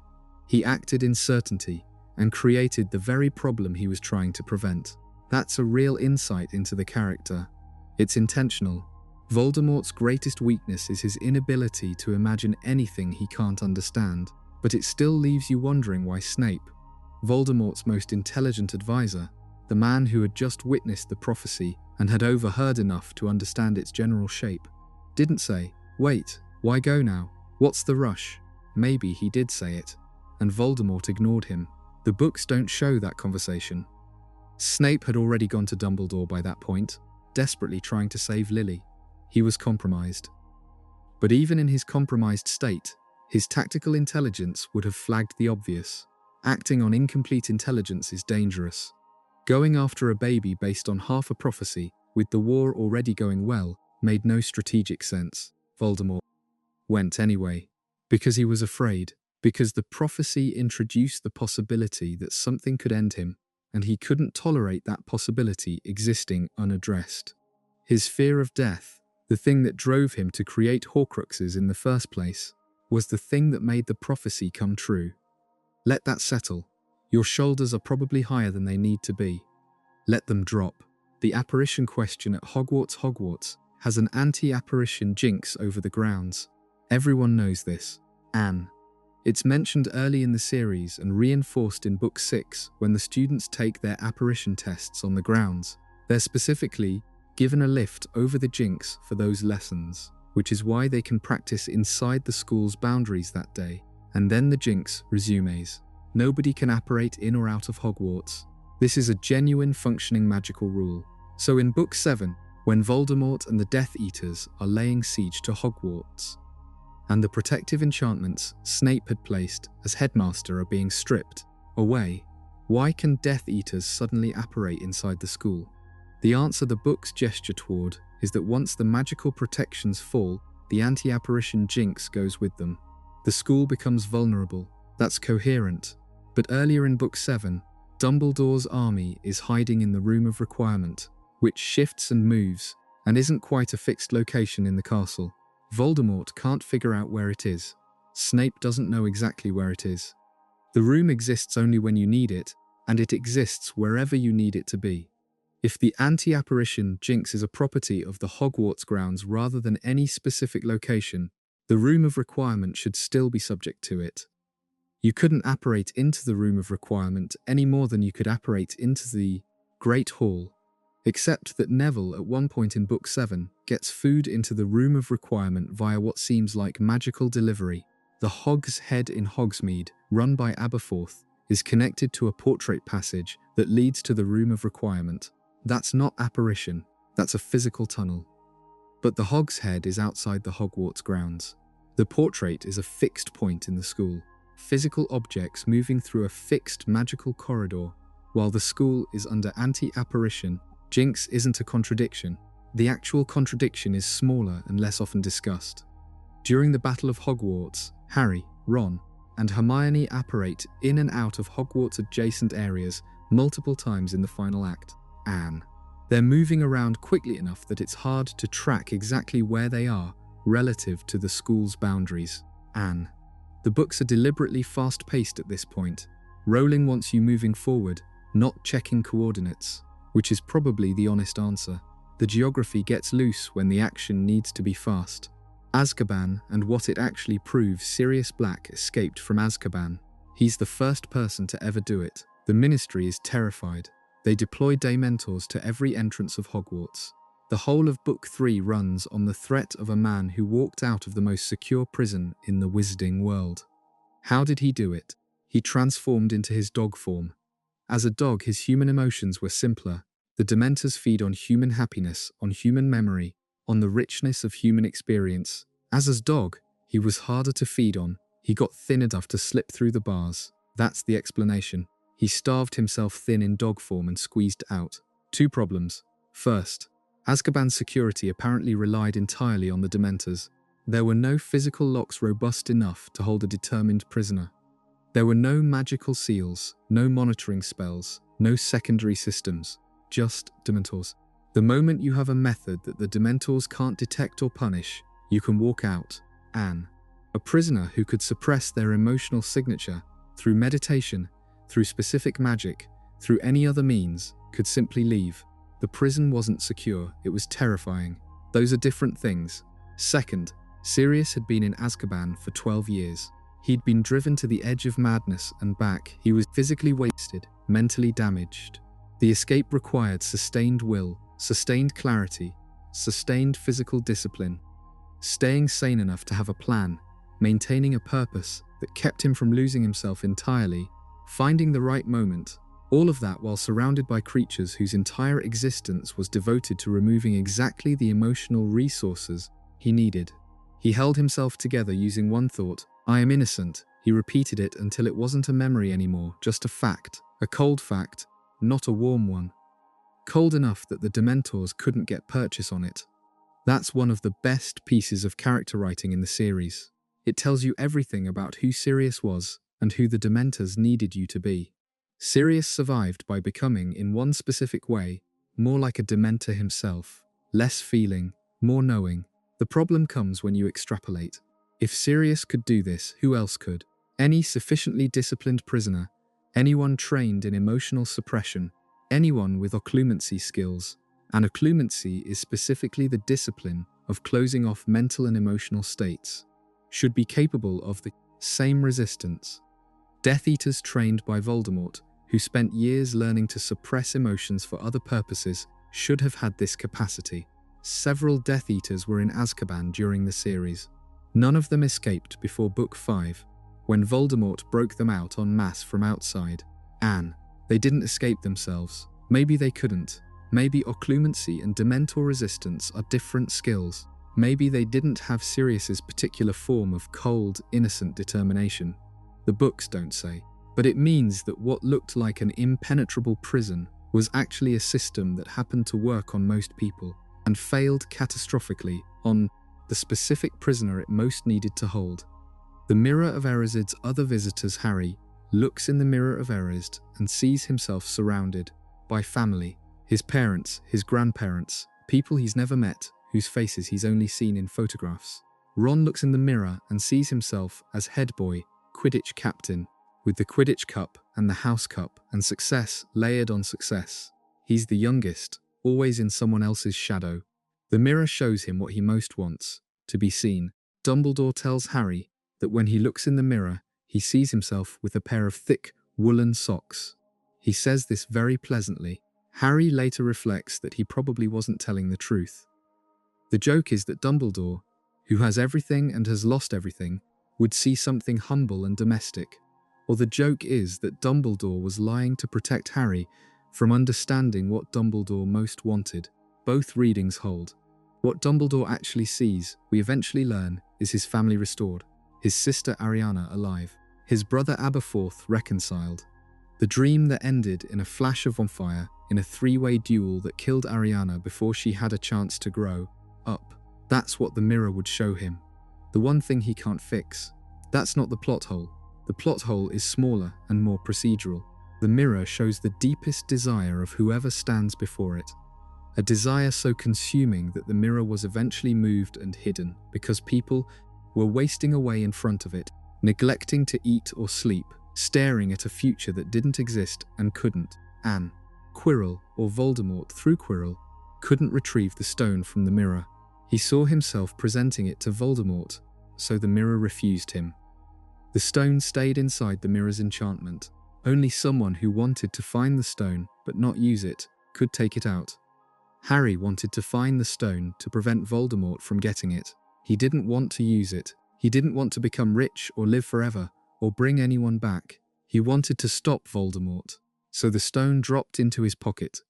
He acted in certainty and created the very problem he was trying to prevent. That's a real insight into the character. It's intentional. Voldemort's greatest weakness is his inability to imagine anything he can't understand, but it still leaves you wondering why Snape, Voldemort's most intelligent advisor, the man who had just witnessed the prophecy and had overheard enough to understand its general shape, didn't say, "Wait, why go now? What's the rush?" Maybe he did say it, and Voldemort ignored him. The books don't show that conversation. Snape had already gone to Dumbledore by that point, desperately trying to save Lily. He was compromised. But even in his compromised state, his tactical intelligence would have flagged the obvious. Acting on incomplete intelligence is dangerous. Going after a baby based on half a prophecy, with the war already going well, made no strategic sense. Voldemort went anyway, because he was afraid, because the prophecy introduced the possibility that something could end him, and he couldn't tolerate that possibility existing unaddressed. His fear of death, the thing that drove him to create Horcruxes in the first place, was the thing that made the prophecy come true. Let that settle. Your shoulders are probably higher than they need to be. Let them drop. The apparition question at Hogwarts has an anti-apparition jinx over the grounds. Everyone knows this. Anne. It's mentioned early in the series and reinforced in Book 6 when the students take their apparition tests on the grounds. They're specifically given a lift over the jinx for those lessons, which is why they can practice inside the school's boundaries that day. And then the jinx resumes. Nobody can apparate in or out of Hogwarts. This is a genuine functioning magical rule. So in Book 7, when Voldemort and the Death Eaters are laying siege to Hogwarts, and the protective enchantments Snape had placed as headmaster are being stripped away, why can Death Eaters suddenly apparate inside the school? The answer the books gesture toward is that once the magical protections fall, the anti-apparition jinx goes with them. The school becomes vulnerable. That's coherent. But earlier in Book 7, Dumbledore's army is hiding in the Room of Requirement, which shifts and moves, and isn't quite a fixed location in the castle. Voldemort can't figure out where it is. Snape doesn't know exactly where it is. The room exists only when you need it, and it exists wherever you need it to be. If the anti-apparition jinx is a property of the Hogwarts grounds rather than any specific location, the Room of Requirement should still be subject to it. You couldn't apparate into the Room of Requirement any more than you could apparate into the Great Hall, except that Neville at one point in Book 7 gets food into the Room of Requirement via what seems like magical delivery. The Hog's Head in Hogsmeade, run by Aberforth, is connected to a portrait passage that leads to the Room of Requirement. That's not apparition, that's a physical tunnel. But the Hog's Head is outside the Hogwarts grounds. The portrait is a fixed point in the school. Physical objects moving through a fixed magical corridor, while the school is under anti-apparition. Jinx isn't a contradiction. The actual contradiction is smaller and less often discussed. During the Battle of Hogwarts, Harry, Ron, and Hermione apparate in and out of Hogwarts adjacent areas multiple times in the final act. Anne. They're moving around quickly enough that it's hard to track exactly where they are relative to the school's boundaries. Anne. The books are deliberately fast-paced at this point. Rolling wants you moving forward, not checking coordinates, which is probably the honest answer. The geography gets loose when the action needs to be fast. Azkaban and what it actually proves, Sirius Black escaped from Azkaban. He's the first person to ever do it. The Ministry is terrified. They deploy Dementors to every entrance of Hogwarts. The whole of Book 3 runs on the threat of a man who walked out of the most secure prison in the wizarding world. How did he do it? He transformed into his dog form. As a dog, his human emotions were simpler. The Dementors feed on human happiness, on human memory, on the richness of human experience. As a dog, he was harder to feed on. He got thin enough to slip through the bars. That's the explanation. He starved himself thin in dog form and squeezed out. 2 problems. First, Azkaban's security apparently relied entirely on the Dementors. There were no physical locks robust enough to hold a determined prisoner. There were no magical seals, no monitoring spells, no secondary systems, just Dementors. The moment you have a method that the Dementors can't detect or punish, you can walk out. Anne, a prisoner who could suppress their emotional signature through meditation, through specific magic, through any other means, could simply leave. The prison wasn't secure, it was terrifying. Those are different things. Second, Sirius had been in Azkaban for 12 years. He'd been driven to the edge of madness and back. He was physically wasted, mentally damaged. The escape required sustained will, sustained clarity, sustained physical discipline. Staying sane enough to have a plan, maintaining a purpose that kept him from losing himself entirely, finding the right moment. All of that while surrounded by creatures whose entire existence was devoted to removing exactly the emotional resources he needed. He held himself together using one thought: I am innocent. He repeated it until it wasn't a memory anymore, just a fact. A cold fact, not a warm one. Cold enough that the Dementors couldn't get purchase on it. That's one of the best pieces of character writing in the series. It tells you everything about who Sirius was and who the Dementors needed you to be. Sirius survived by becoming, in one specific way, more like a Dementor himself. Less feeling, more knowing. The problem comes when you extrapolate. If Sirius could do this, who else could? Any sufficiently disciplined prisoner, anyone trained in emotional suppression, anyone with occlumency skills. And occlumency is specifically the discipline of closing off mental and emotional states, should be capable of the same resistance. Death Eaters trained by Voldemort, who spent years learning to suppress emotions for other purposes, should have had this capacity. Several Death Eaters were in Azkaban during the series. None of them escaped before Book 5, when Voldemort broke them out en masse from outside. Anne, they didn't escape themselves. Maybe they couldn't. Maybe occlumency and Dementor resistance are different skills. Maybe they didn't have Sirius's particular form of cold, innocent determination. The books don't say. But it means that what looked like an impenetrable prison was actually a system that happened to work on most people, and failed catastrophically on the specific prisoner it most needed to hold. The Mirror of Erisd's other visitors, Harry, looks in the Mirror of Erised and sees himself surrounded by family, his parents, his grandparents, people he's never met, whose faces he's only seen in photographs. Ron looks in the mirror and sees himself as head boy, Quidditch captain, with the Quidditch Cup and the House Cup and success layered on success. He's the youngest, always in someone else's shadow. The mirror shows him what he most wants, to be seen. Dumbledore tells Harry that when he looks in the mirror, he sees himself with a pair of thick, woolen socks. He says this very pleasantly. Harry later reflects that he probably wasn't telling the truth. The joke is that Dumbledore, who has everything and has lost everything, would see something humble and domestic. Or the joke is that Dumbledore was lying to protect Harry from understanding what Dumbledore most wanted. Both readings hold. What Dumbledore actually sees, we eventually learn, is his family restored, his sister Ariana alive, his brother Aberforth reconciled. The dream that ended in a flash of bonfire in a 3-way duel that killed Ariana before she had a chance to grow up. That's what the mirror would show him. The one thing he can't fix. That's not the plot hole. The plot hole is smaller and more procedural. The mirror shows the deepest desire of whoever stands before it. A desire so consuming that the mirror was eventually moved and hidden because people were wasting away in front of it, neglecting to eat or sleep, staring at a future that didn't exist and couldn't. Anne, Quirrell, or Voldemort through Quirrell, couldn't retrieve the stone from the mirror. He saw himself presenting it to Voldemort, so the mirror refused him. The stone stayed inside the mirror's enchantment. Only someone who wanted to find the stone but not use it could take it out. Harry wanted to find the stone to prevent Voldemort from getting it. He didn't want to use it. He didn't want to become rich or live forever or bring anyone back. He wanted to stop Voldemort. So the stone dropped into his pocket.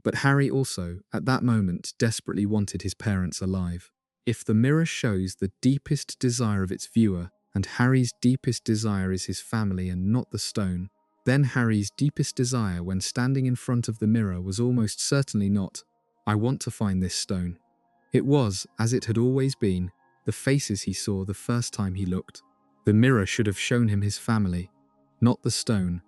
But Harry also, at that moment, desperately wanted his parents alive. If the mirror shows the deepest desire of its viewer, and Harry's deepest desire is his family and not the stone, then Harry's deepest desire when standing in front of the mirror was almost certainly not, "I want to find this stone." It was, as it had always been, the faces he saw the first time he looked. The mirror should have shown him his family, not the stone.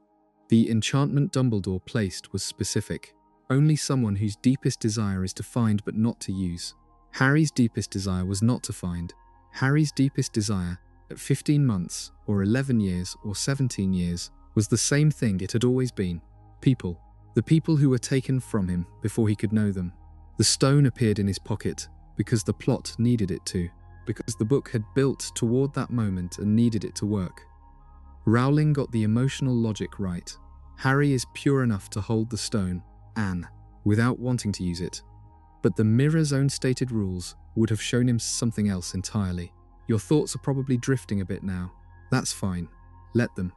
The enchantment Dumbledore placed was specific. Only someone whose deepest desire is to find but not to use. Harry's deepest desire was not to find. Harry's deepest desire, at 15 months, or 11 years, or 17 years, was the same thing it had always been. People. The people who were taken from him before he could know them. The stone appeared in his pocket because the plot needed it to, because the book had built toward that moment and needed it to work. Rowling got the emotional logic right. Harry is pure enough to hold the stone, Anne, without wanting to use it. But the mirror's own stated rules would have shown him something else entirely. Your thoughts are probably drifting a bit now. That's fine. Let them.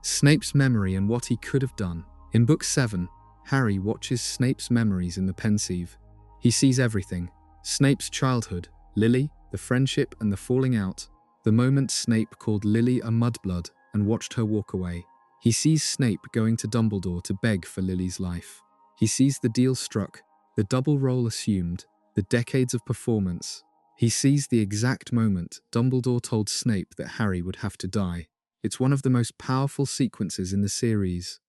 Snape's memory and what he could have done. In Book 7, Harry watches Snape's memories in the Pensieve. He sees everything. Snape's childhood, Lily, the friendship and the falling out, the moment Snape called Lily a mudblood and watched her walk away. He sees Snape going to Dumbledore to beg for Lily's life. He sees the deal struck, the double role assumed, the decades of performance. He sees the exact moment Dumbledore told Snape that Harry would have to die. It's one of the most powerful sequences in the series.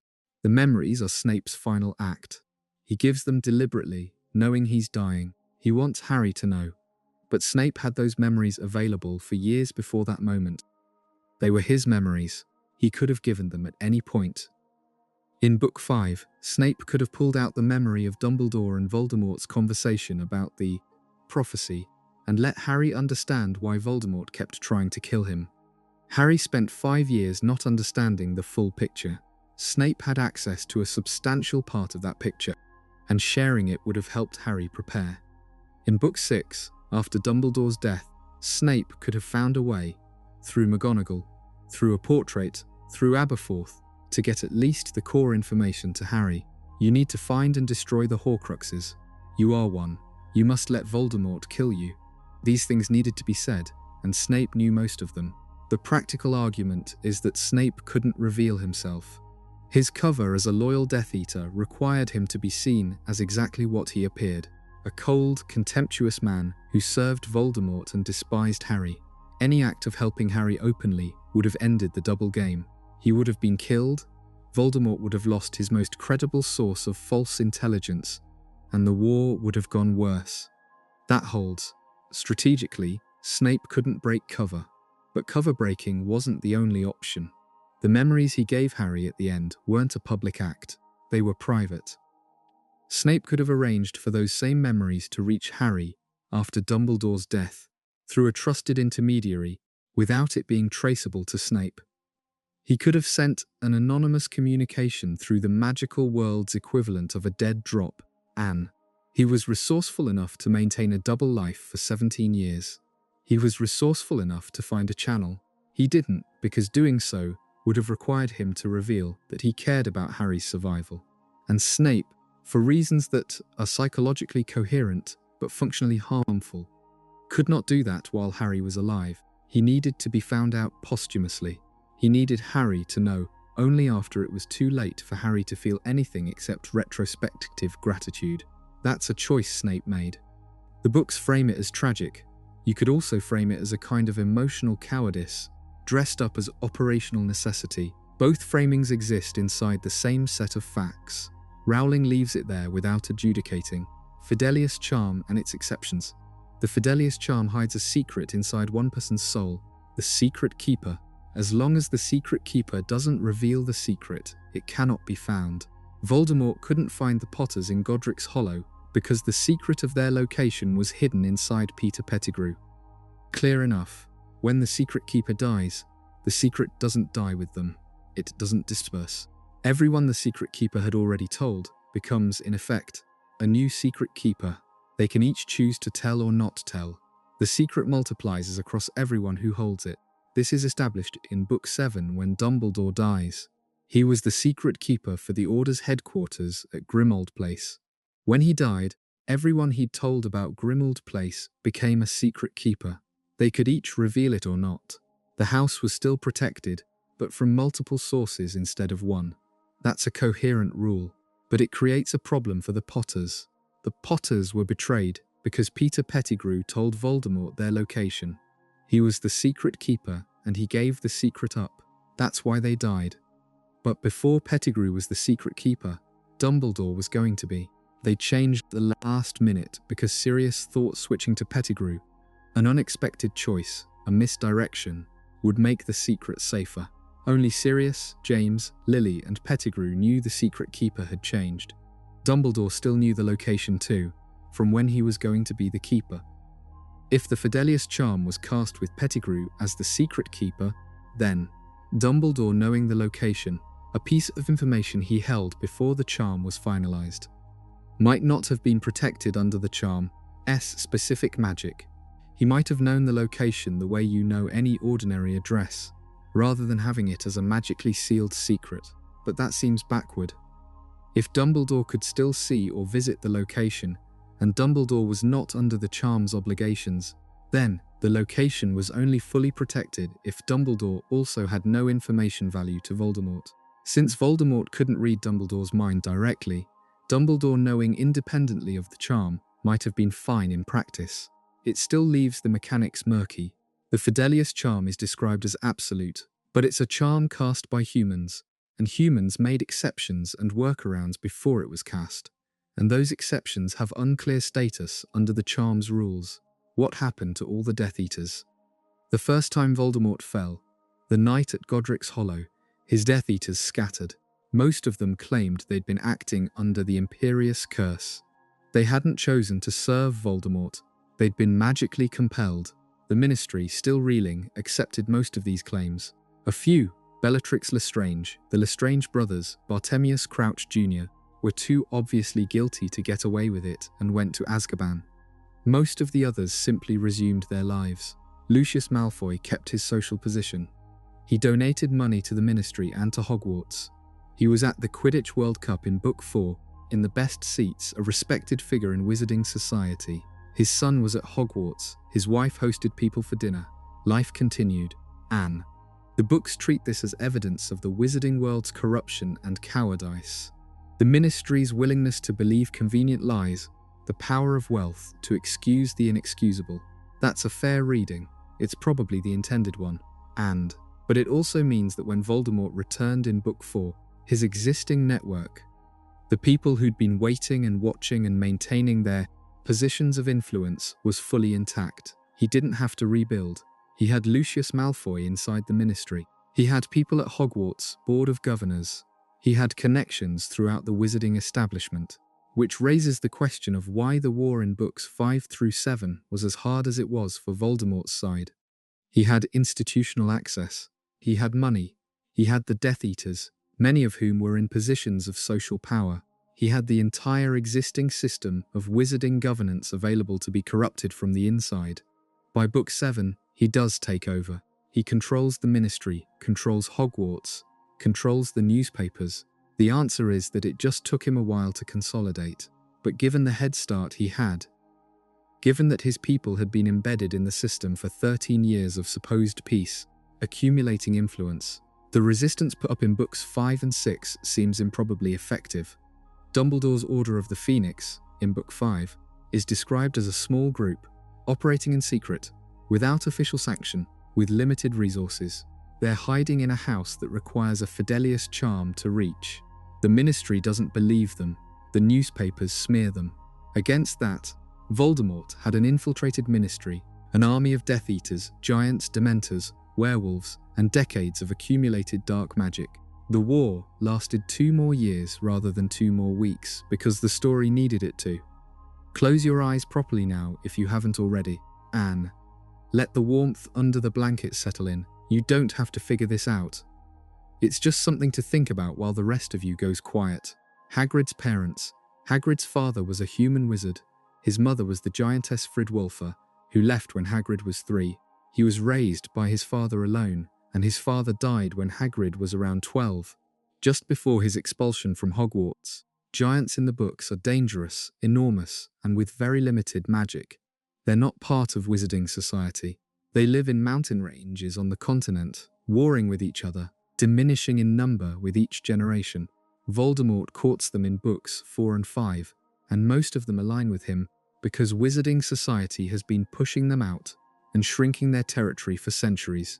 The memories are Snape's final act. He gives them deliberately, knowing he's dying. He wants Harry to know. But Snape had those memories available for years before that moment. They were his memories. He could have given them at any point. In Book 5, Snape could have pulled out the memory of Dumbledore and Voldemort's conversation about the prophecy and let Harry understand why Voldemort kept trying to kill him. Harry spent 5 years not understanding the full picture. Snape had access to a substantial part of that picture, and sharing it would have helped Harry prepare. In Book 6, after Dumbledore's death, Snape could have found a way, through McGonagall, through a portrait, through Aberforth, to get at least the core information to Harry. You need to find and destroy the Horcruxes. You are one. You must let Voldemort kill you. These things needed to be said, and Snape knew most of them. The practical argument is that Snape couldn't reveal himself. His cover as a loyal Death Eater required him to be seen as exactly what he appeared, a cold, contemptuous man who served Voldemort and despised Harry. Any act of helping Harry openly would have ended the double game. He would have been killed, Voldemort would have lost his most credible source of false intelligence, and the war would have gone worse. That holds. Strategically, Snape couldn't break cover, but cover breaking wasn't the only option. The memories he gave Harry at the end weren't a public act, they were private. Snape could have arranged for those same memories to reach Harry after Dumbledore's death, through a trusted intermediary, without it being traceable to Snape. He could have sent an anonymous communication through the magical world's equivalent of a dead drop, Anne. He was resourceful enough to maintain a double life for 17 years. He was resourceful enough to find a channel. He didn't, because doing so would have required him to reveal that he cared about Harry's survival. And Snape, for reasons that are psychologically coherent but functionally harmful, could not do that while Harry was alive. He needed to be found out posthumously. He needed Harry to know only after it was too late for Harry to feel anything except retrospective gratitude. That's a choice Snape made. The books frame it as tragic. You could also frame it as a kind of emotional cowardice, dressed up as operational necessity. Both framings exist inside the same set of facts. Rowling leaves it there without adjudicating. Fidelius charm and its exceptions. The Fidelius charm hides a secret inside one person's soul, the secret keeper. As long as the secret keeper doesn't reveal the secret, it cannot be found. Voldemort couldn't find the Potters in Godric's Hollow because the secret of their location was hidden inside Peter Pettigrew. Clear enough, when the secret keeper dies, the secret doesn't die with them. It doesn't disperse. Everyone the Secret Keeper had already told becomes, in effect, a new Secret Keeper. They can each choose to tell or not tell. The secret multiplies across everyone who holds it. This is established in Book 7 when Dumbledore dies. He was the Secret Keeper for the Order's headquarters at Grimmauld Place. When he died, everyone he'd told about Grimmauld Place became a Secret Keeper. They could each reveal it or not. The house was still protected, but from multiple sources instead of one. That's a coherent rule, but it creates a problem for the Potters. The Potters were betrayed because Peter Pettigrew told Voldemort their location. He was the Secret Keeper and he gave the secret up. That's why they died. But before Pettigrew was the Secret Keeper, Dumbledore was going to be. They changed the last minute because Sirius thought switching to Pettigrew, an unexpected choice, a misdirection, would make the secret safer. Only Sirius, James, Lily and Pettigrew knew the Secret Keeper had changed. Dumbledore still knew the location too, from when he was going to be the Keeper. If the Fidelius charm was cast with Pettigrew as the Secret Keeper, then, Dumbledore knowing the location, a piece of information he held before the charm was finalized, might not have been protected under the charm's specific magic. He might have known the location the way you know any ordinary address, rather than having it as a magically sealed secret. But that seems backward. If Dumbledore could still see or visit the location, and Dumbledore was not under the charm's obligations, then the location was only fully protected if Dumbledore also had no information value to Voldemort. Since Voldemort couldn't read Dumbledore's mind directly, Dumbledore knowing independently of the charm might have been fine in practice. It still leaves the mechanics murky. The Fidelius charm is described as absolute, but it's a charm cast by humans, and humans made exceptions and workarounds before it was cast. And those exceptions have unclear status under the charm's rules. What happened to all the Death Eaters? The first time Voldemort fell, the night at Godric's Hollow, his Death Eaters scattered. Most of them claimed they'd been acting under the Imperious Curse. They hadn't chosen to serve Voldemort. They'd been magically compelled. The Ministry, still reeling, accepted most of these claims. A few, Bellatrix Lestrange, the Lestrange brothers, Bartemius Crouch Jr., were too obviously guilty to get away with it and went to Azkaban. Most of the others simply resumed their lives. Lucius Malfoy kept his social position. He donated money to the Ministry and to Hogwarts. He was at the Quidditch World Cup in Book 4, in the best seats, a respected figure in Wizarding society. His son was at Hogwarts. His wife hosted people for dinner. Life continued. Anne. The books treat this as evidence of the Wizarding world's corruption and cowardice. The Ministry's willingness to believe convenient lies, the power of wealth to excuse the inexcusable. That's a fair reading. It's probably the intended one. But it also means that when Voldemort returned in Book 4, his existing network, the people who'd been waiting and watching and maintaining their positions of influence, was fully intact. He didn't have to rebuild. He had Lucius Malfoy inside the Ministry. He had people at Hogwarts, Board of Governors. He had connections throughout the Wizarding establishment, which raises the question of why the war in books 5 through 7 was as hard as it was for Voldemort's side. He had institutional access. He had money. He had the Death Eaters, many of whom were in positions of social power. He had the entire existing system of Wizarding governance available to be corrupted from the inside. By Book 7, he does take over. He controls the Ministry, controls Hogwarts, controls the newspapers. The answer is that it just took him a while to consolidate. But given the head start he had, given that his people had been embedded in the system for 13 years of supposed peace, accumulating influence, the resistance put up in books 5 and 6 seems improbably effective. Dumbledore's Order of the Phoenix, in Book 5, is described as a small group, operating in secret, without official sanction, with limited resources. They're hiding in a house that requires a Fidelius charm to reach. The Ministry doesn't believe them. The newspapers smear them. Against that, Voldemort had an infiltrated Ministry, an army of Death Eaters, giants, Dementors, werewolves, and decades of accumulated dark magic. The war lasted 2 more years rather than 2 more weeks because the story needed it to. Close your eyes properly now if you haven't already. Anne. Let the warmth under the blanket settle in. You don't have to figure this out. It's just something to think about while the rest of you goes quiet. Hagrid's parents. Hagrid's father was a human wizard. His mother was the giantess Fridwulfa, who left when Hagrid was 3. He was raised by his father alone, and his father died when Hagrid was around 12, just before his expulsion from Hogwarts. Giants in the books are dangerous, enormous, and with very limited magic. They're not part of wizarding society. They live in mountain ranges on the continent, warring with each other, diminishing in number with each generation. Voldemort courts them in books 4 and 5, and most of them align with him because wizarding society has been pushing them out and shrinking their territory for centuries.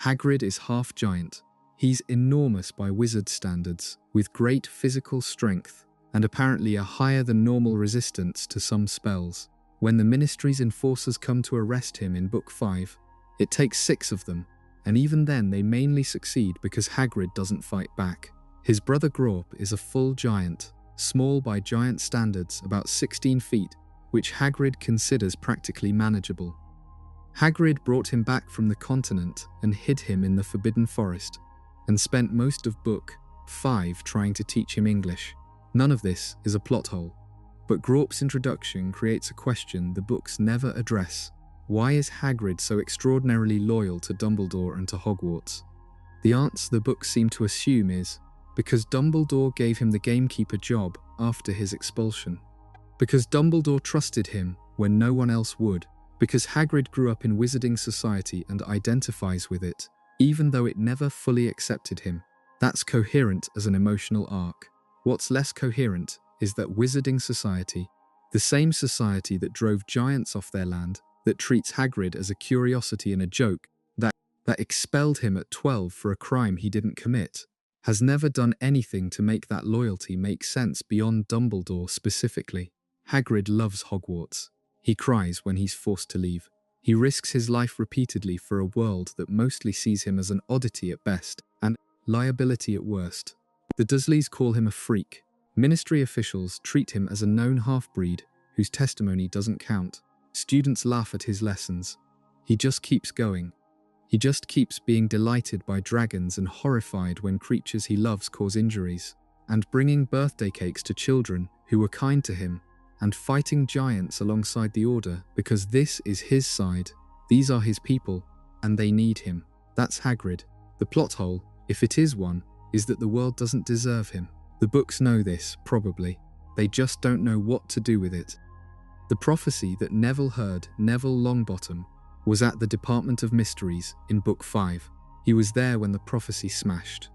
Hagrid is half giant. He's enormous by wizard standards, with great physical strength and apparently a higher than normal resistance to some spells. When the Ministry's enforcers come to arrest him in Book 5, it takes 6 of them, and even then they mainly succeed because Hagrid doesn't fight back. His brother Grawp is a full giant, small by giant standards, about 16 feet, which Hagrid considers practically manageable. Hagrid brought him back from the continent and hid him in the Forbidden Forest, and spent most of Book 5 trying to teach him English. None of this is a plot hole, but Grawp's introduction creates a question the books never address. Why is Hagrid so extraordinarily loyal to Dumbledore and to Hogwarts? The answer the books seem to assume is because Dumbledore gave him the gamekeeper job after his expulsion. Because Dumbledore trusted him when no one else would. Because Hagrid grew up in wizarding society and identifies with it, even though it never fully accepted him. That's coherent as an emotional arc. What's less coherent is that wizarding society, the same society that drove giants off their land, that treats Hagrid as a curiosity and a joke, that expelled him at 12 for a crime he didn't commit, has never done anything to make that loyalty make sense beyond Dumbledore specifically. Hagrid loves Hogwarts. He cries when he's forced to leave. He risks his life repeatedly for a world that mostly sees him as an oddity at best and liability at worst. The Dursleys call him a freak. Ministry officials treat him as a known half-breed whose testimony doesn't count. Students laugh at his lessons. He just keeps going. He just keeps being delighted by dragons and horrified when creatures he loves cause injuries, and bringing birthday cakes to children who were kind to him, and fighting giants alongside the Order because this is his side, these are his people, and they need him. That's Hagrid. The plot hole, if it is one, is that the world doesn't deserve him. The books know this, probably. They just don't know what to do with it. The prophecy that Neville heard, Neville Longbottom, was at the Department of Mysteries in Book 5. He was there when the prophecy smashed.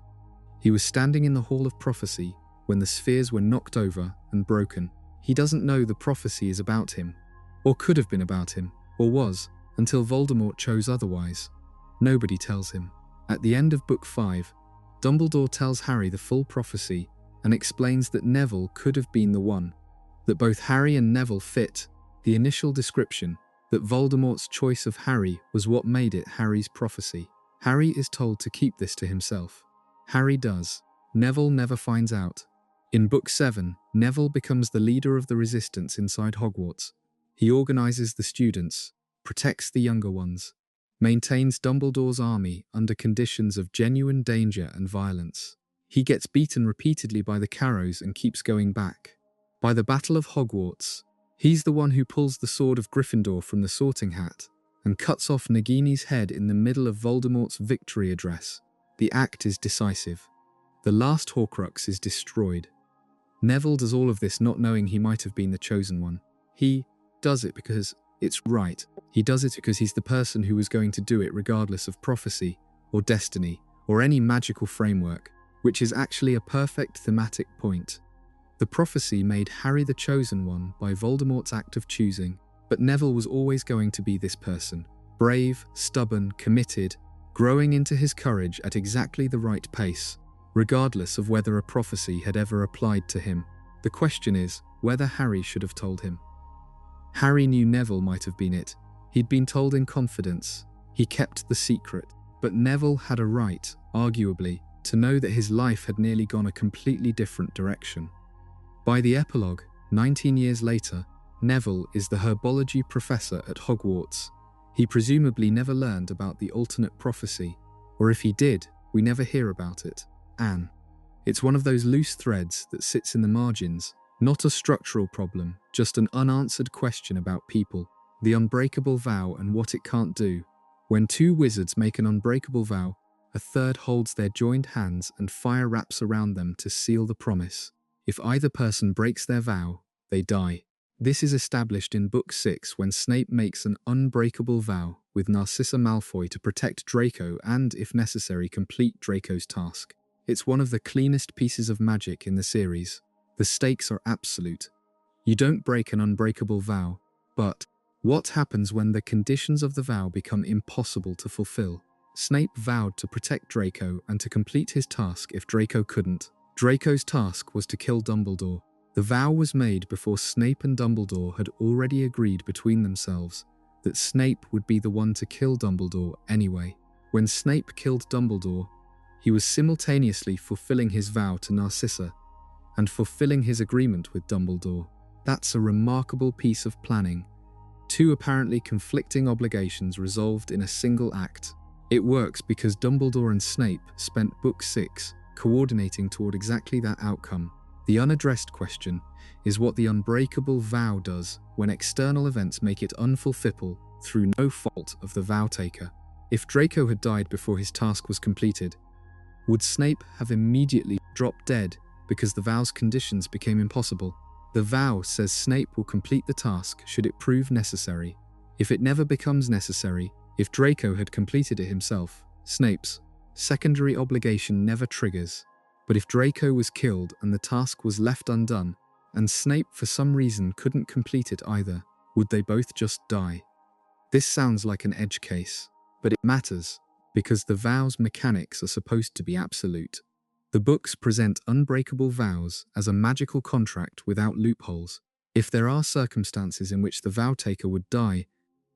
He was standing in the Hall of Prophecy when the spheres were knocked over and broken. He doesn't know the prophecy is about him, or could have been about him, or was, until Voldemort chose otherwise. Nobody tells him. At the end of Book 5, Dumbledore tells Harry the full prophecy and explains that Neville could have been the one, that both Harry and Neville fit the initial description, that Voldemort's choice of Harry was what made it Harry's prophecy. Harry is told to keep this to himself. Harry does. Neville never finds out. In Book 7, Neville becomes the leader of the resistance inside Hogwarts. He organizes the students, protects the younger ones, maintains Dumbledore's army under conditions of genuine danger and violence. He gets beaten repeatedly by the Carrows and keeps going back. By the Battle of Hogwarts, he's the one who pulls the sword of Gryffindor from the sorting hat and cuts off Nagini's head in the middle of Voldemort's victory address. The act is decisive. The last Horcrux is destroyed. Neville does all of this not knowing he might have been the chosen one. He does it because it's right. He does it because he's the person who was going to do it regardless of prophecy or destiny or any magical framework, which is actually a perfect thematic point. The prophecy made Harry the chosen one by Voldemort's act of choosing, but Neville was always going to be this person. Brave, stubborn, committed, growing into his courage at exactly the right pace, regardless of whether a prophecy had ever applied to him. The question is whether Harry should have told him. Harry knew Neville might have been it. He'd been told in confidence. He kept the secret. But Neville had a right, arguably, to know that his life had nearly gone a completely different direction. By the epilogue, 19 years later, Neville is the herbology professor at Hogwarts. He presumably never learned about the alternate prophecy, or if he did, we never hear about it. Anne. It's one of those loose threads that sits in the margins, not a structural problem, just an unanswered question about people, the unbreakable vow and what it can't do. When two wizards make an unbreakable vow, a third holds their joined hands and fire wraps around them to seal the promise. If either person breaks their vow, they die. This is established in Book 6 when Snape makes an unbreakable vow with Narcissa Malfoy to protect Draco and, if necessary, complete Draco's task. It's one of the cleanest pieces of magic in the series. The stakes are absolute. You don't break an unbreakable vow, but what happens when the conditions of the vow become impossible to fulfill? Snape vowed to protect Draco and to complete his task if Draco couldn't. Draco's task was to kill Dumbledore. The vow was made before Snape and Dumbledore had already agreed between themselves that Snape would be the one to kill Dumbledore anyway. When Snape killed Dumbledore, he was simultaneously fulfilling his vow to Narcissa and fulfilling his agreement with Dumbledore. That's a remarkable piece of planning. Two apparently conflicting obligations resolved in a single act. It works because Dumbledore and Snape spent Book 6 coordinating toward exactly that outcome. The unaddressed question is what the unbreakable vow does when external events make it unfulfillable through no fault of the vow taker. If Draco had died before his task was completed, would Snape have immediately dropped dead because the vow's conditions became impossible? The vow says Snape will complete the task should it prove necessary. If it never becomes necessary, if Draco had completed it himself, Snape's secondary obligation never triggers. But if Draco was killed and the task was left undone, and Snape for some reason couldn't complete it either, would they both just die? This sounds like an edge case, but it matters because the vow's mechanics are supposed to be absolute. The books present unbreakable vows as a magical contract without loopholes. If there are circumstances in which the vow taker would die,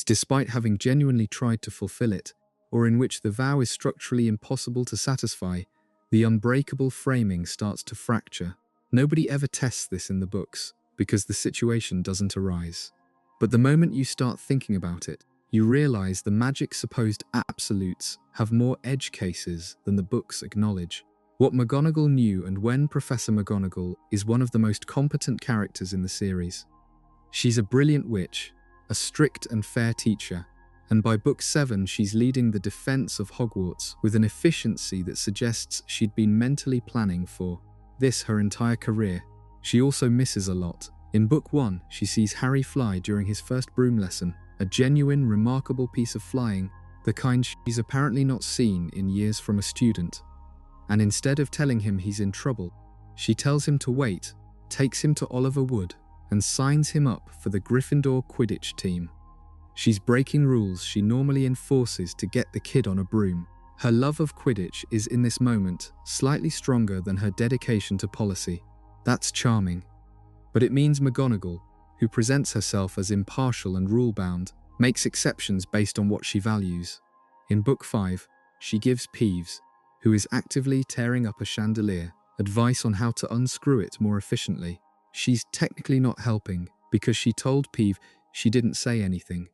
despite having genuinely tried to fulfill it, or in which the vow is structurally impossible to satisfy, the unbreakable framing starts to fracture. Nobody ever tests this in the books, because the situation doesn't arise. But the moment you start thinking about it, you realize the magic's supposed absolutes have more edge cases than the books acknowledge. What McGonagall knew and when Professor McGonagall is one of the most competent characters in the series. She's a brilliant witch, a strict and fair teacher, and by Book 7 she's leading the defense of Hogwarts with an efficiency that suggests she'd been mentally planning for this her entire career. She also misses a lot. In Book 1, she sees Harry fly during his first broom lesson, a genuine, remarkable piece of flying, the kind she's apparently not seen in years from a student. And instead of telling him he's in trouble, she tells him to wait, takes him to Oliver Wood, and signs him up for the Gryffindor Quidditch team. She's breaking rules she normally enforces to get the kid on a broom. Her love of Quidditch is in this moment slightly stronger than her dedication to policy. That's charming. But it means McGonagall, who presents herself as impartial and rule-bound, makes exceptions based on what she values. In Book 5, she gives Peeves, who is actively tearing up a chandelier, advice on how to unscrew it more efficiently. She's technically not helping because she told Peeve she didn't say anything.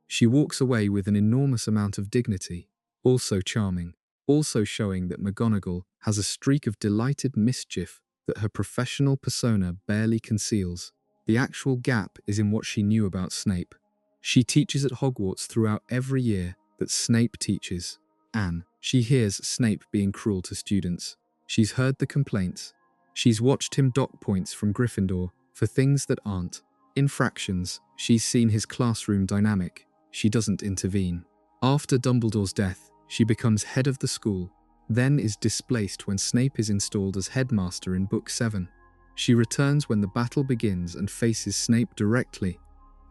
She walks away with an enormous amount of dignity, also charming, also showing that McGonagall has a streak of delighted mischief that her professional persona barely conceals. The actual gap is in what she knew about Snape. She teaches at Hogwarts throughout every year that Snape teaches. Anne. She hears Snape being cruel to students. She's heard the complaints. She's watched him dock points from Gryffindor for things that aren't infractions. She's seen his classroom dynamic. She doesn't intervene. After Dumbledore's death, she becomes head of the school, then is displaced when Snape is installed as headmaster in Book 7. She returns when the battle begins and faces Snape directly.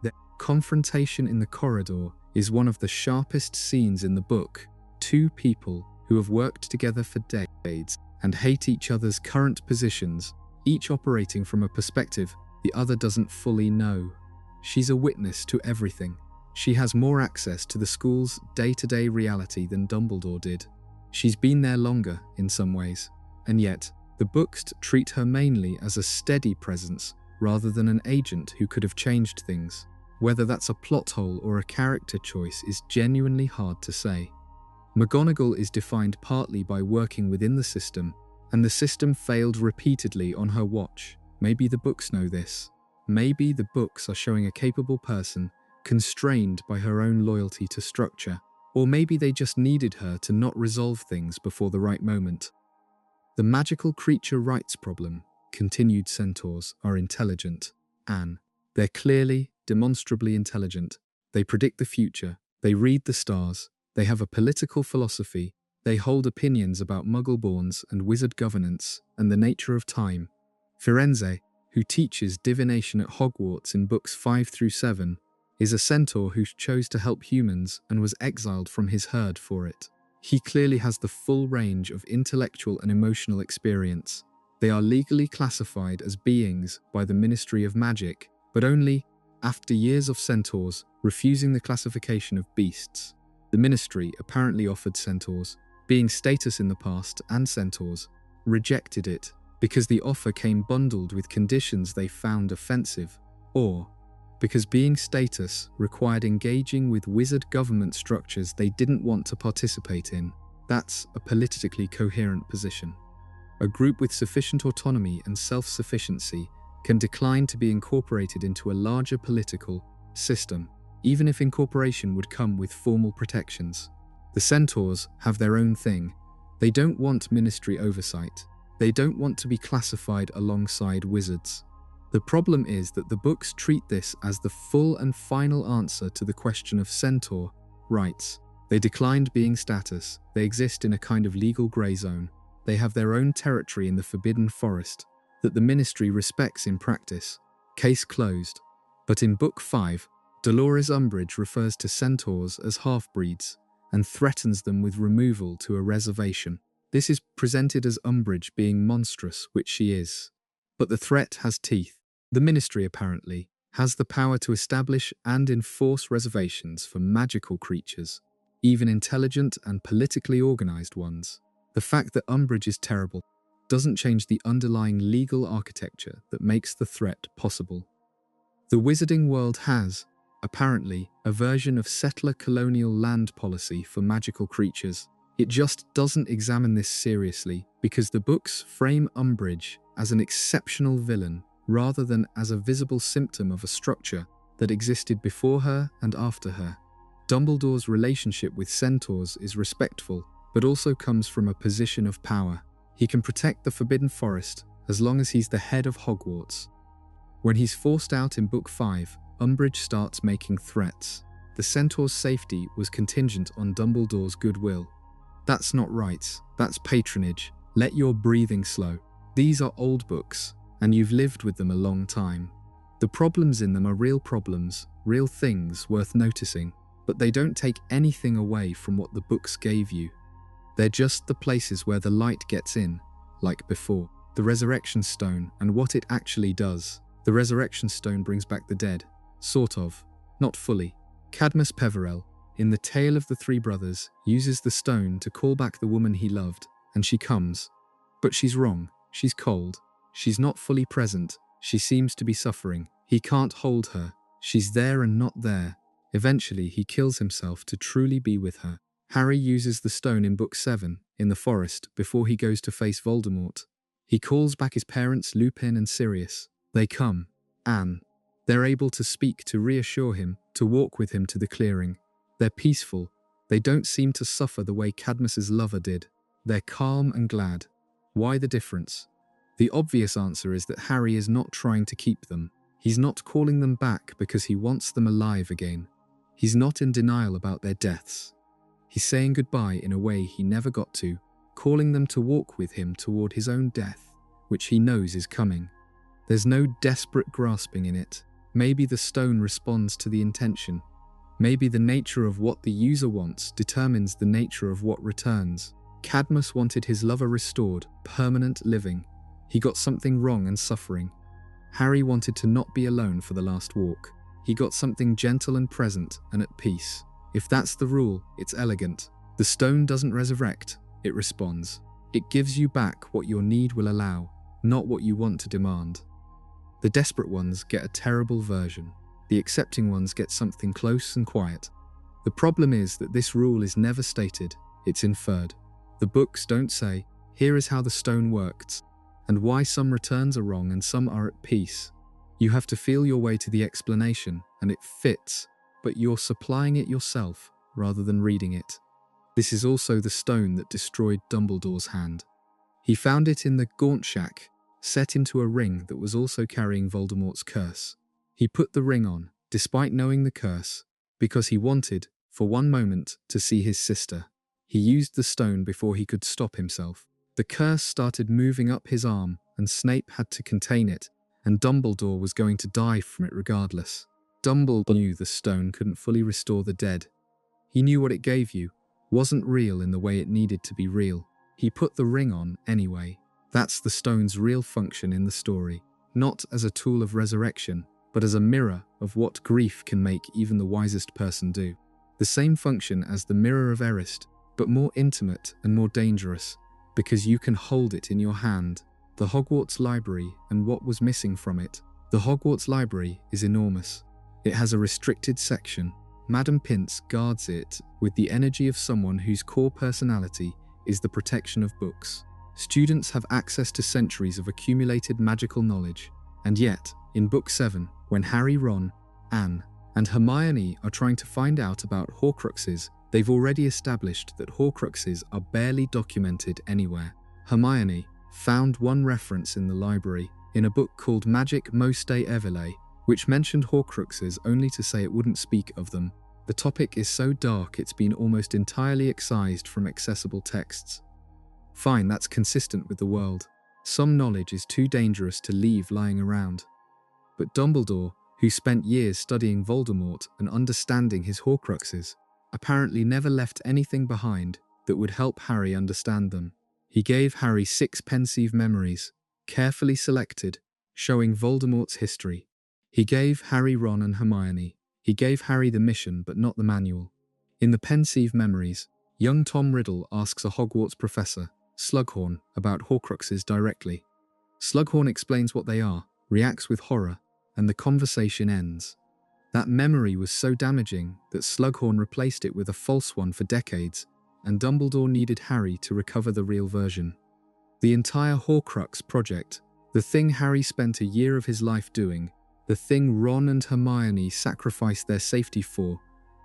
The confrontation in the corridor is one of the sharpest scenes in the book. Two people who have worked together for decades and hate each other's current positions, each operating from a perspective the other doesn't fully know. She's a witness to everything. She has more access to the school's day-to-day reality than Dumbledore did. She's been there longer in some ways, and yet the books treat her mainly as a steady presence rather than an agent who could have changed things. Whether that's a plot hole or a character choice is genuinely hard to say. McGonagall is defined partly by working within the system, and the system failed repeatedly on her watch. Maybe the books know this. Maybe the books are showing a capable person constrained by her own loyalty to structure. Or maybe they just needed her to not resolve things before the right moment. The magical creature rights problem. Continued centaurs are intelligent. Anne. They're clearly, demonstrably intelligent. They predict the future. They read the stars. They have a political philosophy. They hold opinions about muggle-borns and wizard governance and the nature of time. Firenze, who teaches divination at Hogwarts in books 5 through 7, is a centaur who chose to help humans and was exiled from his herd for it. He clearly has the full range of intellectual and emotional experience. They are legally classified as beings by the Ministry of Magic, but only after years of centaurs refusing the classification of beasts. The Ministry apparently offered centaurs, being status in the past, and centaurs rejected it because the offer came bundled with conditions they found offensive, or because being status required engaging with wizard government structures they didn't want to participate in. That's a politically coherent position. A group with sufficient autonomy and self-sufficiency can decline to be incorporated into a larger political system, even if incorporation would come with formal protections. The centaurs have their own thing. They don't want ministry oversight. They don't want to be classified alongside wizards. The problem is that the books treat this as the full and final answer to the question of centaur rights. They declined being status. They exist in a kind of legal grey zone. They have their own territory in the Forbidden Forest that the Ministry respects in practice. Case closed. But in Book 5, Dolores Umbridge refers to centaurs as half-breeds and threatens them with removal to a reservation. This is presented as Umbridge being monstrous, which she is. But the threat has teeth. The Ministry, apparently, has the power to establish and enforce reservations for magical creatures, even intelligent and politically organized ones. The fact that Umbridge is terrible doesn't change the underlying legal architecture that makes the threat possible. The wizarding world has, apparently, a version of settler colonial land policy for magical creatures. It just doesn't examine this seriously because the books frame Umbridge as an exceptional villain rather than as a visible symptom of a structure that existed before her and after her. Dumbledore's relationship with centaurs is respectful, but also comes from a position of power. He can protect the Forbidden Forest as long as he's the head of Hogwarts. When he's forced out in Book 5, Umbridge starts making threats. The centaur's safety was contingent on Dumbledore's goodwill. That's not right. That's patronage. Let your breathing slow. These are old books, and you've lived with them a long time. The problems in them are real problems, real things worth noticing, but they don't take anything away from what the books gave you. They're just the places where the light gets in, like before. The Resurrection Stone and what it actually does. The Resurrection Stone brings back the dead. Sort of. Not fully. Cadmus Peverell, in The Tale of the Three Brothers, uses the stone to call back the woman he loved, and she comes. But she's wrong. She's cold. She's not fully present. She seems to be suffering. He can't hold her. She's there and not there. Eventually, he kills himself to truly be with her. Harry uses the stone in Book 7, in the forest, before he goes to face Voldemort. He calls back his parents, Lupin and Sirius. They come. Anne. They're able to speak, to reassure him, to walk with him to the clearing. They're peaceful. They don't seem to suffer the way Cadmus's lover did. They're calm and glad. Why the difference? The obvious answer is that Harry is not trying to keep them. He's not calling them back because he wants them alive again. He's not in denial about their deaths. He's saying goodbye in a way he never got to, calling them to walk with him toward his own death, which he knows is coming. There's no desperate grasping in it. Maybe the stone responds to the intention. Maybe the nature of what the user wants determines the nature of what returns. Cadmus wanted his lover restored, permanent living. He got something wrong and suffering. Harry wanted to not be alone for the last walk. He got something gentle and present and at peace. If that's the rule, it's elegant. The stone doesn't resurrect, it responds. It gives you back what your need will allow, not what you want to demand. The desperate ones get a terrible version. The accepting ones get something close and quiet. The problem is that this rule is never stated. it's inferred. The books don't say, here is how the stone works, and why some returns are wrong and some are at peace. You have to feel your way to the explanation, and it fits, but you're supplying it yourself rather than reading it. This is also the stone that destroyed Dumbledore's hand. He found it in the Gaunt Shack, set into a ring that was also carrying Voldemort's curse. He put the ring on, despite knowing the curse, because he wanted, for one moment, to see his sister. He used the stone before he could stop himself. The curse started moving up his arm, and Snape had to contain it, and Dumbledore was going to die from it regardless. Dumbledore knew the stone couldn't fully restore the dead. He knew what it gave you wasn't real in the way it needed to be real. He put the ring on anyway. That's the stone's real function in the story, not as a tool of resurrection, but as a mirror of what grief can make even the wisest person do. The same function as the Mirror of Erised, but more intimate and more dangerous, because you can hold it in your hand. The Hogwarts Library and what was missing from it. The Hogwarts Library is enormous. It has a restricted section. Madam Pince guards it with the energy of someone whose core personality is the protection of books. Students have access to centuries of accumulated magical knowledge, and yet, in Book 7, when Harry, Ron, Anne, and Hermione are trying to find out about Horcruxes, they've already established that Horcruxes are barely documented anywhere. Hermione found one reference in the library, in a book called Magic Moste Evile, which mentioned Horcruxes only to say it wouldn't speak of them. The topic is so dark it's been almost entirely excised from accessible texts. Fine, that's consistent with the world. Some knowledge is too dangerous to leave lying around. But Dumbledore, who spent years studying Voldemort and understanding his Horcruxes, apparently never left anything behind that would help Harry understand them. He gave Harry 6 pensive memories, carefully selected, showing Voldemort's history. He gave Harry, Ron, and Hermione. He gave Harry the mission but not the manual. In the pensive memories, young Tom Riddle asks a Hogwarts professor, Slughorn, about Horcruxes directly. Slughorn explains what they are, reacts with horror, and the conversation ends. That memory was so damaging that Slughorn replaced it with a false one for decades, and Dumbledore needed Harry to recover the real version. The entire Horcrux project, the thing Harry spent a year of his life doing, the thing Ron and Hermione sacrificed their safety for,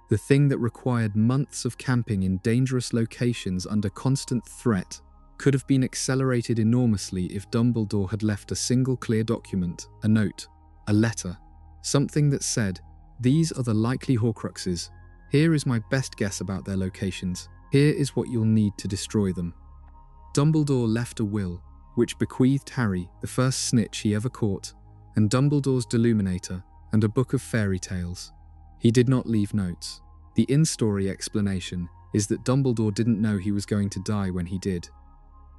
the thing that required months of camping in dangerous locations under constant threat, could have been accelerated enormously if Dumbledore had left a single clear document, a note, a letter, something that said, "These are the likely Horcruxes. Here is my best guess about their locations. Here is what you'll need to destroy them." Dumbledore left a will, which bequeathed Harry the first snitch he ever caught, and Dumbledore's Deluminator, and a book of fairy tales. He did not leave notes. The in-story explanation is that Dumbledore didn't know he was going to die when he did.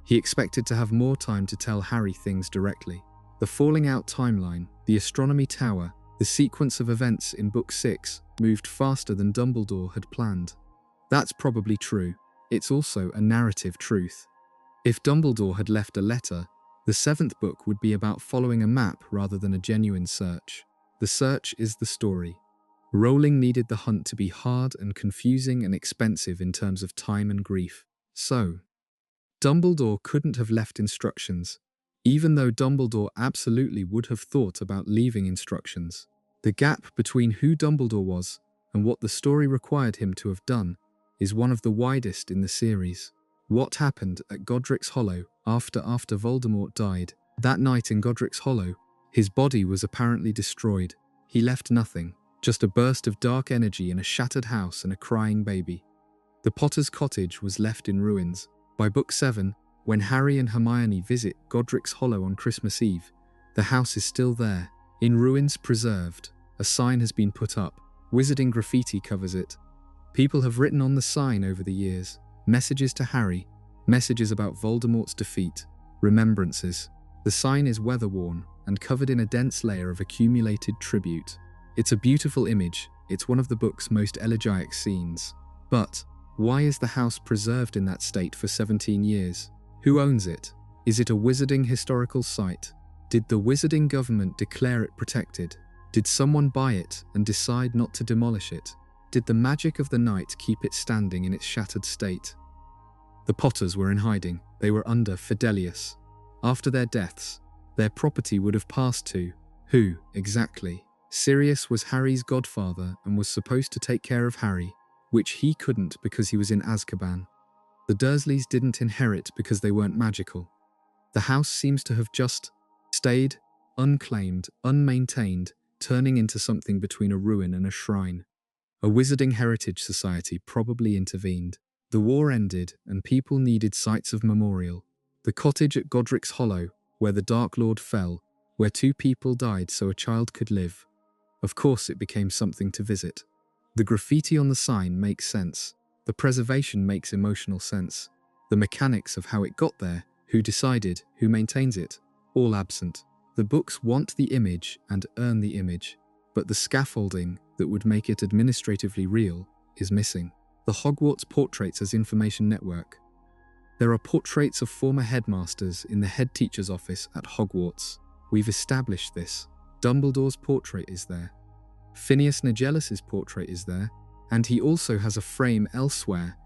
He expected to have more time to tell Harry things directly. The falling out timeline, the astronomy tower, the sequence of events in Book 6 moved faster than Dumbledore had planned. That's probably true. It's also a narrative truth. If Dumbledore had left a letter, the 7th book would be about following a map rather than a genuine search. The search is the story. Rowling needed the hunt to be hard and confusing and expensive in terms of time and grief. So, Dumbledore couldn't have left instructions, even though Dumbledore absolutely would have thought about leaving instructions. The gap between who Dumbledore was and what the story required him to have done is one of the widest in the series. What happened at Godric's Hollow after Voldemort died? That night in Godric's Hollow, his body was apparently destroyed. He left nothing, just a burst of dark energy in a shattered house and a crying baby. The Potter's cottage was left in ruins. By Book 7, when Harry and Hermione visit Godric's Hollow on Christmas Eve, the house is still there, in ruins preserved. A sign has been put up. Wizarding graffiti covers it. People have written on the sign over the years. Messages to Harry, messages about Voldemort's defeat, remembrances. The sign is weather-worn and covered in a dense layer of accumulated tribute. It's a beautiful image. It's one of the book's most elegiac scenes. But why is the house preserved in that state for 17 years? Who owns it? Is it a wizarding historical site? Did the wizarding government declare it protected? Did someone buy it and decide not to demolish it? Did the magic of the night keep it standing in its shattered state? The Potters were in hiding. They were under Fidelius. After their deaths, their property would have passed to who, exactly? Sirius was Harry's godfather and was supposed to take care of Harry, which he couldn't because he was in Azkaban. The Dursleys didn't inherit because they weren't magical. The house seems to have just stayed unclaimed, unmaintained, turning into something between a ruin and a shrine. A Wizarding Heritage Society probably intervened. The war ended and people needed sites of memorial. The cottage at Godric's Hollow, where the Dark Lord fell, where 2 people died so a child could live. Of course it became something to visit. The graffiti on the sign makes sense. The preservation makes emotional sense. The mechanics of how it got there, who decided, who maintains it, all absent. The books want the image and earn the image, but the scaffolding that would make it administratively real is missing. The Hogwarts Portraits as Information Network. There are portraits of former headmasters in the head teacher's office at Hogwarts. We've established this. Dumbledore's portrait is there. Phineas Nigellus's portrait is there, and he also has a frame elsewhere.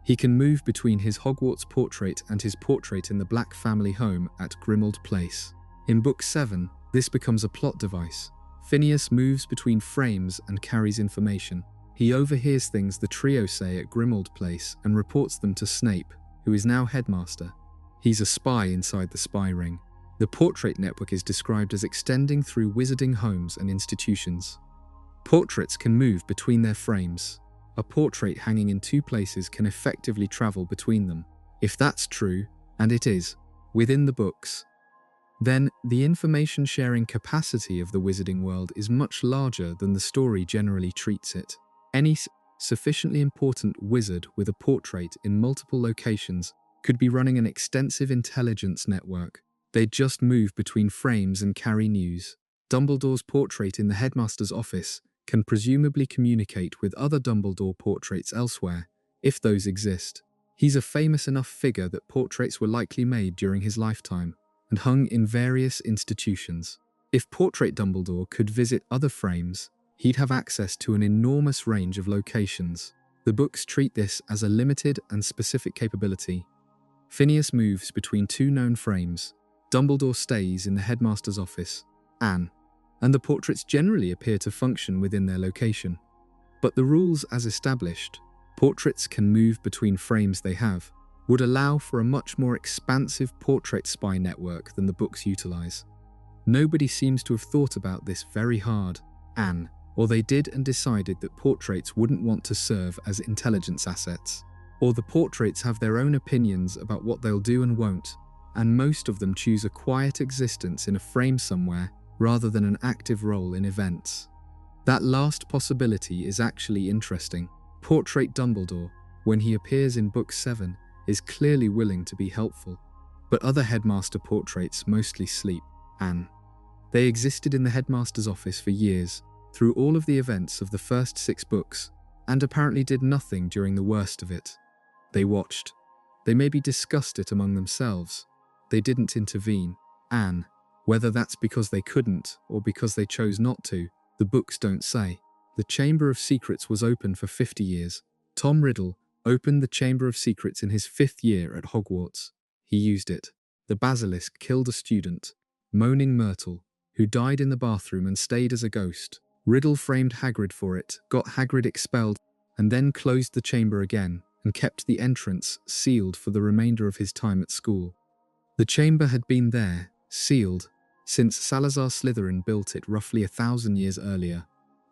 He can move between his Hogwarts portrait and his portrait in the Black family home at Grimmauld Place. In Book 7, this becomes a plot device. Phineas moves between frames and carries information. He overhears things the trio say at Grimmauld Place and reports them to Snape, who is now headmaster. He's a spy inside the spy ring. The portrait network is described as extending through wizarding homes and institutions. Portraits can move between their frames. A portrait hanging in 2 places can effectively travel between them. If that's true, and it is, within the books, then the information-sharing capacity of the wizarding world is much larger than the story generally treats it. Any sufficiently important wizard with a portrait in multiple locations could be running an extensive intelligence network. They'd just move between frames and carry news. Dumbledore's portrait in the headmaster's office can presumably communicate with other Dumbledore portraits elsewhere, if those exist. He's a famous enough figure that portraits were likely made during his lifetime and hung in various institutions. If Portrait Dumbledore could visit other frames, he'd have access to an enormous range of locations. The books treat this as a limited and specific capability. Phineas moves between 2 known frames. Dumbledore stays in the headmaster's office, and the portraits generally appear to function within their location. But the rules as established, portraits can move between frames they have, would allow for a much more expansive portrait spy network than the books utilize. Nobody seems to have thought about this very hard, or they did and decided that portraits wouldn't want to serve as intelligence assets, or the portraits have their own opinions about what they'll do and won't, and most of them choose a quiet existence in a frame somewhere rather than an active role in events. That last possibility is actually interesting. Portrait Dumbledore, when he appears in Book 7, is clearly willing to be helpful, but other headmaster portraits mostly sleep, they existed in the headmaster's office for years, through all of the events of the first 6 books, and apparently did nothing during the worst of it. They watched. They maybe discussed it among themselves. They didn't intervene, whether that's because they couldn't or because they chose not to, the books don't say. The Chamber of Secrets was open for 50 years. Tom Riddle opened the Chamber of Secrets in his 5th year at Hogwarts. He used it. The basilisk killed a student, Moaning Myrtle, who died in the bathroom and stayed as a ghost. Riddle framed Hagrid for it, got Hagrid expelled, and then closed the chamber again and kept the entrance sealed for the remainder of his time at school. The chamber had been there, sealed, since Salazar Slytherin built it roughly 1,000 years earlier.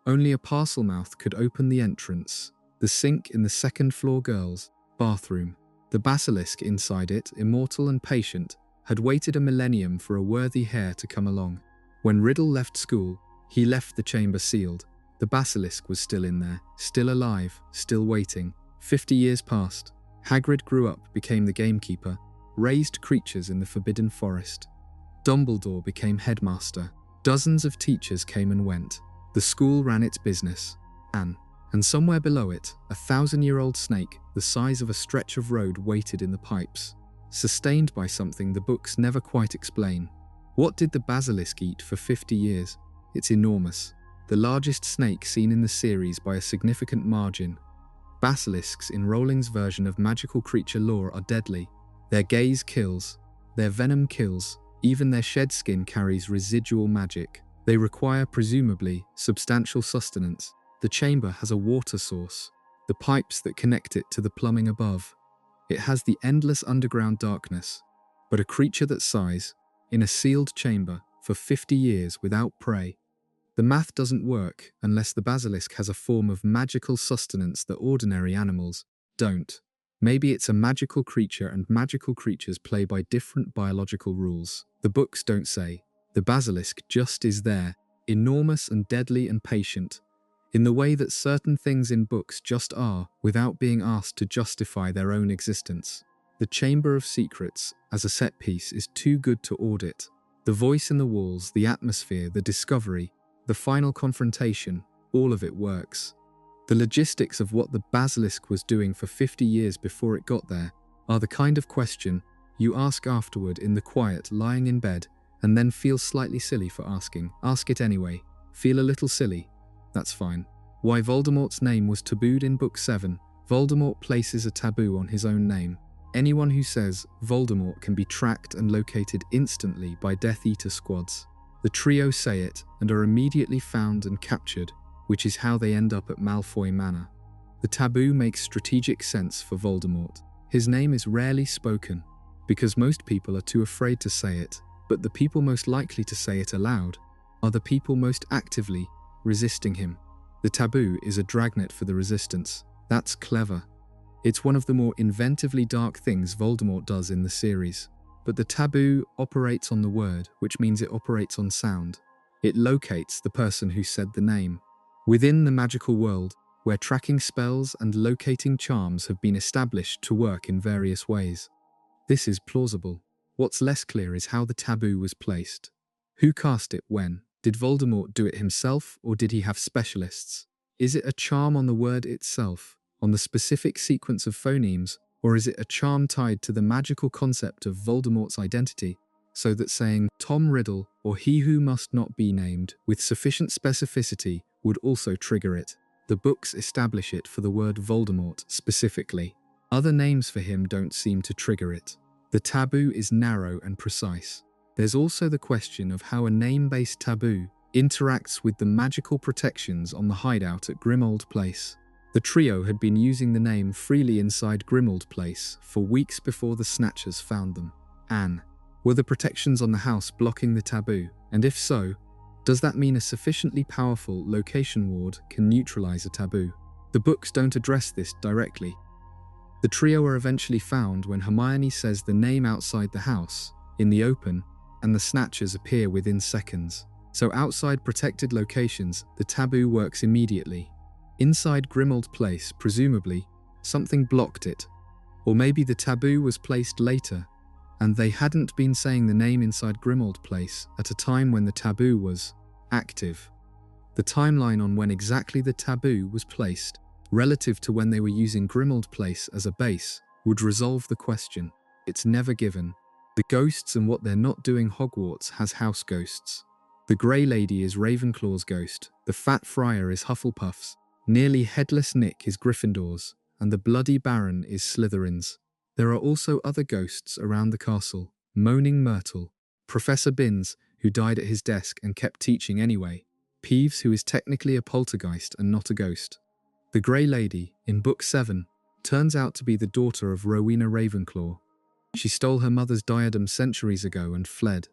Only a Parselmouth could open the entrance, the sink in the 2nd floor girls' bathroom. The basilisk inside it, immortal and patient, had waited a millennium for a worthy heir to come along. When Riddle left school, he left the chamber sealed. The basilisk was still in there, still alive, still waiting. 50 years passed. Hagrid grew up, became the gamekeeper, raised creatures in the Forbidden Forest. Dumbledore became headmaster. Dozens of teachers came and went. The school ran its business. And somewhere below it, a 1,000-year-old snake, the size of a stretch of road, waited in the pipes, sustained by something the books never quite explain. What did the basilisk eat for 50 years? It's enormous. The largest snake seen in the series by a significant margin. Basilisks in Rowling's version of magical creature lore are deadly. Their gaze kills, their venom kills, even their shed skin carries residual magic. They require, presumably, substantial sustenance. The chamber has a water source, the pipes that connect it to the plumbing above. It has the endless underground darkness. But a creature that sighs, in a sealed chamber, for 50 years without prey. The math doesn't work unless the basilisk has a form of magical sustenance that ordinary animals don't. Maybe it's a magical creature and magical creatures play by different biological rules. The books don't say. The basilisk just is there, enormous and deadly and patient, in the way that certain things in books just are, without being asked to justify their own existence. The Chamber of Secrets, as a set piece, is too good to audit. The voice in the walls, the atmosphere, the discovery, the final confrontation, all of it works. The logistics of what the basilisk was doing for 50 years before it got there are the kind of question you ask afterward in the quiet, lying in bed, and then feel slightly silly for asking. Ask it anyway. Feel a little silly. That's fine. Why Voldemort's name was tabooed in Book 7. Voldemort places a taboo on his own name. Anyone who says Voldemort can be tracked and located instantly by Death Eater squads. The trio say it and are immediately found and captured, which is how they end up at Malfoy Manor. The taboo makes strategic sense for Voldemort. His name is rarely spoken, because most people are too afraid to say it, but the people most likely to say it aloud are the people most actively resisting him. The taboo is a dragnet for the resistance. That's clever. It's one of the more inventively dark things Voldemort does in the series. But the taboo operates on the word, which means it operates on sound. It locates the person who said the name. Within the magical world, where tracking spells and locating charms have been established to work in various ways. This is plausible. What's less clear is how the taboo was placed. Who cast it when? Did Voldemort do it himself, or did he have specialists? Is it a charm on the word itself, on the specific sequence of phonemes, or is it a charm tied to the magical concept of Voldemort's identity, so that saying Tom Riddle or he who must not be named with sufficient specificity would also trigger it? The books establish it for the word Voldemort specifically. Other names for him don't seem to trigger it. The taboo is narrow and precise. There's also the question of how a name-based taboo interacts with the magical protections on the hideout at Grimmauld Place. The trio had been using the name freely inside Grimmauld Place for weeks before the Snatchers found them. Anne, were the protections on the house blocking the taboo? And if so, does that mean a sufficiently powerful location ward can neutralize a taboo? The books don't address this directly. The trio are eventually found when Hermione says the name outside the house, in the open, and the Snatchers appear within seconds. So outside protected locations, the taboo works immediately. Inside Grimmauld Place, presumably, something blocked it. Or maybe the taboo was placed later, and they hadn't been saying the name inside Grimmauld Place at a time when the taboo was active. The timeline on when exactly the taboo was placed, relative to when they were using Grimmauld Place as a base, would resolve the question. It's never given. The ghosts and what they're not doing Hogwarts has house ghosts. The Grey Lady is Ravenclaw's ghost, the Fat Friar is Hufflepuff's, Nearly Headless Nick is Gryffindor's, and the Bloody Baron is Slytherin's. There are also other ghosts around the castle. Moaning Myrtle, Professor Binns, who died at his desk and kept teaching anyway, Peeves, who is technically a poltergeist and not a ghost. The Grey Lady, in Book 7, turns out to be the daughter of Rowena Ravenclaw. She stole her mother's diadem centuries ago and fled.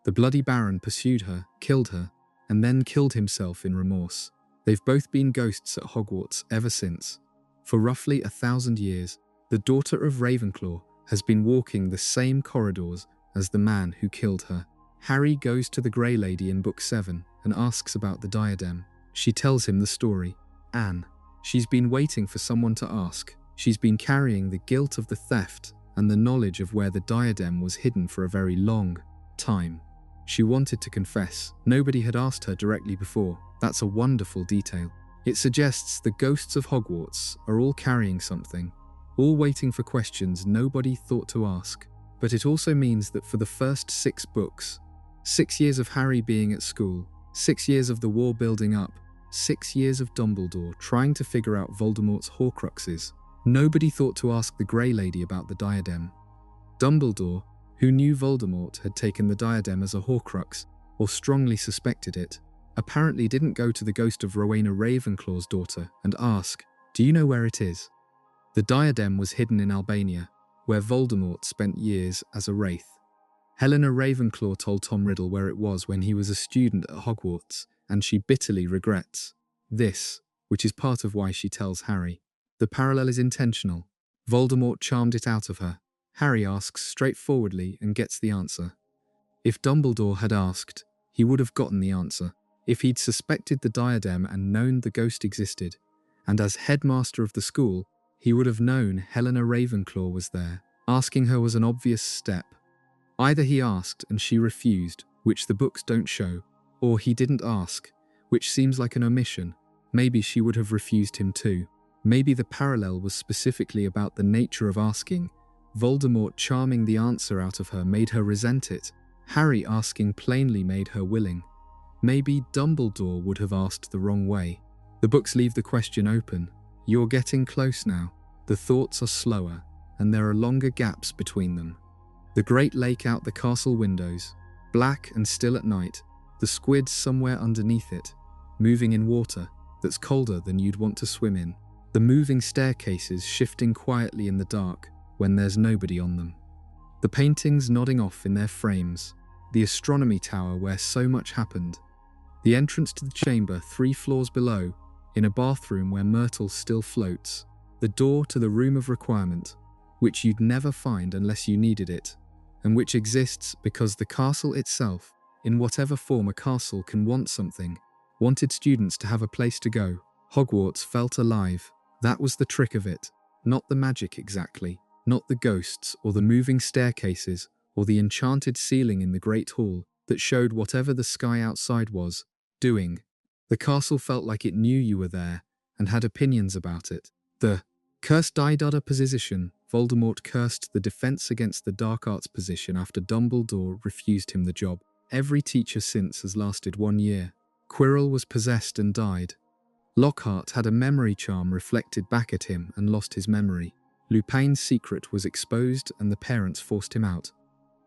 The Bloody Baron pursued her, killed her, and then killed himself in remorse. They've both been ghosts at Hogwarts ever since. For roughly 1,000 years, the daughter of Ravenclaw has been walking the same corridors as the man who killed her. Harry goes to the Grey Lady in Book 7 and asks about the diadem. She tells him the story. Anne. She's been waiting for someone to ask. She's been carrying the guilt of the theft and the knowledge of where the diadem was hidden for a very long time. She wanted to confess. Nobody had asked her directly before. That's a wonderful detail. It suggests the ghosts of Hogwarts are all carrying something, all waiting for questions nobody thought to ask. But it also means that for the first 6 books, 6 years of Harry being at school, 6 years of the war building up, 6 years of Dumbledore trying to figure out Voldemort's Horcruxes. Nobody thought to ask the Grey Lady about the diadem. Dumbledore, who knew Voldemort had taken the diadem as a Horcrux, or strongly suspected it, apparently didn't go to the ghost of Rowena Ravenclaw's daughter and ask, "Do you know where it is?" The diadem was hidden in Albania, where Voldemort spent years as a wraith. Helena Ravenclaw told Tom Riddle where it was when he was a student at Hogwarts, and she bitterly regrets this, which is part of why she tells Harry. The parallel is intentional. Voldemort charmed it out of her. Harry asks straightforwardly and gets the answer. If Dumbledore had asked, he would have gotten the answer. If he'd suspected the diadem and known the ghost existed, and as headmaster of the school, he would have known Helena Ravenclaw was there. Asking her was an obvious step. Either he asked and she refused, which the books don't show, or he didn't ask, which seems like an omission. Maybe she would have refused him too. Maybe the parallel was specifically about the nature of asking. Voldemort charming the answer out of her made her resent it. Harry asking plainly made her willing. Maybe Dumbledore would have asked the wrong way. The books leave the question open. You're getting close now. The thoughts are slower, and there are longer gaps between them. The great lake out the castle windows, black and still at night, the squids somewhere underneath it, moving in water that's colder than you'd want to swim in. The moving staircases shifting quietly in the dark when there's nobody on them. The paintings nodding off in their frames, the astronomy tower where so much happened. The entrance to the chamber 3 floors below, in a bathroom where Myrtle still floats. The door to the room of requirement, which you'd never find unless you needed it, and which exists because the castle itself, in whatever form a castle can want something, wanted students to have a place to go. Hogwarts felt alive. That was the trick of it. Not the magic exactly, not the ghosts or the moving staircases or the enchanted ceiling in the Great Hall that showed whatever the sky outside was doing. The castle felt like it knew you were there and had opinions about it. The cursed Daidada position. Voldemort cursed the Defense Against the Dark Arts position after Dumbledore refused him the job. Every teacher since has lasted 1 year. Quirrell was possessed and died. Lockhart had a memory charm reflected back at him and lost his memory. Lupin's secret was exposed and the parents forced him out.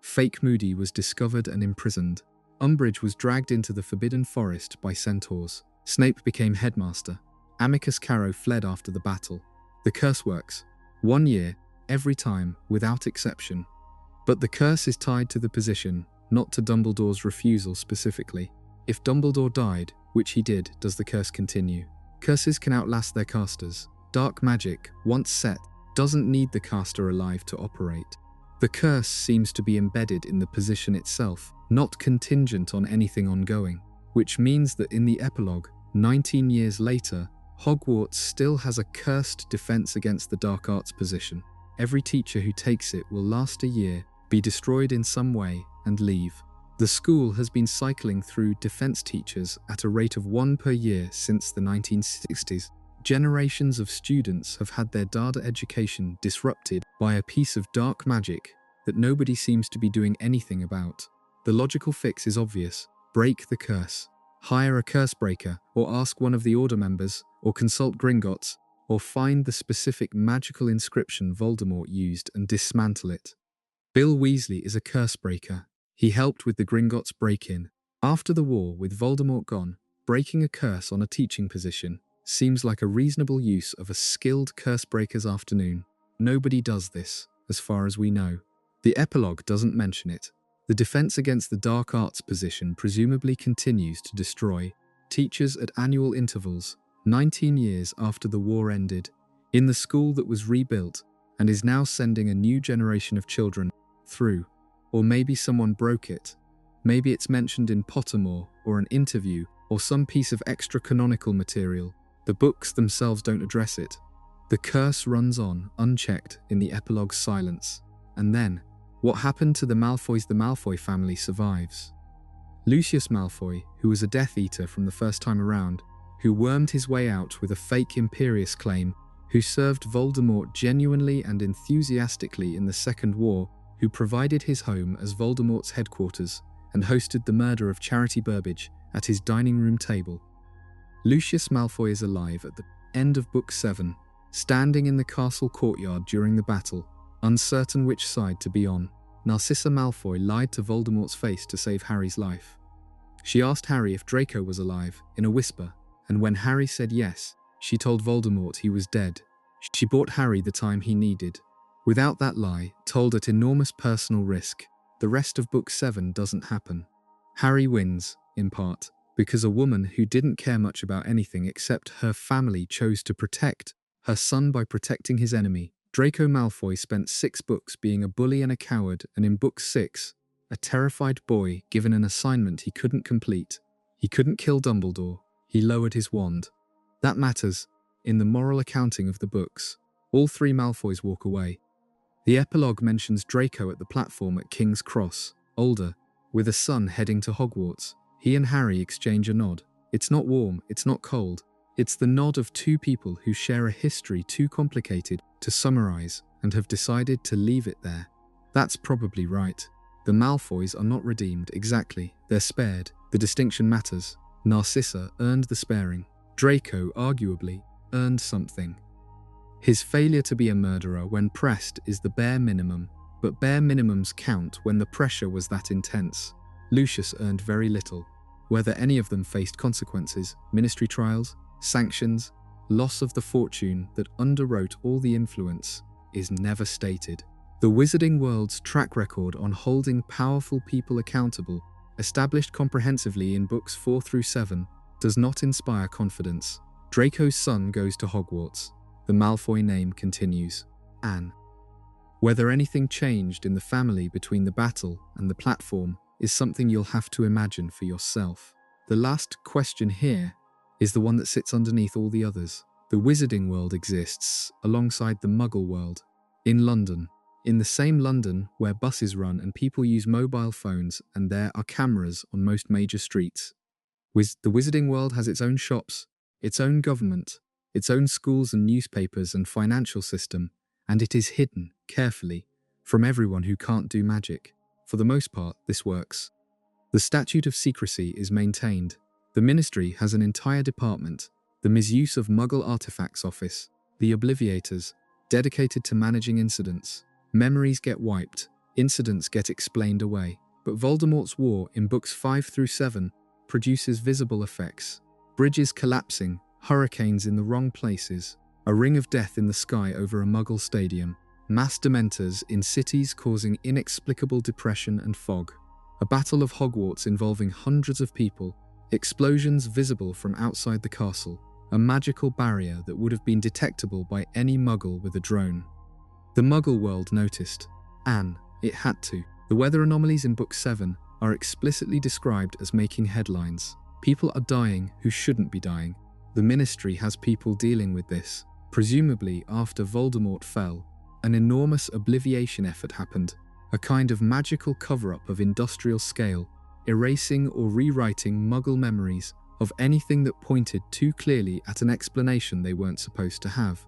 Fake Moody was discovered and imprisoned. Umbridge was dragged into the Forbidden Forest by centaurs. Snape became headmaster. Amicus Carrow fled after the battle. The curse works. 1 year, every time, without exception. But the curse is tied to the position, not to Dumbledore's refusal specifically. If Dumbledore died, which he did, does the curse continue? Curses can outlast their casters. Dark magic, once set, doesn't need the caster alive to operate. The curse seems to be embedded in the position itself, not contingent on anything ongoing, which means that in the epilogue, 19 years later, Hogwarts still has a cursed Defense Against the Dark Arts position. Every teacher who takes it will last a year, be destroyed in some way, and leave. The school has been cycling through defense teachers at a rate of 1 per year since the 1960s. Generations of students have had their Dada education disrupted by a piece of dark magic that nobody seems to be doing anything about. The logical fix is obvious. Break the curse. Hire a curse breaker, or ask one of the Order members, or consult Gringotts, or find the specific magical inscription Voldemort used and dismantle it. Bill Weasley is a curse breaker. He helped with the Gringotts break-in. After the war, with Voldemort gone, breaking a curse on a teaching position seems like a reasonable use of a skilled curse breaker's afternoon. Nobody does this, as far as we know. The epilogue doesn't mention it. The Defense Against the Dark Arts position presumably continues to destroy teachers at annual intervals, 19 years after the war ended, in the school that was rebuilt and is now sending a new generation of children through. Or maybe someone broke it. Maybe it's mentioned in Pottermore or an interview or some piece of extra canonical material. The books themselves don't address it. The curse runs on, unchecked, in the epilogue's silence. And then, what happened to the Malfoys? The Malfoy family survives. Lucius Malfoy, who was a Death Eater from the first time around, who wormed his way out with a fake Imperius claim, who served Voldemort genuinely and enthusiastically in the Second War, who provided his home as Voldemort's headquarters and hosted the murder of Charity Burbage at his dining room table. Lucius Malfoy is alive at the end of Book 7, standing in the castle courtyard during the battle, uncertain which side to be on. Narcissa Malfoy lied to Voldemort's face to save Harry's life. She asked Harry if Draco was alive, in a whisper, and when Harry said yes, she told Voldemort he was dead. She bought Harry the time he needed. Without that lie, told at enormous personal risk, the rest of Book 7 doesn't happen. Harry wins, in part, because a woman who didn't care much about anything except her family chose to protect her son by protecting his enemy. Draco Malfoy spent 6 books being a bully and a coward, and in Book 6, a terrified boy given an assignment he couldn't complete. He couldn't kill Dumbledore. He lowered his wand. That matters. In the moral accounting of the books, all 3 Malfoys walk away. The epilogue mentions Draco at the platform at King's Cross, older, with a son heading to Hogwarts. He and Harry exchange a nod. It's not warm, it's not cold. It's the nod of 2 people who share a history too complicated to summarize and have decided to leave it there. That's probably right. The Malfoys are not redeemed exactly. They're spared. The distinction matters. Narcissa earned the sparing. Draco, arguably, earned something. His failure to be a murderer when pressed is the bare minimum, but bare minimums count when the pressure was that intense. Lucius earned very little. Whether any of them faced consequences, ministry trials, sanctions, loss of the fortune that underwrote all the influence, is never stated. The Wizarding World's track record on holding powerful people accountable, established comprehensively in Books 4 through 7, does not inspire confidence. Draco's son goes to Hogwarts. The Malfoy name continues. Anne. Whether anything changed in the family between the battle and the platform is something you'll have to imagine for yourself. The last question here is the one that sits underneath all the others. The Wizarding World exists alongside the Muggle world. In London. In the same London where buses run and people use mobile phones and there are cameras on most major streets. The Wizarding World has its own shops, its own government, its own schools and newspapers and financial system, and it is hidden, carefully, from everyone who can't do magic. For the most part, this works. The statute of secrecy is maintained. The Ministry has an entire department, the Misuse of Muggle Artifacts Office, the Obliviators, dedicated to managing incidents. Memories get wiped, incidents get explained away. But Voldemort's war in Books 5 through 7 produces visible effects. Bridges collapsing, hurricanes in the wrong places, a ring of death in the sky over a Muggle stadium, mass Dementors in cities causing inexplicable depression and fog, a battle of Hogwarts involving hundreds of people, explosions visible from outside the castle, a magical barrier that would have been detectable by any Muggle with a drone. The Muggle world noticed. Anne, it had to. The weather anomalies in Book 7 are explicitly described as making headlines. People are dying who shouldn't be dying. The Ministry has people dealing with this. Presumably after Voldemort fell, an enormous obliviation effort happened, a kind of magical cover-up of industrial scale, erasing or rewriting Muggle memories of anything that pointed too clearly at an explanation they weren't supposed to have.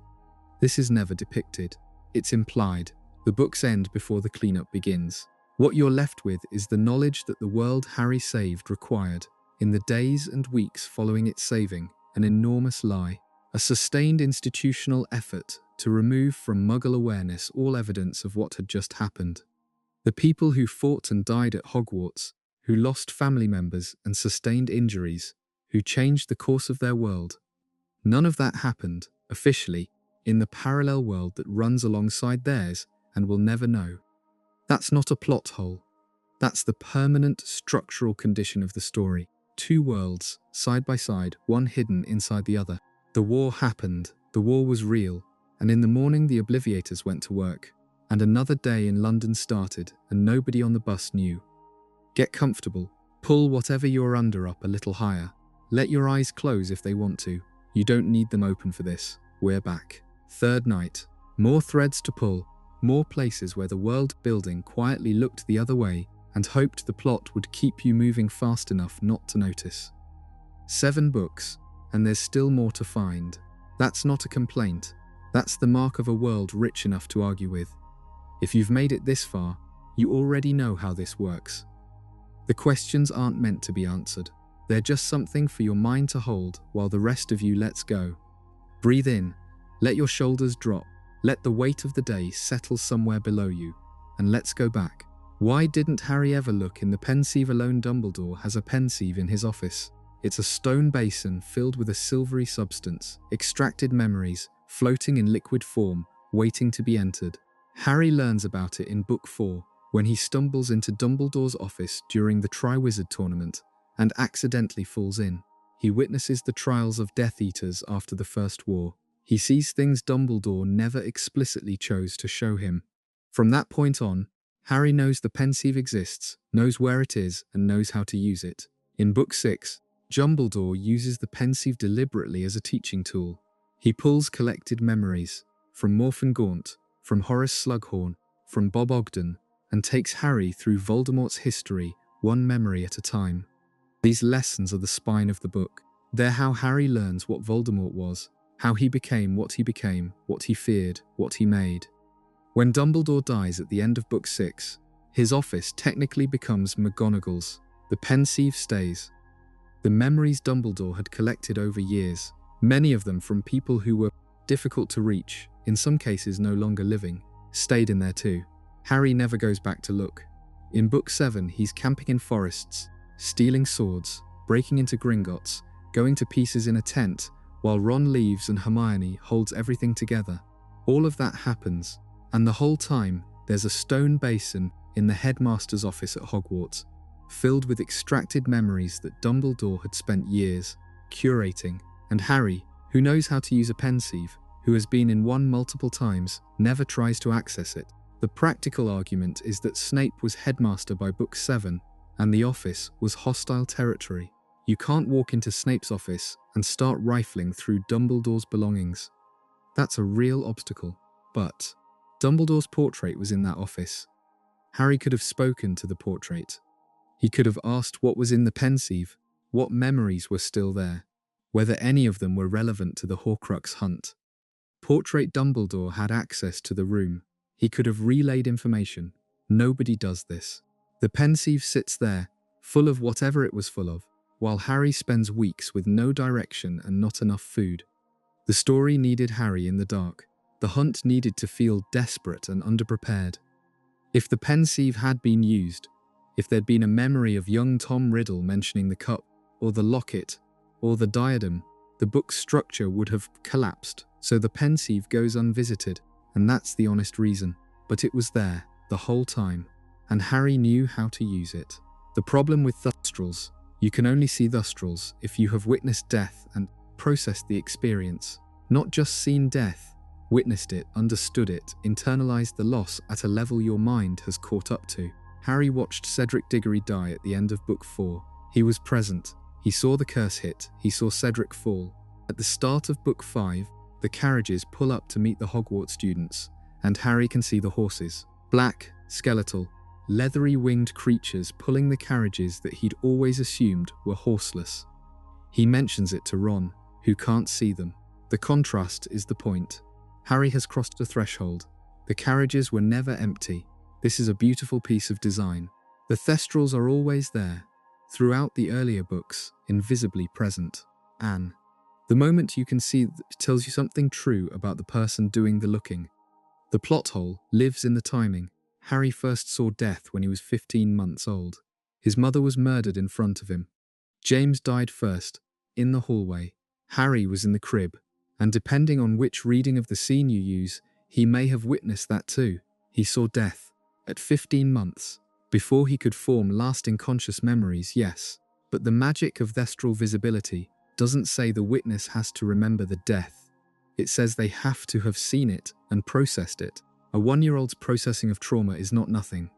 This is never depicted. It's implied. The books end before the cleanup begins. What you're left with is the knowledge that the world Harry saved required, in the days and weeks following its saving, an enormous lie, a sustained institutional effort to remove from Muggle awareness all evidence of what had just happened. The people who fought and died at Hogwarts, who lost family members and sustained injuries, who changed the course of their world. None of that happened, officially, in the parallel world that runs alongside theirs and will never know. That's not a plot hole. That's the permanent structural condition of the story. 2 worlds, side by side, one hidden inside the other. The war happened, the war was real, and in the morning the Obliviators went to work, and another day in London started and nobody on the bus knew. Get comfortable, pull whatever you're under up a little higher. Let your eyes close if they want to. You don't need them open for this. We're back. 3rd night. More threads to pull, more places where the world building quietly looked the other way and hoped the plot would keep you moving fast enough not to notice. 7 books, and there's still more to find. That's not a complaint. That's the mark of a world rich enough to argue with. If you've made it this far, you already know how this works. The questions aren't meant to be answered. They're just something for your mind to hold while the rest of you lets go. Breathe in, let your shoulders drop, let the weight of the day settle somewhere below you, and let's go back. Why didn't Harry ever look in the pensieve alone? Dumbledore has a pensieve in his office. It's a stone basin filled with a silvery substance, extracted memories, floating in liquid form, waiting to be entered. Harry learns about it in Book 4, when he stumbles into Dumbledore's office during the Triwizard Tournament, and accidentally falls in. He witnesses the trials of Death Eaters after the First War. He sees things Dumbledore never explicitly chose to show him. From that point on, Harry knows the pensieve exists, knows where it is, and knows how to use it. In Book 6, Dumbledore uses the pensieve deliberately as a teaching tool. He pulls collected memories, from Morphin Gaunt, from Horace Slughorn, from Bob Ogden, and takes Harry through Voldemort's history, one memory at a time. These lessons are the spine of the book. They're how Harry learns what Voldemort was, how he became, what he feared, what he made. When Dumbledore dies at the end of Book 6, his office technically becomes McGonagall's. The pensieve stays. The memories Dumbledore had collected over years, many of them from people who were difficult to reach, in some cases no longer living, stayed in there too. Harry never goes back to look. In Book 7, he's camping in forests, stealing swords, breaking into Gringotts, going to pieces in a tent, while Ron leaves and Hermione holds everything together. All of that happens, and the whole time, there's a stone basin in the headmaster's office at Hogwarts, filled with extracted memories that Dumbledore had spent years curating, and Harry, who knows how to use a pensieve, who has been in one multiple times, never tries to access it. The practical argument is that Snape was headmaster by Book 7, and the office was hostile territory. You can't walk into Snape's office and start rifling through Dumbledore's belongings. That's a real obstacle. But Dumbledore's portrait was in that office. Harry could have spoken to the portrait. He could have asked what was in the pensieve, what memories were still there, whether any of them were relevant to the Horcrux hunt. Portrait Dumbledore had access to the room. He could have relayed information. Nobody does this. The pensieve sits there, full of whatever it was full of, while Harry spends weeks with no direction and not enough food. The story needed Harry in the dark. The hunt needed to feel desperate and underprepared. If the pensieve had been used, if there'd been a memory of young Tom Riddle mentioning the cup, or the locket, or the diadem, the book's structure would have collapsed, so the pensieve goes unvisited, and that's the honest reason. But it was there, the whole time, and Harry knew how to use it. The problem with Thustrals, you can only see Thustrals if you have witnessed death and processed the experience. Not just seen death, witnessed it, understood it, internalized the loss at a level your mind has caught up to. Harry watched Cedric Diggory die at the end of Book 4. He was present. He saw the curse hit. He saw Cedric fall. At the start of Book 5, the carriages pull up to meet the Hogwarts students, and Harry can see the horses. Black, skeletal, leathery winged creatures pulling the carriages that he'd always assumed were horseless. He mentions it to Ron, who can't see them. The contrast is the point. Harry has crossed a threshold. The carriages were never empty. This is a beautiful piece of design. The Thestrals are always there, throughout the earlier books, invisibly present. Anne. The moment you can see tells you something true about the person doing the looking. The plot hole lives in the timing. Harry first saw death when he was 15 months old. His mother was murdered in front of him. James died first, in the hallway. Harry was in the crib, and depending on which reading of the scene you use, he may have witnessed that too. He saw death. At 15 months, before he could form lasting conscious memories, yes. But the magic of Thestral visibility doesn't say the witness has to remember the death. It says they have to have seen it and processed it. A 1-year-old's processing of trauma is not nothing.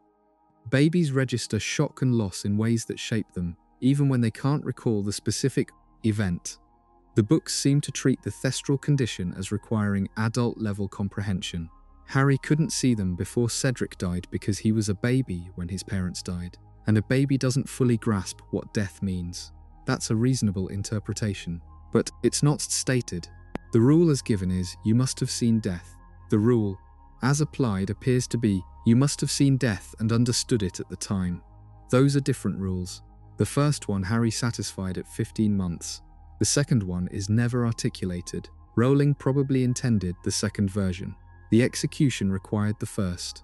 Babies register shock and loss in ways that shape them, even when they can't recall the specific event. The books seem to treat the Thestral condition as requiring adult-level comprehension. Harry couldn't see them before Cedric died because he was a baby when his parents died, and a baby doesn't fully grasp what death means. That's a reasonable interpretation, but it's not stated. The rule as given is, you must have seen death. The rule, as applied, appears to be, you must have seen death and understood it at the time. Those are different rules. The first one Harry satisfied at 15 months. The second one is never articulated. Rowling probably intended the second version. The execution required the first.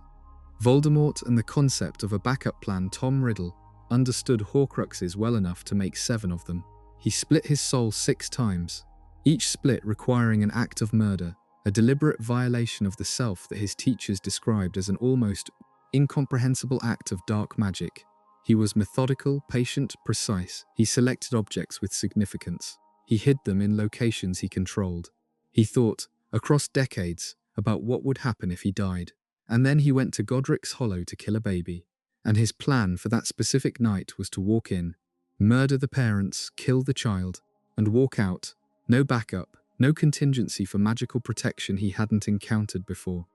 Voldemort and the concept of a backup plan. Tom Riddle understood Horcruxes well enough to make 7 of them. He split his soul 6 times, each split requiring an act of murder, a deliberate violation of the self that his teachers described as an almost incomprehensible act of dark magic. He was methodical, patient, precise. He selected objects with significance. He hid them in locations he controlled. He thought, across decades, about what would happen if he died. And then he went to Godric's Hollow to kill a baby. And his plan for that specific night was to walk in, murder the parents, kill the child, and walk out. No backup, no contingency for magical protection he hadn't encountered before.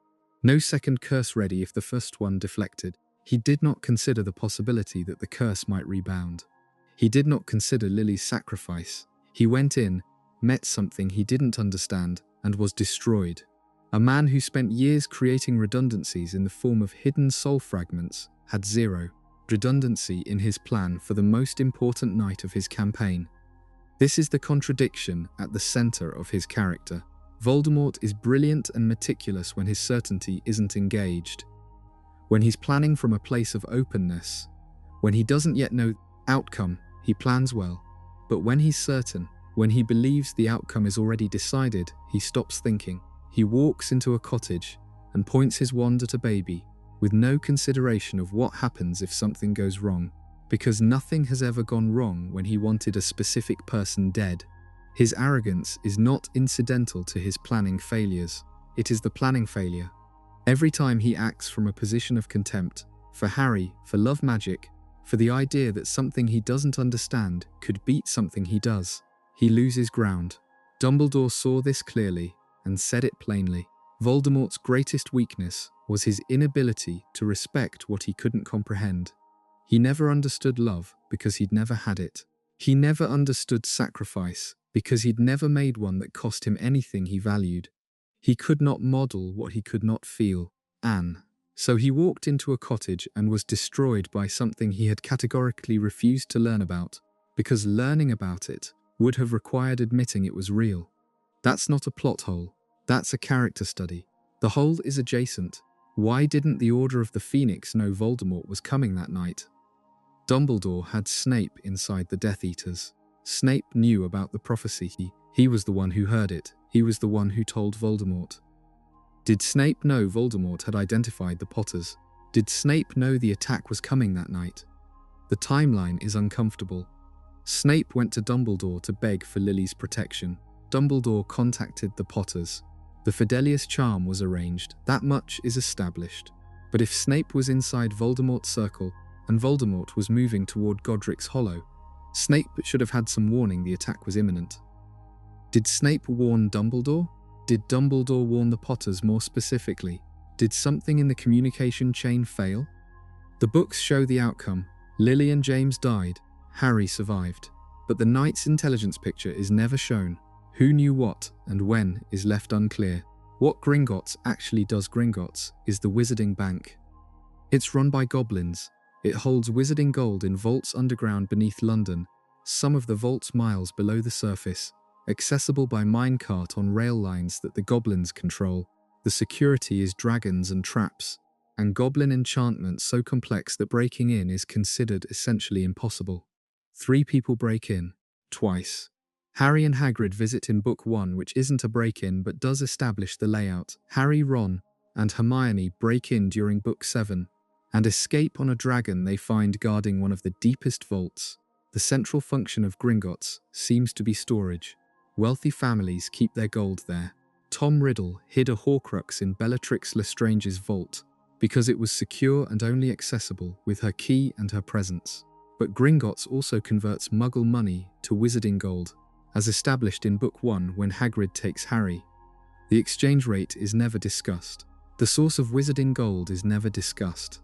No second curse ready if the first one deflected. He did not consider the possibility that the curse might rebound. He did not consider Lily's sacrifice. He went in, met something he didn't understand, and was destroyed. A man who spent years creating redundancies in the form of hidden soul fragments had 0 redundancy in his plan for the most important night of his campaign. This is the contradiction at the center of his character. Voldemort is brilliant and meticulous when his certainty isn't engaged. When he's planning from a place of openness, when he doesn't yet know outcome, he plans well. But when he's certain, when he believes the outcome is already decided, he stops thinking. He walks into a cottage and points his wand at a baby, with no consideration of what happens if something goes wrong, because nothing has ever gone wrong when he wanted a specific person dead. His arrogance is not incidental to his planning failures. It is the planning failure. Every time he acts from a position of contempt, for Harry, for love magic, for the idea that something he doesn't understand could beat something he does, he loses ground. Dumbledore saw this clearly and said it plainly. Voldemort's greatest weakness was his inability to respect what he couldn't comprehend. He never understood love because he'd never had it. He never understood sacrifice because he'd never made one that cost him anything he valued. He could not model what he could not feel. Anne. So he walked into a cottage and was destroyed by something he had categorically refused to learn about, because learning about it would have required admitting it was real. That's not a plot hole. That's a character study. The hole is adjacent. Why didn't the Order of the Phoenix know Voldemort was coming that night? Dumbledore had Snape inside the Death Eaters. Snape knew about the prophecy. He was the one who heard it. He was the one who told Voldemort. Did Snape know Voldemort had identified the Potters? Did Snape know the attack was coming that night? The timeline is uncomfortable. Snape went to Dumbledore to beg for Lily's protection. Dumbledore contacted the Potters. The Fidelius charm was arranged. That much is established. But if Snape was inside Voldemort's circle and Voldemort was moving toward Godric's Hollow, Snape should have had some warning the attack was imminent. Did Snape warn Dumbledore? Did Dumbledore warn the Potters more specifically? Did something in the communication chain fail? The books show the outcome. Lily and James died. Harry survived. But the Knight's intelligence picture is never shown. Who knew what and when is left unclear. What Gringotts actually does Gringotts is the Wizarding Bank. It's run by goblins. It holds wizarding gold in vaults underground beneath London, some of the vaults miles below the surface, accessible by minecart on rail lines that the goblins control. The security is dragons and traps, and goblin enchantment so complex that breaking in is considered essentially impossible. 3 people break in, twice. Harry and Hagrid visit in Book 1, which isn't a break-in but does establish the layout. Harry, Ron, and Hermione break in during Book 7, and escape on a dragon they find guarding one of the deepest vaults. The central function of Gringotts seems to be storage. Wealthy families keep their gold there. Tom Riddle hid a Horcrux in Bellatrix Lestrange's vault because it was secure and only accessible with her key and her presence. But Gringotts also converts Muggle money to wizarding gold, as established in Book 1 when Hagrid takes Harry. The exchange rate is never discussed. The source of wizarding gold is never discussed.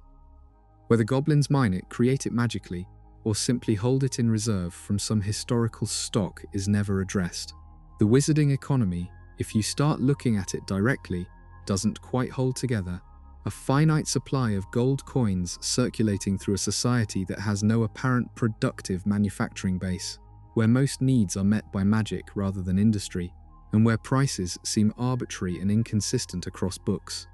Whether goblins mine it, create it magically, or simply hold it in reserve from some historical stock is never addressed. The wizarding economy, if you start looking at it directly, doesn't quite hold together. a finite supply of gold coins circulating through a society that has no apparent productive manufacturing base, where most needs are met by magic rather than industry, and where prices seem arbitrary and inconsistent across books.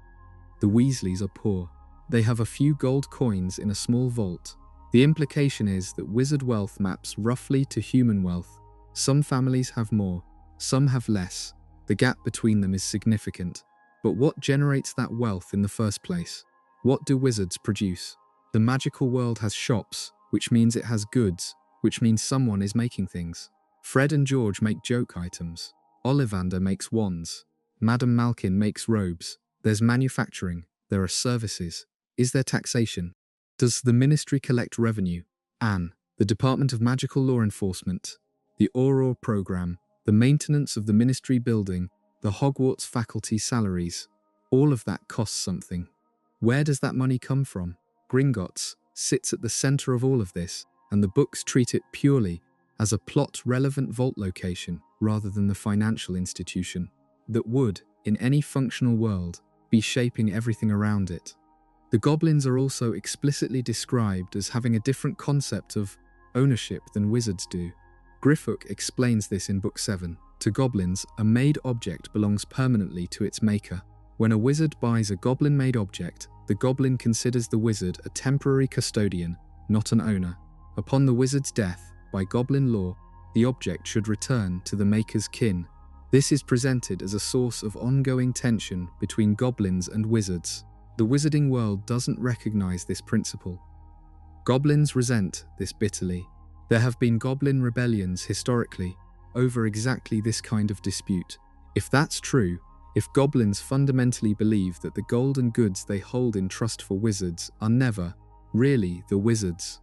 The Weasleys are poor. They have a few gold coins in a small vault. The implication is that wizard wealth maps roughly to human wealth. Some families have more, some have less. The gap between them is significant. But what generates that wealth in the first place? What do wizards produce? The magical world has shops, which means it has goods, which means someone is making things. Fred and George make joke items. Ollivander makes wands. Madame Malkin makes robes. There's manufacturing. There are services. Is there taxation? Does the ministry collect revenue? Anne, the Department of Magical Law Enforcement, the Auror program, the maintenance of the ministry building, the Hogwarts faculty salaries, all of that costs something. Where does that money come from? Gringotts sits at the center of all of this, and the books treat it purely as a plot-relevant vault location rather than the financial institution that would, in any functional world, be shaping everything around it. The goblins are also explicitly described as having a different concept of ownership than wizards do. Griffook explains this in Book 7. To goblins, a made object belongs permanently to its maker. When a wizard buys a goblin-made object, the goblin considers the wizard a temporary custodian, not an owner. Upon the wizard's death, by goblin law, the object should return to the maker's kin. This is presented as a source of ongoing tension between goblins and wizards. The wizarding world doesn't recognize this principle. Goblins resent this bitterly. There have been goblin rebellions historically over exactly this kind of dispute. If that's true, if goblins fundamentally believe that the gold and goods they hold in trust for wizards are never, really, the wizards',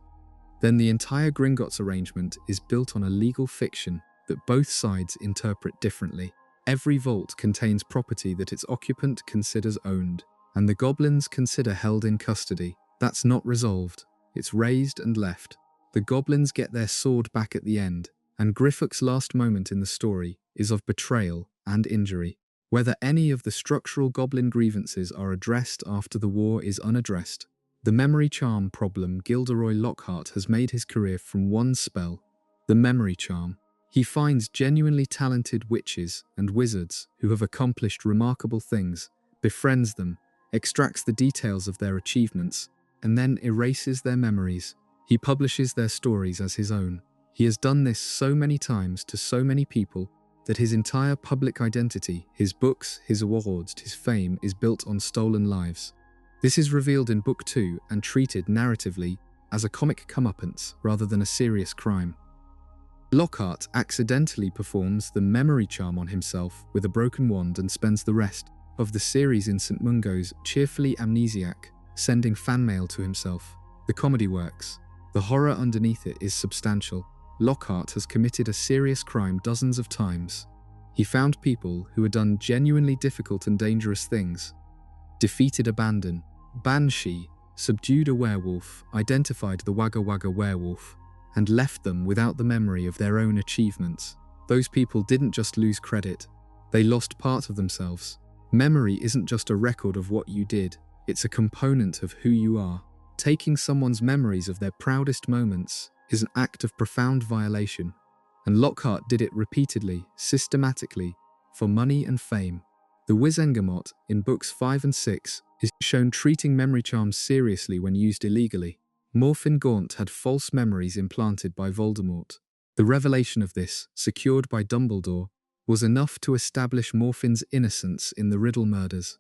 then the entire Gringotts arrangement is built on a legal fiction that both sides interpret differently. Every vault contains property that its occupant considers owned, and the goblins consider held in custody. That's not resolved. It's raised and left. The goblins get their sword back at the end, and Griffook's last moment in the story is of betrayal and injury. Whether any of the structural goblin grievances are addressed after the war is unaddressed. The memory charm problem Gilderoy Lockhart has made his career from one spell, the memory charm. He finds genuinely talented witches and wizards who have accomplished remarkable things, befriends them, extracts the details of their achievements, and then erases their memories. He publishes their stories as his own. He has done this so many times to so many people that his entire public identity, his books, his awards, his fame is built on stolen lives. This is revealed in Book 2 and treated narratively as a comic comeuppance rather than a serious crime. Lockhart accidentally performs the memory charm on himself with a broken wand and spends the rest of the series in St. Mungo's cheerfully amnesiac, sending fan mail to himself. The comedy works. The horror underneath it is substantial. Lockhart has committed a serious crime dozens of times. He found people who had done genuinely difficult and dangerous things. Defeated a banshee, subdued a werewolf, identified the Wagga Wagga werewolf, and left them without the memory of their own achievements. Those people didn't just lose credit, they lost part of themselves. Memory isn't just a record of what you did, it's a component of who you are. Taking someone's memories of their proudest moments is an act of profound violation, and Lockhart did it repeatedly, systematically, for money and fame. The Wizengamot in Books 5 and 6 is shown treating memory charms seriously when used illegally. Morfin Gaunt had false memories implanted by Voldemort. The revelation of this, secured by Dumbledore, was enough to establish Morfin's innocence in the Riddle murders.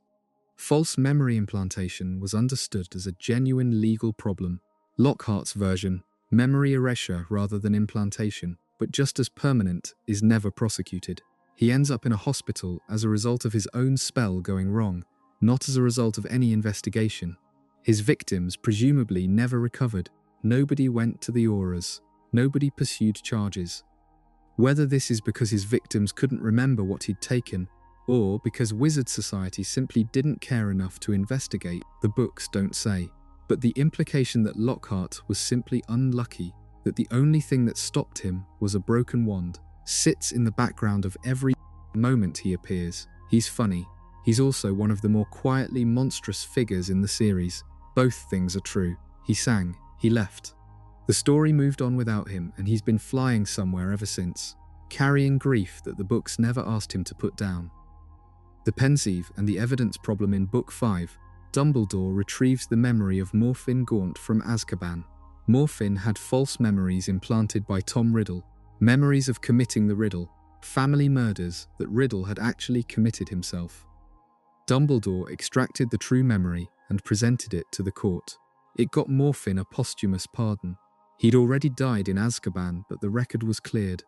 False memory implantation was understood as a genuine legal problem. Lockhart's version, memory erasure rather than implantation, but just as permanent, is never prosecuted. He ends up in a hospital as a result of his own spell going wrong, not as a result of any investigation. His victims presumably never recovered. Nobody went to the auras. Nobody pursued charges. Whether this is because his victims couldn't remember what he'd taken, or because Wizard Society simply didn't care enough to investigate, the books don't say. But the implication that Lockhart was simply unlucky, that the only thing that stopped him was a broken wand, sits in the background of every moment he appears. He's funny. He's also one of the more quietly monstrous figures in the series. Both things are true. He sang, he left. The story moved on without him, and he's been flying somewhere ever since, carrying grief that the books never asked him to put down. The pensieve and the evidence problem in Book 5. Dumbledore retrieves the memory of Morfin Gaunt from Azkaban. Morfin had false memories implanted by Tom Riddle, memories of committing the Riddle, family murders that Riddle had actually committed himself. Dumbledore extracted the true memory and presented it to the court. It got Morfin a posthumous pardon. He'd already died in Azkaban, but the record was cleared.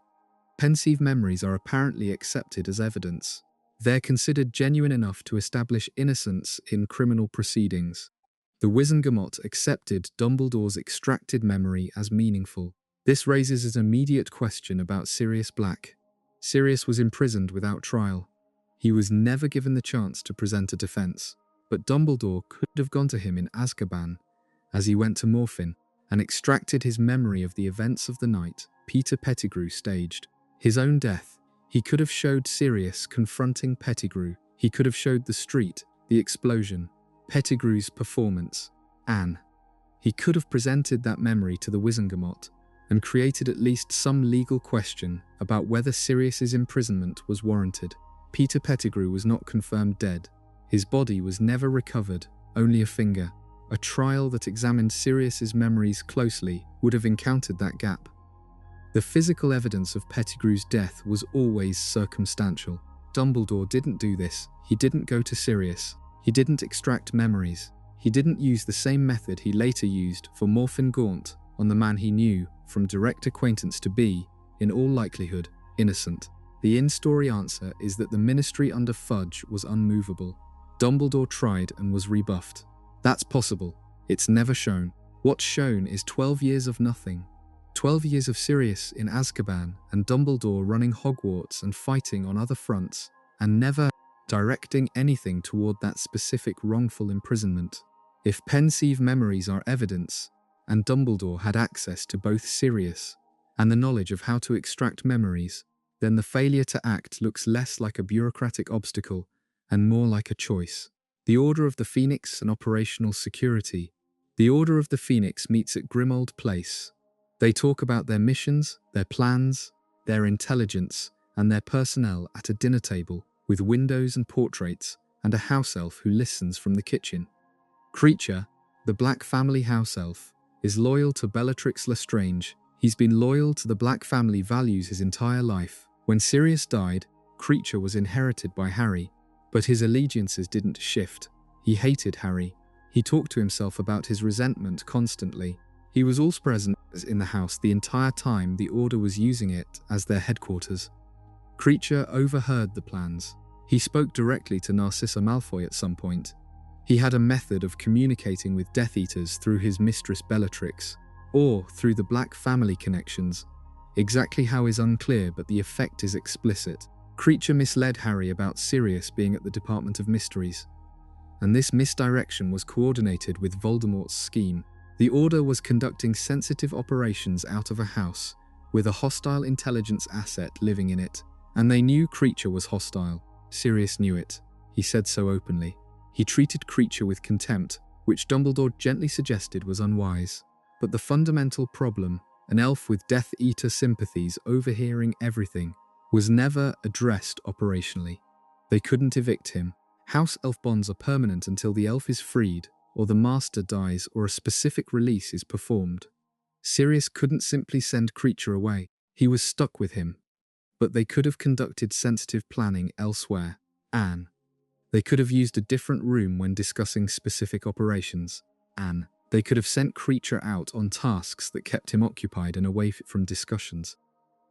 Pensieve memories are apparently accepted as evidence. They're considered genuine enough to establish innocence in criminal proceedings. The Wizengamot accepted Dumbledore's extracted memory as meaningful. This raises an immediate question about Sirius Black. Sirius was imprisoned without trial. He was never given the chance to present a defense, but Dumbledore could have gone to him in Azkaban as he went to Morfin and extracted his memory of the events of the night Peter Pettigrew staged. His own death. He could have showed Sirius confronting Pettigrew. He could have showed the street, the explosion, Pettigrew's performance, Anne. He could have presented that memory to the Wizengamot and created at least some legal question about whether Sirius's imprisonment was warranted. Peter Pettigrew was not confirmed dead. His body was never recovered, only a finger. A trial that examined Sirius's memories closely would have encountered that gap. The physical evidence of Pettigrew's death was always circumstantial. Dumbledore didn't do this. He didn't go to Sirius. He didn't extract memories. He didn't use the same method he later used for Morfin Gaunt on the man he knew from direct acquaintance to be, in all likelihood, innocent. The in-story answer is that the Ministry under Fudge was unmovable. Dumbledore tried and was rebuffed. That's possible. It's never shown. What's shown is 12 years of nothing. 12 years of Sirius in Azkaban and Dumbledore running Hogwarts and fighting on other fronts, and never directing anything toward that specific wrongful imprisonment. If pensieve memories are evidence, and Dumbledore had access to both Sirius and the knowledge of how to extract memories, then the failure to act looks less like a bureaucratic obstacle and more like a choice. The Order of the Phoenix and operational security. The Order of the Phoenix meets at Grimmauld Place. They talk about their missions, their plans, their intelligence, and their personnel at a dinner table with windows and portraits and a house elf who listens from the kitchen. Kreacher, the Black family house elf, is loyal to Bellatrix Lestrange. He's been loyal to the Black family values his entire life. When Sirius died, Kreacher was inherited by Harry, but his allegiances didn't shift. He hated Harry. He talked to himself about his resentment constantly. He was also present in the house the entire time the Order was using it as their headquarters. Kreacher overheard the plans. He spoke directly to Narcissa Malfoy at some point. He had a method of communicating with Death Eaters through his mistress Bellatrix, or through the Black family connections. Exactly how is unclear, but the effect is explicit. Kreacher misled Harry about Sirius being at the Department of Mysteries, and this misdirection was coordinated with Voldemort's scheme. The Order was conducting sensitive operations out of a house with a hostile intelligence asset living in it, and they knew Kreacher was hostile. Sirius knew it. He said so openly. He treated Kreacher with contempt, which Dumbledore gently suggested was unwise. But the fundamental problem, an elf with Death Eater sympathies overhearing everything, was never addressed operationally. They couldn't evict him. House elf bonds are permanent until the elf is freed, or the master dies, or a specific release is performed. Sirius couldn't simply send Kreacher away. He was stuck with him. But they could have conducted sensitive planning elsewhere. Anne. They could have used a different room when discussing specific operations. Anne. They could have sent Kreacher out on tasks that kept him occupied and away from discussions.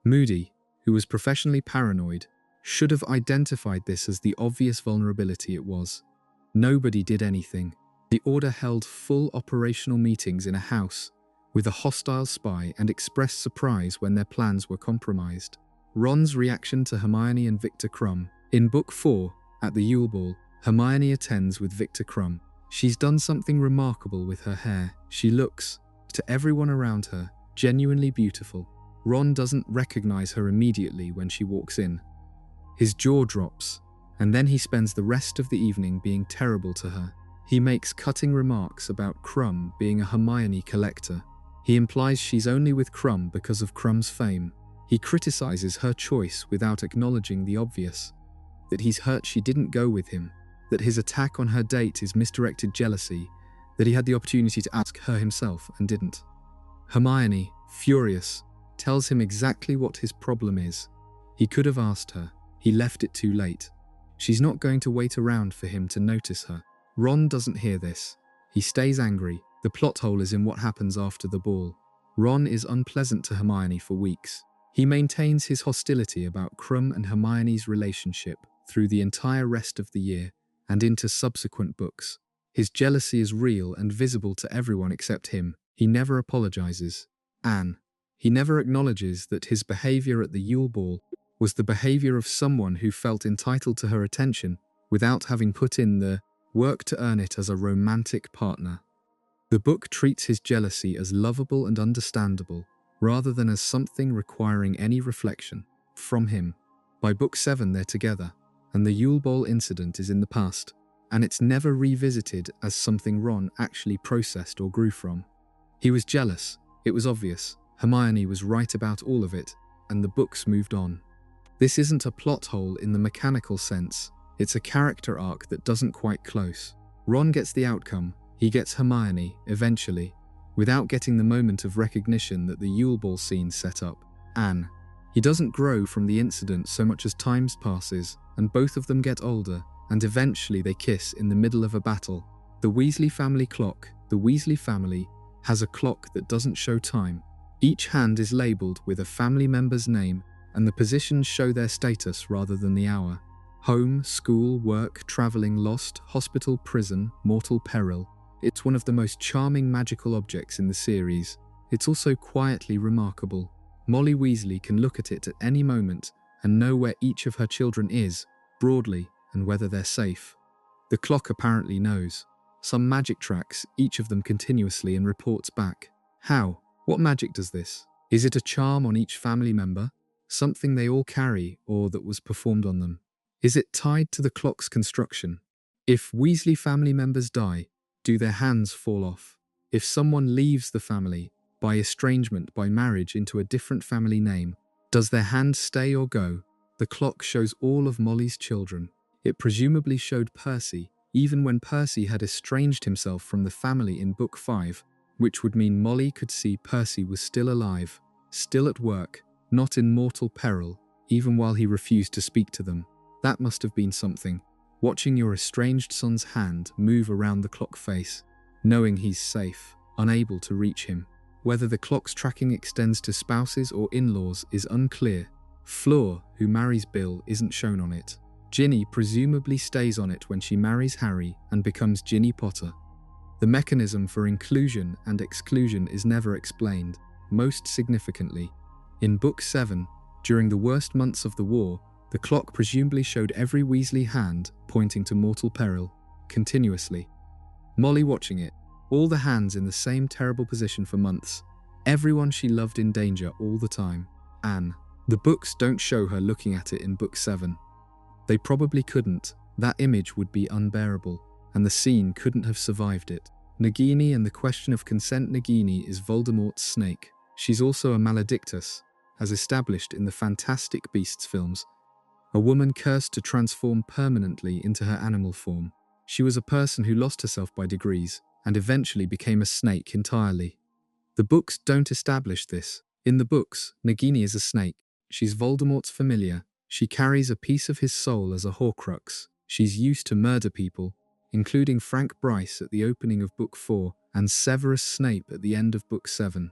Moody, who was professionally paranoid, should have identified this as the obvious vulnerability it was. Nobody did anything. The Order held full operational meetings in a house with a hostile spy and expressed surprise when their plans were compromised. Ron's reaction to Hermione and Victor Crumb. In Book 4, at the Yule Ball, Hermione attends with Victor Crumb. She's done something remarkable with her hair. She looks, to everyone around her, genuinely beautiful. Ron doesn't recognize her immediately when she walks in. His jaw drops, and then he spends the rest of the evening being terrible to her. He makes cutting remarks about Crumb being a Hermione collector. He implies she's only with Crumb because of Crumb's fame. He criticizes her choice without acknowledging the obvious. That he's hurt she didn't go with him. That his attack on her date is misdirected jealousy. That he had the opportunity to ask her himself and didn't. Hermione, furious, tells him exactly what his problem is. He could have asked her. He left it too late. She's not going to wait around for him to notice her. Ron doesn't hear this. He stays angry. The plot hole is in what happens after the ball. Ron is unpleasant to Hermione for weeks. He maintains his hostility about Krum and Hermione's relationship through the entire rest of the year and into subsequent books. His jealousy is real and visible to everyone except him. He never apologizes. Anne. He never acknowledges that his behavior at the Yule Ball was the behavior of someone who felt entitled to her attention without having put in the work to earn it as a romantic partner. The book treats his jealousy as lovable and understandable, rather than as something requiring any reflection from him. By book 7 they're together, and the Yule Ball incident is in the past, and it's never revisited as something Ron actually processed or grew from. He was jealous, it was obvious, Hermione was right about all of it, and the books moved on. This isn't a plot hole in the mechanical sense, it's a character arc that doesn't quite close. Ron gets the outcome, he gets Hermione, eventually, without getting the moment of recognition that the Yule Ball scene set up. Anne. He doesn't grow from the incident so much as time passes, and both of them get older, and eventually they kiss in the middle of a battle. The Weasley family clock. The Weasley family has a clock that doesn't show time. Each hand is labelled with a family member's name, and the positions show their status rather than the hour. Home, school, work, travelling, lost, hospital, prison, mortal peril. It's one of the most charming magical objects in the series. It's also quietly remarkable. Molly Weasley can look at it at any moment and know where each of her children is, broadly, and whether they're safe. The clock apparently knows. Some magic tracks each of them continuously and reports back. How? What magic does this? Is it a charm on each family member? Something they all carry or that was performed on them? Is it tied to the clock's construction? If Weasley family members die, do their hands fall off? If someone leaves the family, by estrangement, by marriage into a different family name, does their hand stay or go? The clock shows all of Molly's children. It presumably showed Percy, even when Percy had estranged himself from the family in Book 5, which would mean Molly could see Percy was still alive, still at work, not in mortal peril, even while he refused to speak to them. That must have been something. Watching your estranged son's hand move around the clock face, knowing he's safe, unable to reach him. Whether the clock's tracking extends to spouses or in-laws is unclear. Fleur, who marries Bill, isn't shown on it. Ginny presumably stays on it when she marries Harry and becomes Ginny Potter. The mechanism for inclusion and exclusion is never explained. Most significantly, in Book 7, during the worst months of the war, the clock presumably showed every Weasley hand pointing to mortal peril, continuously. Molly watching it, all the hands in the same terrible position for months, everyone she loved in danger all the time. Anne. The books don't show her looking at it in Book 7. They probably couldn't, that image would be unbearable, and the scene couldn't have survived it. Nagini and the question of consent. Nagini is Voldemort's snake. She's also a maledictus, as established in the Fantastic Beasts films. A woman cursed to transform permanently into her animal form. She was a person who lost herself by degrees, and eventually became a snake entirely. The books don't establish this. In the books, Nagini is a snake. She's Voldemort's familiar. She carries a piece of his soul as a Horcrux. She's used to murder people, including Frank Bryce at the opening of Book 4 and Severus Snape at the end of Book 7.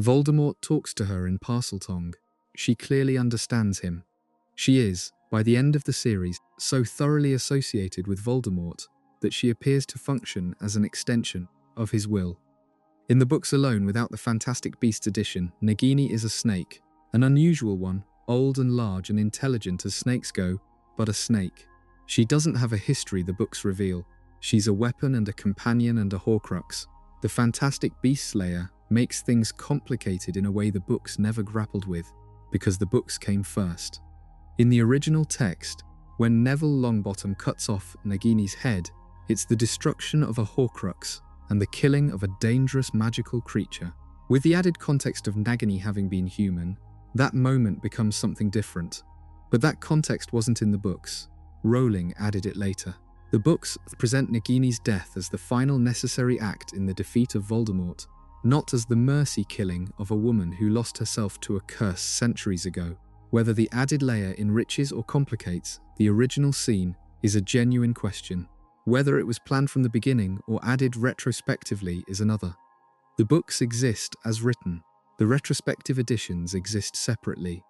Voldemort talks to her in Parseltongue. She clearly understands him. She is, by the end of the series, so thoroughly associated with Voldemort that she appears to function as an extension of his will. In the books alone, without the Fantastic Beasts edition, Nagini is a snake, an unusual one, old and large and intelligent as snakes go, but a snake. She doesn't have a history, the books reveal. She's a weapon and a companion and a Horcrux. The Fantastic Beast Slayer makes things complicated in a way the books never grappled with, because the books came first. In the original text, When Neville Longbottom cuts off Nagini's head, it's the destruction of a Horcrux and the killing of a dangerous magical creature. With the added context of Nagini having been human, that moment becomes something different. But that context wasn't in the books. Rowling added it later. The books present Nagini's death as the final necessary act in the defeat of Voldemort, not as the mercy killing of a woman who lost herself to a curse centuries ago. Whether the added layer enriches or complicates the original scene is a genuine question. Whether it was planned from the beginning or added retrospectively is another. The books exist as written. The retrospective editions exist separately.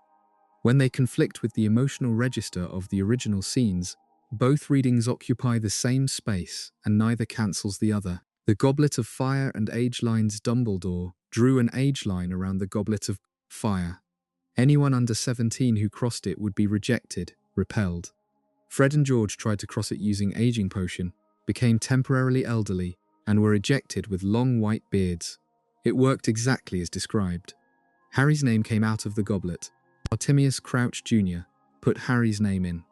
When they conflict with the emotional register of the original scenes, both readings occupy the same space and neither cancels the other. The Goblet of Fire and Age Line's Dumbledore drew an age line around the Goblet of Fire. Anyone under 17 who crossed it would be rejected, repelled. Fred and George tried to cross it using Aging Potion, became temporarily elderly, and were ejected with long white beards. It worked exactly as described. Harry's name came out of the goblet. Artemius Crouch Jr. put Harry's name in.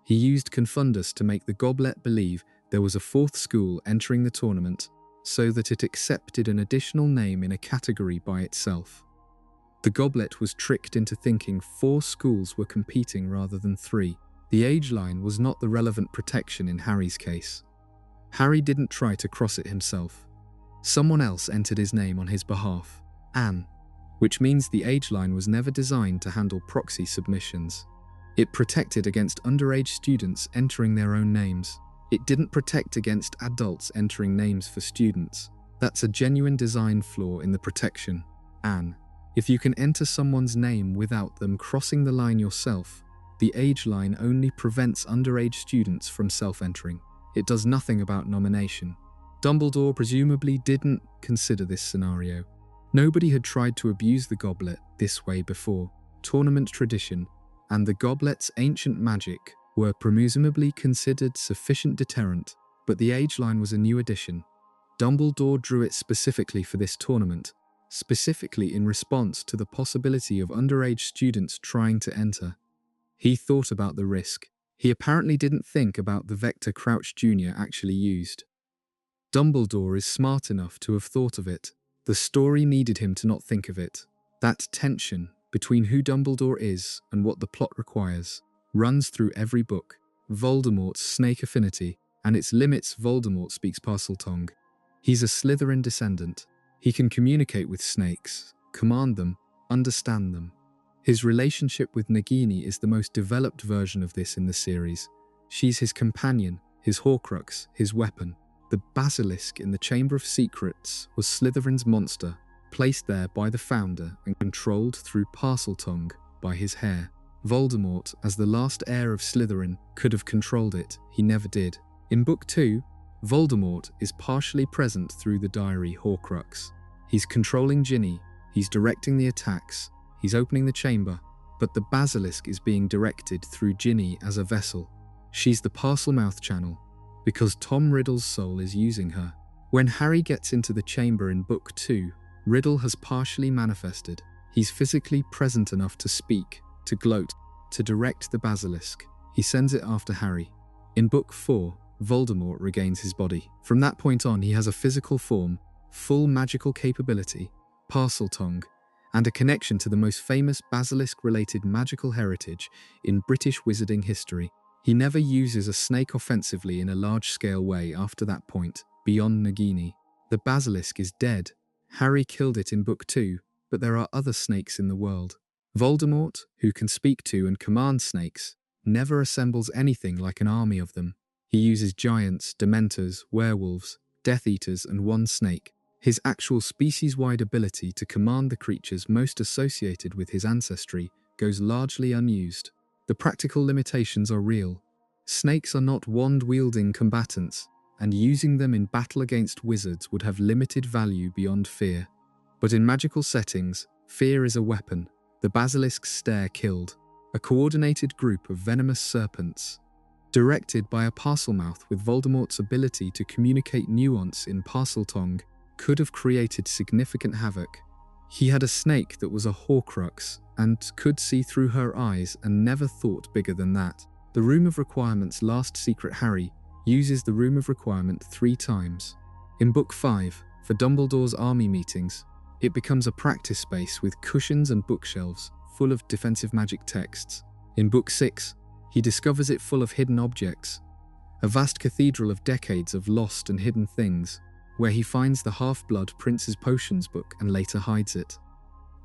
He used Confundus to make the goblet believe there was a fourth school entering the tournament, so that it accepted an additional name in a category by itself. The goblet was tricked into thinking 4 schools were competing rather than 3. The age line was not the relevant protection in Harry's case. Harry didn't try to cross it himself. Someone else entered his name on his behalf, Anne, which means the age line was never designed to handle proxy submissions. It protected against underage students entering their own names. It didn't protect against adults entering names for students. That's a genuine design flaw in the protection. Anne, if you can enter someone's name without them crossing the line yourself, the age line only prevents underage students from self-entering. It does nothing about nomination. Dumbledore presumably didn't consider this scenario. Nobody had tried to abuse the goblet this way before. Tournament tradition and the goblet's ancient magic were presumably considered sufficient deterrent, but the age line was a new addition. Dumbledore drew it specifically for this tournament, specifically in response to the possibility of underage students trying to enter. He thought about the risk. He apparently didn't think about the vector Crouch Jr. actually used. Dumbledore is smart enough to have thought of it. The story needed him to not think of it. That tension between who Dumbledore is and what the plot requires runs through every book. Voldemort's snake affinity and its limits. Voldemort speaks Parseltongue. He's a Slytherin descendant. He can communicate with snakes, command them, understand them. His relationship with Nagini is the most developed version of this in the series. She's his companion, his Horcrux, his weapon. The basilisk in the Chamber of Secrets was Slytherin's monster, placed there by the founder and controlled through Parseltongue by his hair. Voldemort, as the last heir of Slytherin, could have controlled it. He never did. In Book 2, Voldemort is partially present through the diary Horcrux. He's controlling Ginny, he's directing the attacks, he's opening the chamber, but the basilisk is being directed through Ginny as a vessel. She's the Parselmouth channel, because Tom Riddle's soul is using her. When Harry gets into the chamber in Book 2, Riddle has partially manifested. He's physically present enough to speak, to gloat, to direct the basilisk. He sends it after Harry. In Book 4, Voldemort regains his body. From that point on, he has a physical form, full magical capability, Parseltongue, and a connection to the most famous basilisk-related magical heritage in British wizarding history. He never uses a snake offensively in a large-scale way after that point, beyond Nagini. The basilisk is dead. Harry killed it in Book 2, but there are other snakes in the world. Voldemort, who can speak to and command snakes, never assembles anything like an army of them. He uses giants, Dementors, werewolves, Death Eaters, and one snake. His actual species-wide ability to command the creatures most associated with his ancestry goes largely unused. The practical limitations are real. Snakes are not wand-wielding combatants, and using them in battle against wizards would have limited value beyond fear. But in magical settings, fear is a weapon. The basilisk's stare killed. A coordinated group of venomous serpents, directed by a Parselmouth with Voldemort's ability to communicate nuance in Parseltongue, could have created significant havoc. He had a snake that was a Horcrux and could see through her eyes and never thought bigger than that. The Room of Requirement's last secret, Harry uses the Room of Requirement 3 times. In Book 5, for Dumbledore's army meetings, it becomes a practice space with cushions and bookshelves full of defensive magic texts. In Book 6, he discovers it full of hidden objects, a vast cathedral of decades of lost and hidden things, where he finds the Half-Blood Prince's Potions book and later hides it.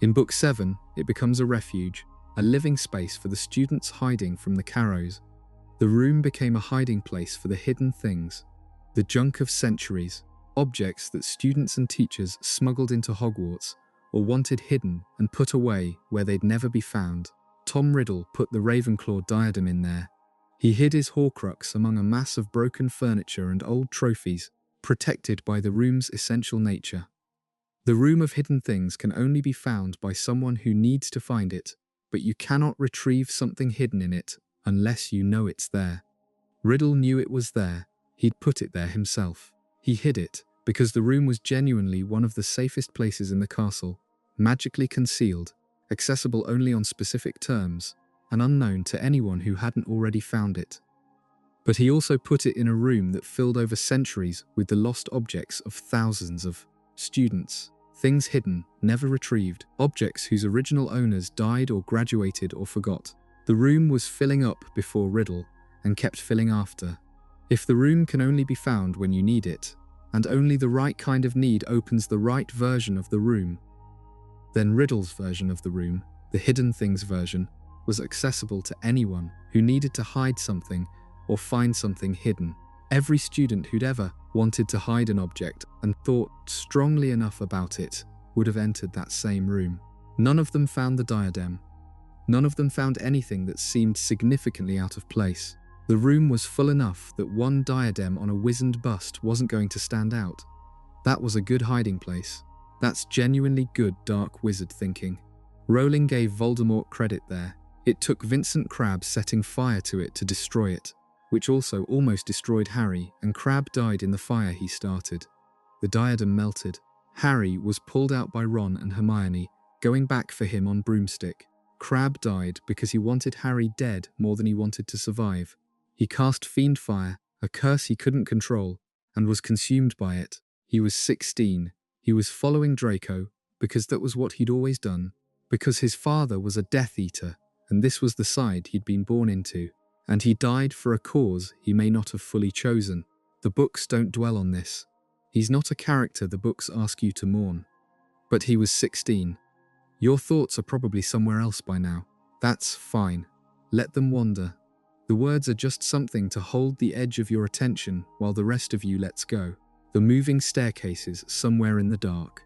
In Book 7, it becomes a refuge, a living space for the students hiding from the Carrows. The room became a hiding place for the hidden things, the junk of centuries, objects that students and teachers smuggled into Hogwarts or wanted hidden and put away where they'd never be found. Tom Riddle put the Ravenclaw diadem in there. He hid his Horcrux among a mass of broken furniture and old trophies, protected by the room's essential nature. The Room of Hidden Things can only be found by someone who needs to find it, but you cannot retrieve something hidden in it unless you know it's there. Riddle knew it was there. He'd put it there himself. He hid it because the room was genuinely one of the safest places in the castle, magically concealed, accessible only on specific terms, and unknown to anyone who hadn't already found it. But he also put it in a room that filled over centuries with the lost objects of thousands of students, things hidden, never retrieved, objects whose original owners died or graduated or forgot. The room was filling up before Riddle and kept filling after. If the room can only be found when you need it, and only the right kind of need opens the right version of the room, then Riddle's version of the room, the Hidden Things version, was accessible to anyone who needed to hide something or find something hidden. Every student who'd ever wanted to hide an object and thought strongly enough about it would have entered that same room. None of them found the diadem. None of them found anything that seemed significantly out of place. The room was full enough that one diadem on a wizened bust wasn't going to stand out. That was a good hiding place. That's genuinely good dark wizard thinking. Rowling gave Voldemort credit there. It took Vincent Crabbe setting fire to it to destroy it, which also almost destroyed Harry, and Crabbe died in the fire he started. The diadem melted. Harry was pulled out by Ron and Hermione, going back for him on broomstick. Crabbe died because he wanted Harry dead more than he wanted to survive. He cast Fiend Fire, a curse he couldn't control, and was consumed by it. He was 16. He was following Draco, because that was what he'd always done, because his father was a Death Eater, and this was the side he'd been born into. And he died for a cause he may not have fully chosen. The books don't dwell on this. He's not a character the books ask you to mourn. But he was 16. Your thoughts are probably somewhere else by now. That's fine. Let them wander. The words are just something to hold the edge of your attention while the rest of you lets go. The moving staircases somewhere in the dark.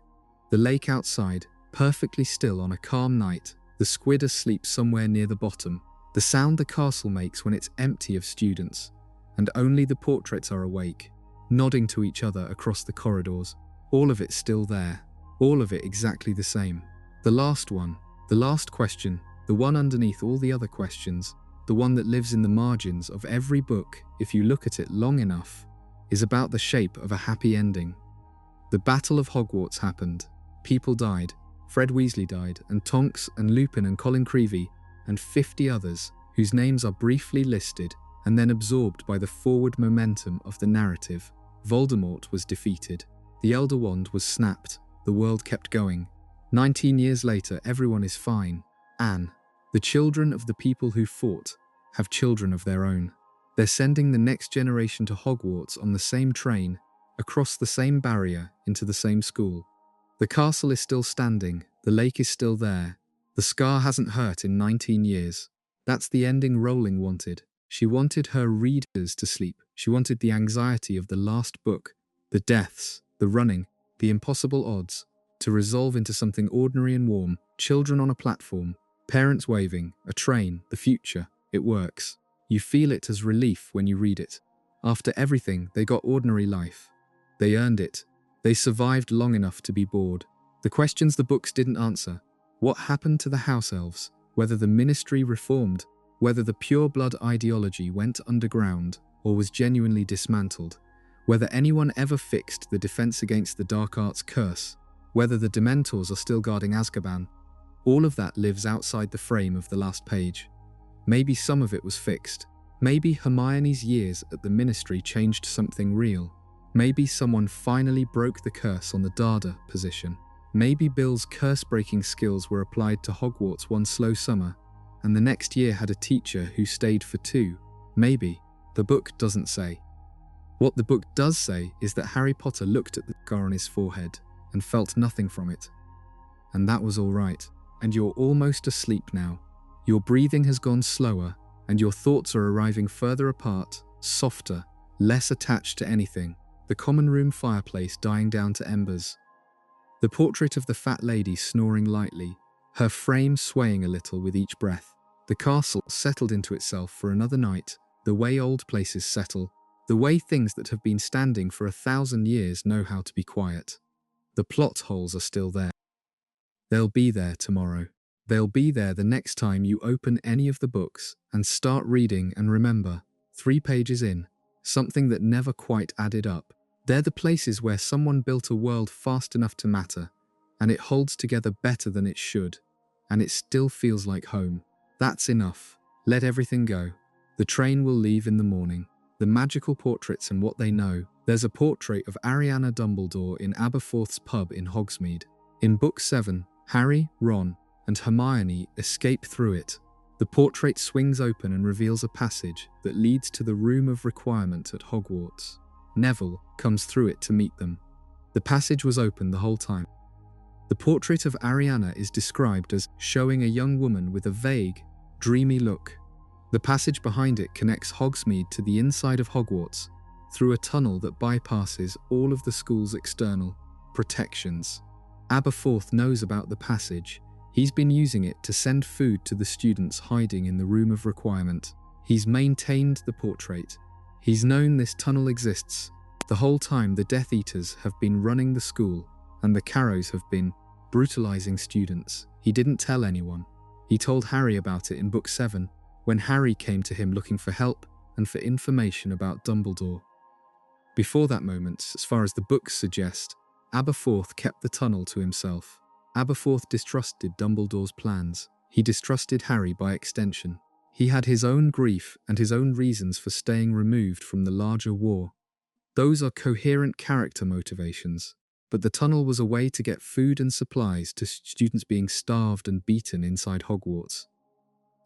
The lake outside, perfectly still on a calm night. The squid asleep somewhere near the bottom. The sound the castle makes when it's empty of students, and only the portraits are awake, nodding to each other across the corridors. All of it still there. All of it exactly the same. The last one, the last question, the one underneath all the other questions, the one that lives in the margins of every book if you look at it long enough, is about the shape of a happy ending. The Battle of Hogwarts happened. People died. Fred Weasley died, and Tonks and Lupin and Colin Creevey, and 50 others, whose names are briefly listed and then absorbed by the forward momentum of the narrative. Voldemort was defeated. The Elder Wand was snapped. The world kept going. 19 years later, everyone is fine. Anne, the children of the people who fought, have children of their own. They're sending the next generation to Hogwarts on the same train, across the same barrier, into the same school. The castle is still standing. The lake is still there. The scar hasn't hurt in 19 years. That's the ending Rowling wanted. She wanted her readers to sleep. She wanted the anxiety of the last book, the deaths, the running, the impossible odds, to resolve into something ordinary and warm. Children on a platform, parents waving, a train, the future. It works. You feel it as relief when you read it. After everything, they got ordinary life. They earned it. They survived long enough to be bored. The questions the books didn't answer. What happened to the house elves? Whether the ministry reformed, whether the pure blood ideology went underground or was genuinely dismantled, whether anyone ever fixed the defense against the dark arts curse, whether the Dementors are still guarding Azkaban, all of that lives outside the frame of the last page. Maybe some of it was fixed. Maybe Hermione's years at the Ministry changed something real. Maybe someone finally broke the curse on the Dada position. Maybe Bill's curse-breaking skills were applied to Hogwarts one slow summer, and the next year had a teacher who stayed for 2. Maybe. The book doesn't say. What the book does say is that Harry Potter looked at the scar on his forehead and felt nothing from it. And that was all right. And you're almost asleep now. Your breathing has gone slower, and your thoughts are arriving further apart, softer, less attached to anything. The common room fireplace dying down to embers. The portrait of the fat lady snoring lightly, her frame swaying a little with each breath. The castle settled into itself for another night, the way old places settle, the way things that have been standing for 1,000 years know how to be quiet. The plot holes are still there. They'll be there tomorrow. They'll be there the next time you open any of the books and start reading and remember, 3 pages in, something that never quite added up. They're the places where someone built a world fast enough to matter, and it holds together better than it should, and it still feels like home. That's enough. Let everything go. The train will leave in the morning. The magical portraits and what they know. There's a portrait of Ariana Dumbledore in Aberforth's pub in Hogsmeade. In Book 7, Harry, Ron, and Hermione escape through it. The portrait swings open and reveals a passage that leads to the Room of Requirement at Hogwarts. Neville comes through it to meet them. The passage was open the whole time. The portrait of Ariana is described as showing a young woman with a vague, dreamy look. The passage behind it connects Hogsmeade to the inside of Hogwarts through a tunnel that bypasses all of the school's external protections. Aberforth knows about the passage. He's been using it to send food to the students hiding in the Room of Requirement. He's maintained the portrait. He's known this tunnel exists. The whole time the Death Eaters have been running the school and the Carrows have been brutalizing students. He didn't tell anyone. He told Harry about it in Book 7 when Harry came to him looking for help and for information about Dumbledore. Before that moment, as far as the books suggest, Aberforth kept the tunnel to himself. Aberforth distrusted Dumbledore's plans. He distrusted Harry by extension. He had his own grief and his own reasons for staying removed from the larger war. Those are coherent character motivations, but the tunnel was a way to get food and supplies to students being starved and beaten inside Hogwarts.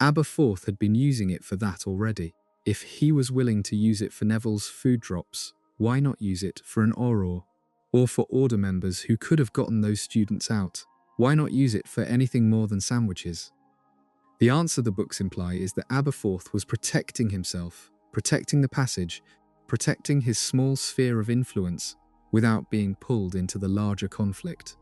Aberforth had been using it for that already. If he was willing to use it for Neville's food drops, why not use it for an Auror? Or for Order members who could have gotten those students out? Why not use it for anything more than sandwiches? The answer the books imply is that Aberforth was protecting himself, protecting the passage, protecting his small sphere of influence without being pulled into the larger conflict.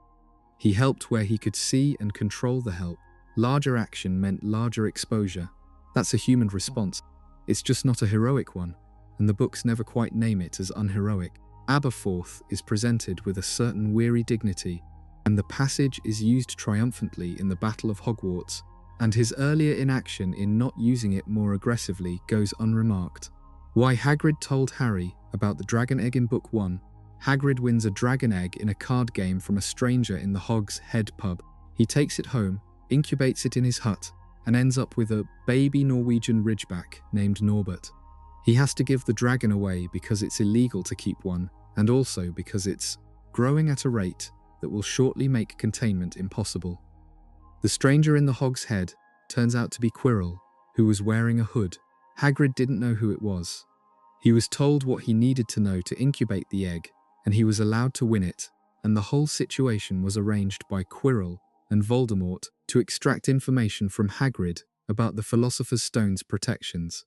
He helped where he could see and control the help. Larger action meant larger exposure. That's a human response. It's just not a heroic one, and the books never quite name it as unheroic. Aberforth is presented with a certain weary dignity, and the passage is used triumphantly in the Battle of Hogwarts, and his earlier inaction in not using it more aggressively goes unremarked. Why Hagrid told Harry about the dragon egg in Book 1. Hagrid wins a dragon egg in a card game from a stranger in the Hog's Head pub. He takes it home, incubates it in his hut, and ends up with a baby Norwegian ridgeback named Norbert. He has to give the dragon away because it's illegal to keep one, and also because it's growing at a rate that will shortly make containment impossible. The stranger in the Hog's Head turns out to be Quirrell, who was wearing a hood. Hagrid didn't know who it was. He was told what he needed to know to incubate the egg, and he was allowed to win it, and the whole situation was arranged by Quirrell and Voldemort to extract information from Hagrid about the Philosopher's Stone's protections.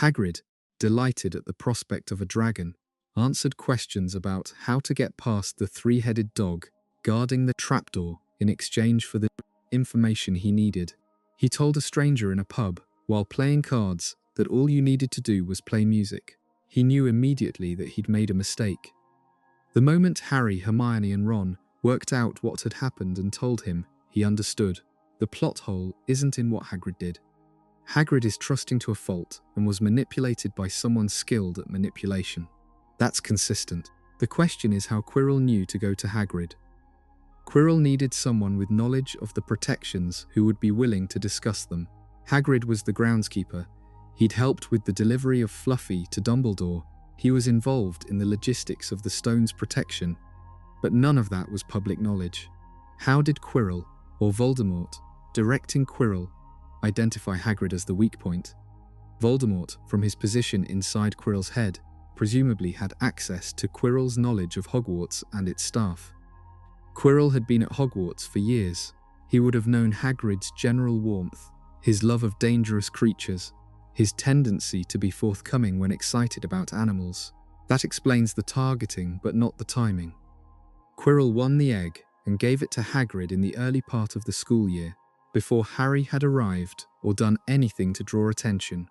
Hagrid, delighted at the prospect of a dragon, answered questions about how to get past the 3-headed dog guarding the trapdoor in exchange for the information he needed. He told a stranger in a pub, while playing cards, that all you needed to do was play music. He knew immediately that he'd made a mistake. The moment Harry, Hermione and Ron worked out what had happened and told him, he understood. The plot hole isn't in what Hagrid did. Hagrid is trusting to a fault and was manipulated by someone skilled at manipulation. That's consistent. The question is how Quirrell knew to go to Hagrid. Quirrell needed someone with knowledge of the protections who would be willing to discuss them. Hagrid was the groundskeeper. He'd helped with the delivery of Fluffy to Dumbledore. He was involved in the logistics of the stone's protection, but none of that was public knowledge. How did Quirrell, or Voldemort, directing Quirrell, identify Hagrid as the weak point? Voldemort, from his position inside Quirrell's head, presumably had access to Quirrell's knowledge of Hogwarts and its staff. Quirrell had been at Hogwarts for years. He would have known Hagrid's general warmth, his love of dangerous creatures, his tendency to be forthcoming when excited about animals. That explains the targeting, but not the timing. Quirrell won the egg and gave it to Hagrid in the early part of the school year, before Harry had arrived or done anything to draw attention.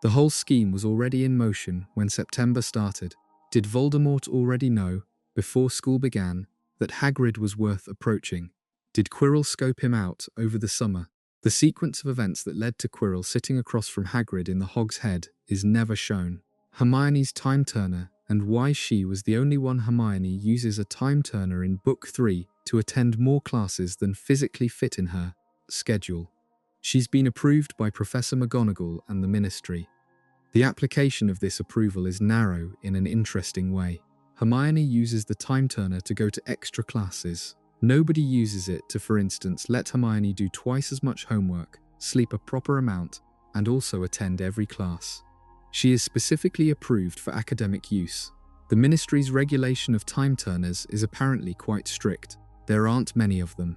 The whole scheme was already in motion when September started. Did Voldemort already know, before school began, that Hagrid was worth approaching? Did Quirrell scope him out over the summer? The sequence of events that led to Quirrell sitting across from Hagrid in the Hog's Head is never shown. Hermione's time turner, and why she was the only one. Hermione uses a time turner in Book 3 to attend more classes than physically fit in her schedule. She's been approved by Professor McGonagall and the Ministry. The application of this approval is narrow in an interesting way. Hermione uses the time turner to go to extra classes. Nobody uses it to, for instance, let Hermione do twice as much homework, sleep a proper amount, and also attend every class. She is specifically approved for academic use. The Ministry's regulation of time turners is apparently quite strict. There aren't many of them.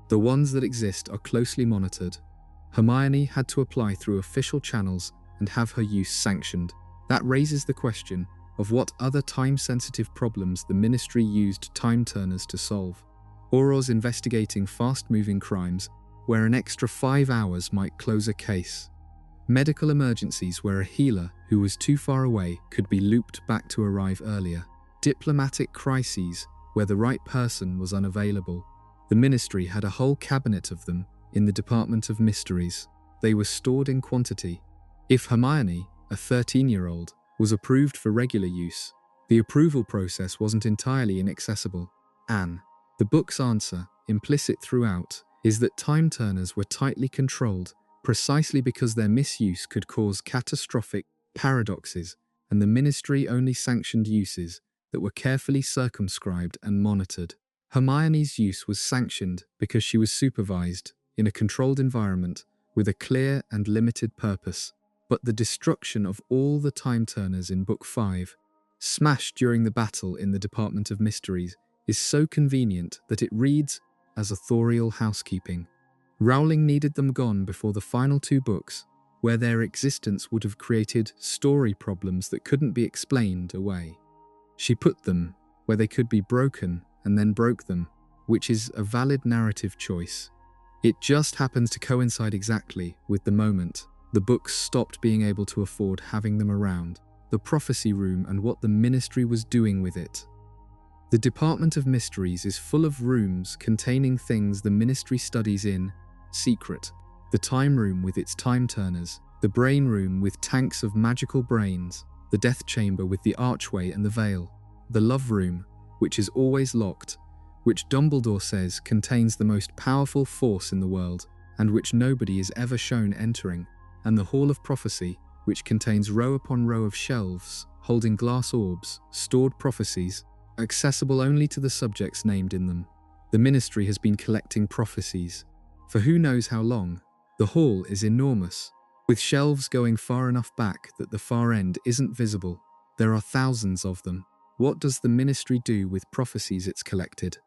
The ones that exist are closely monitored. Hermione had to apply through official channels and have her use sanctioned. That raises the question of what other time-sensitive problems the Ministry used time turners to solve. Auror's investigating fast-moving crimes, where an extra 5 hours might close a case. Medical emergencies where a healer who was too far away could be looped back to arrive earlier. Diplomatic crises where the right person was unavailable. The Ministry had a whole cabinet of them in the Department of Mysteries. They were stored in quantity. If Hermione, a 13-year-old, was approved for regular use, the approval process wasn't entirely inaccessible. Anne. The book's answer, implicit throughout, is that time turners were tightly controlled precisely because their misuse could cause catastrophic paradoxes, and the Ministry only sanctioned uses that were carefully circumscribed and monitored. Hermione's use was sanctioned because she was supervised in a controlled environment with a clear and limited purpose. But the destruction of all the time turners in Book 5, smashed during the battle in the Department of Mysteries, is so convenient that it reads as authorial housekeeping. Rowling needed them gone before the final 2 books, where their existence would have created story problems that couldn't be explained away. She put them where they could be broken and then broke them, which is a valid narrative choice. It just happens to coincide exactly with the moment the books stopped being able to afford having them around, the prophecy room and what the Ministry was doing with it. The Department of Mysteries is full of rooms containing things the Ministry studies in secret. The time room with its time turners, the brain room with tanks of magical brains, the death chamber with the archway and the veil, the love room, which is always locked, which Dumbledore says contains the most powerful force in the world, and which nobody is ever shown entering, and the Hall of Prophecy, which contains row upon row of shelves holding glass orbs, stored prophecies, accessible only to the subjects named in them. The Ministry has been collecting prophecies for who knows how long. The hall is enormous, with shelves going far enough back that the far end isn't visible. There are thousands of them. What does the Ministry do with prophecies it's collected?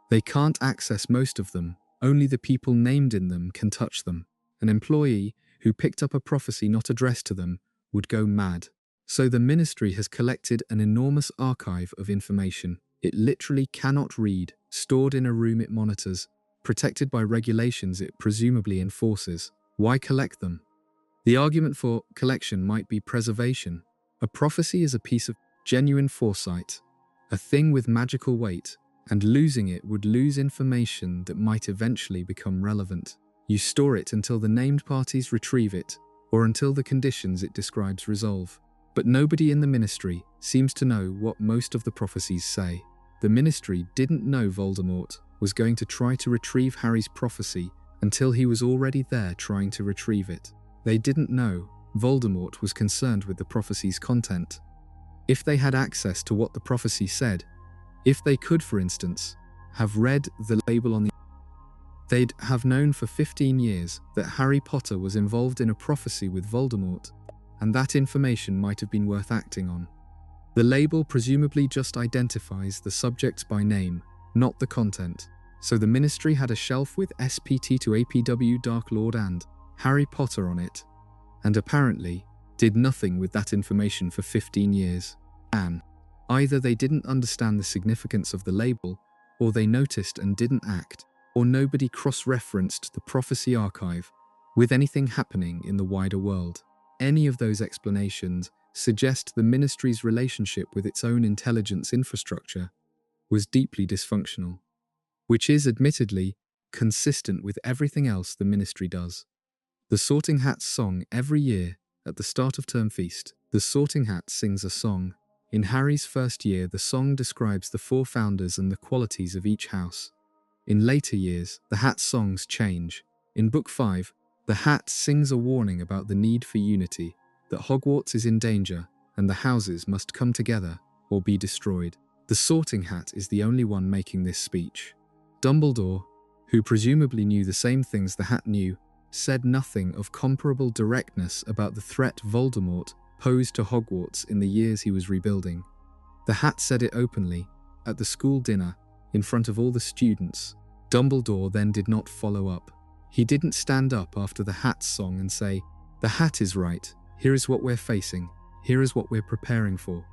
They can't access most of them. Only the people named in them can touch them. An employee who picked up a prophecy not addressed to them would go mad. So the Ministry has collected an enormous archive of information it literally cannot read, stored in a room it monitors, protected by regulations it presumably enforces. Why collect them? The argument for collection might be preservation. A prophecy is a piece of genuine foresight, a thing with magical weight, and losing it would lose information that might eventually become relevant. You store it until the named parties retrieve it, or until the conditions it describes resolve. But nobody in the Ministry seems to know what most of the prophecies say. The Ministry didn't know Voldemort was going to try to retrieve Harry's prophecy until he was already there trying to retrieve it. They didn't know Voldemort was concerned with the prophecy's content. If they had access to what the prophecy said, if they could, for instance, have read the label on the, they'd have known for 15 years that Harry Potter was involved in a prophecy with Voldemort, and that information might have been worth acting on. The label presumably just identifies the subject by name, not the content. So the Ministry had a shelf with SPT to APW Dark Lord and Harry Potter on it, and apparently did nothing with that information for 15 years. And either they didn't understand the significance of the label, or they noticed and didn't act, or nobody cross-referenced the prophecy archive with anything happening in the wider world. Any of those explanations suggest the Ministry's relationship with its own intelligence infrastructure was deeply dysfunctional, which is admittedly consistent with everything else the Ministry does. The Sorting Hat's song every year at the start of term feast. The Sorting Hat sings a song. In Harry's first year, the song describes the 4 founders and the qualities of each house. In later years, the Hat's songs change. In Book 5, the Hat sings a warning about the need for unity, that Hogwarts is in danger and the houses must come together or be destroyed. The Sorting Hat is the only one making this speech. Dumbledore, who presumably knew the same things the Hat knew, said nothing of comparable directness about the threat Voldemort posed to Hogwarts in the years he was rebuilding. The Hat said it openly, at the school dinner, in front of all the students. Dumbledore then did not follow up. He didn't stand up after the Hat's song and say, "The Hat is right. Here is what we're facing. Here is what we're preparing for."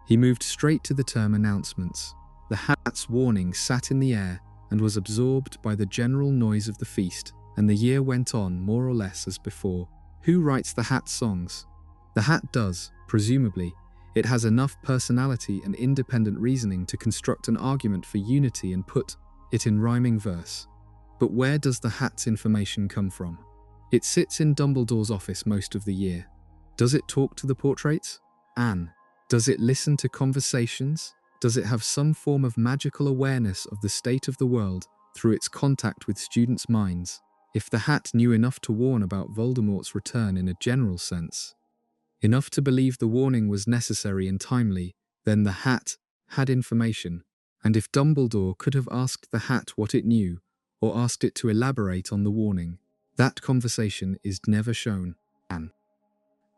He moved straight to the term announcements. The Hat's warning sat in the air and was absorbed by the general noise of the feast, and the year went on more or less as before. Who writes the Hat songs? The Hat does, presumably. It has enough personality and independent reasoning to construct an argument for unity and put it in rhyming verse. But where does the Hat's information come from? It sits in Dumbledore's office most of the year. Does it talk to the portraits? Anne. Does it listen to conversations? Does it have some form of magical awareness of the state of the world through its contact with students' minds? If the Hat knew enough to warn about Voldemort's return in a general sense, enough to believe the warning was necessary and timely, then the Hat had information. And if Dumbledore could have asked the Hat what it knew, or asked it to elaborate on the warning, that conversation is never shown. Anne.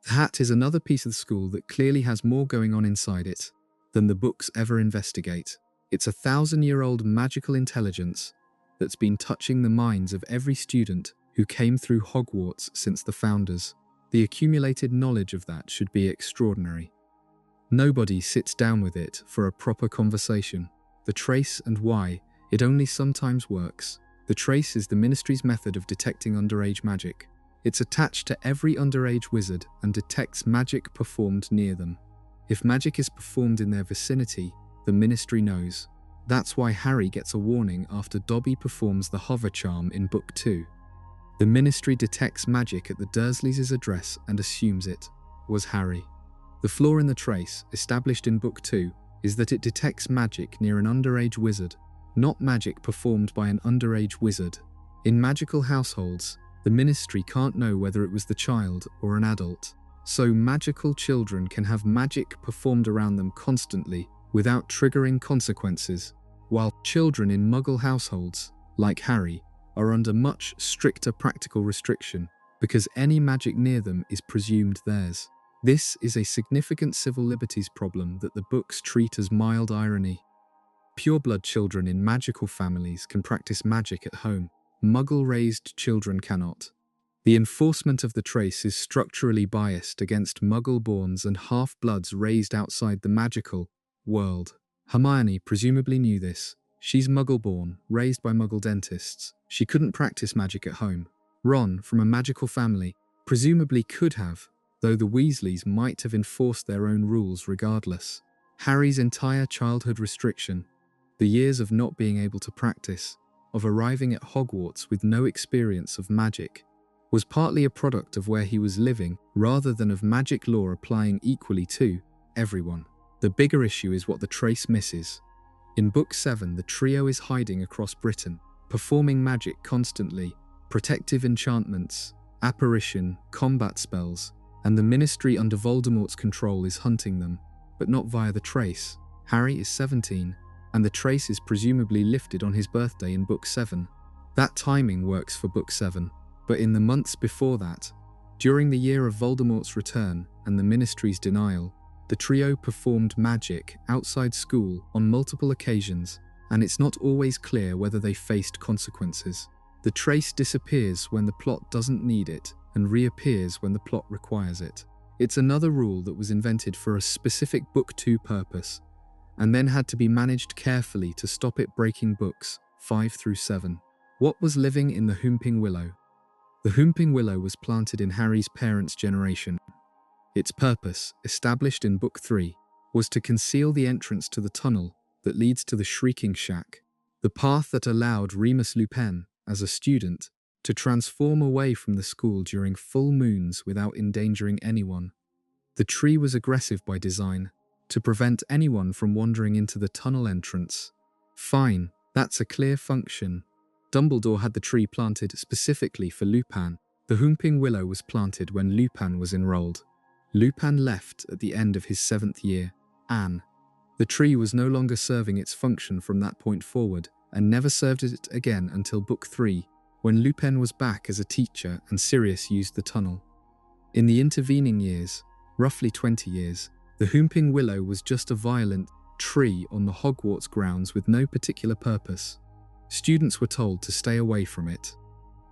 The Hat is another piece of the school that clearly has more going on inside it than the books ever investigate. It's a 1,000-year-old magical intelligence that's been touching the minds of every student who came through Hogwarts since the founders. The accumulated knowledge of that should be extraordinary. Nobody sits down with it for a proper conversation. The trace and why, it only sometimes works. The trace is the Ministry's method of detecting underage magic. It's attached to every underage wizard and detects magic performed near them. If magic is performed in their vicinity, the Ministry knows. That's why Harry gets a warning after Dobby performs the hover charm in Book 2. The Ministry detects magic at the Dursleys' address and assumes it was Harry. The flaw in the trace, established in Book 2, is that it detects magic near an underage wizard, not magic performed by an underage wizard. In magical households, the Ministry can't know whether it was the child or an adult. So magical children can have magic performed around them constantly without triggering consequences, while children in Muggle households, like Harry, are under much stricter practical restriction because any magic near them is presumed theirs. This is a significant civil liberties problem that the books treat as mild irony. Pureblood children in magical families can practice magic at home. Muggle-raised children cannot. The enforcement of the trace is structurally biased against Muggle-borns and half-bloods raised outside the magical world. Hermione presumably knew this. She's Muggle-born, raised by Muggle dentists. She couldn't practice magic at home. Ron, from a magical family, presumably could have, though the Weasleys might have enforced their own rules regardless. Harry's entire childhood restriction, the years of not being able to practice, of arriving at Hogwarts with no experience of magic, was partly a product of where he was living rather than of magic law applying equally to everyone. The bigger issue is what the trace misses. In Book 7, the trio is hiding across Britain, performing magic constantly, protective enchantments, apparition, combat spells, and the Ministry under Voldemort's control is hunting them, but not via the trace. Harry is 17, and the trace is presumably lifted on his birthday in Book 7. That timing works for Book 7, but in the months before that, during the year of Voldemort's return and the Ministry's denial, the trio performed magic outside school on multiple occasions, and it's not always clear whether they faced consequences. The trace disappears when the plot doesn't need it and reappears when the plot requires it. It's another rule that was invented for a specific Book 2 purpose, and then had to be managed carefully to stop it breaking books 5 through 7. What was living in the Whomping Willow? The Whomping Willow was planted in Harry's parents' generation. Its purpose, established in Book 3, was to conceal the entrance to the tunnel that leads to the Shrieking Shack, the path that allowed Remus Lupin, as a student, to transform away from the school during full moons without endangering anyone. The tree was aggressive by design, to prevent anyone from wandering into the tunnel entrance. Fine, that's a clear function. Dumbledore had the tree planted specifically for Lupin. The Whomping Willow was planted when Lupin was enrolled. Lupin left at the end of his 7th year. Anne. The tree was no longer serving its function from that point forward, and never served it again until Book 3, when Lupin was back as a teacher and Sirius used the tunnel. In the intervening years, roughly 20 years, the Whomping Willow was just a violent tree on the Hogwarts grounds with no particular purpose. Students were told to stay away from it.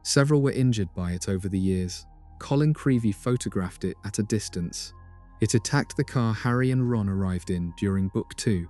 Several were injured by it over the years. Colin Creevey photographed it at a distance. It attacked the car Harry and Ron arrived in during Book 2,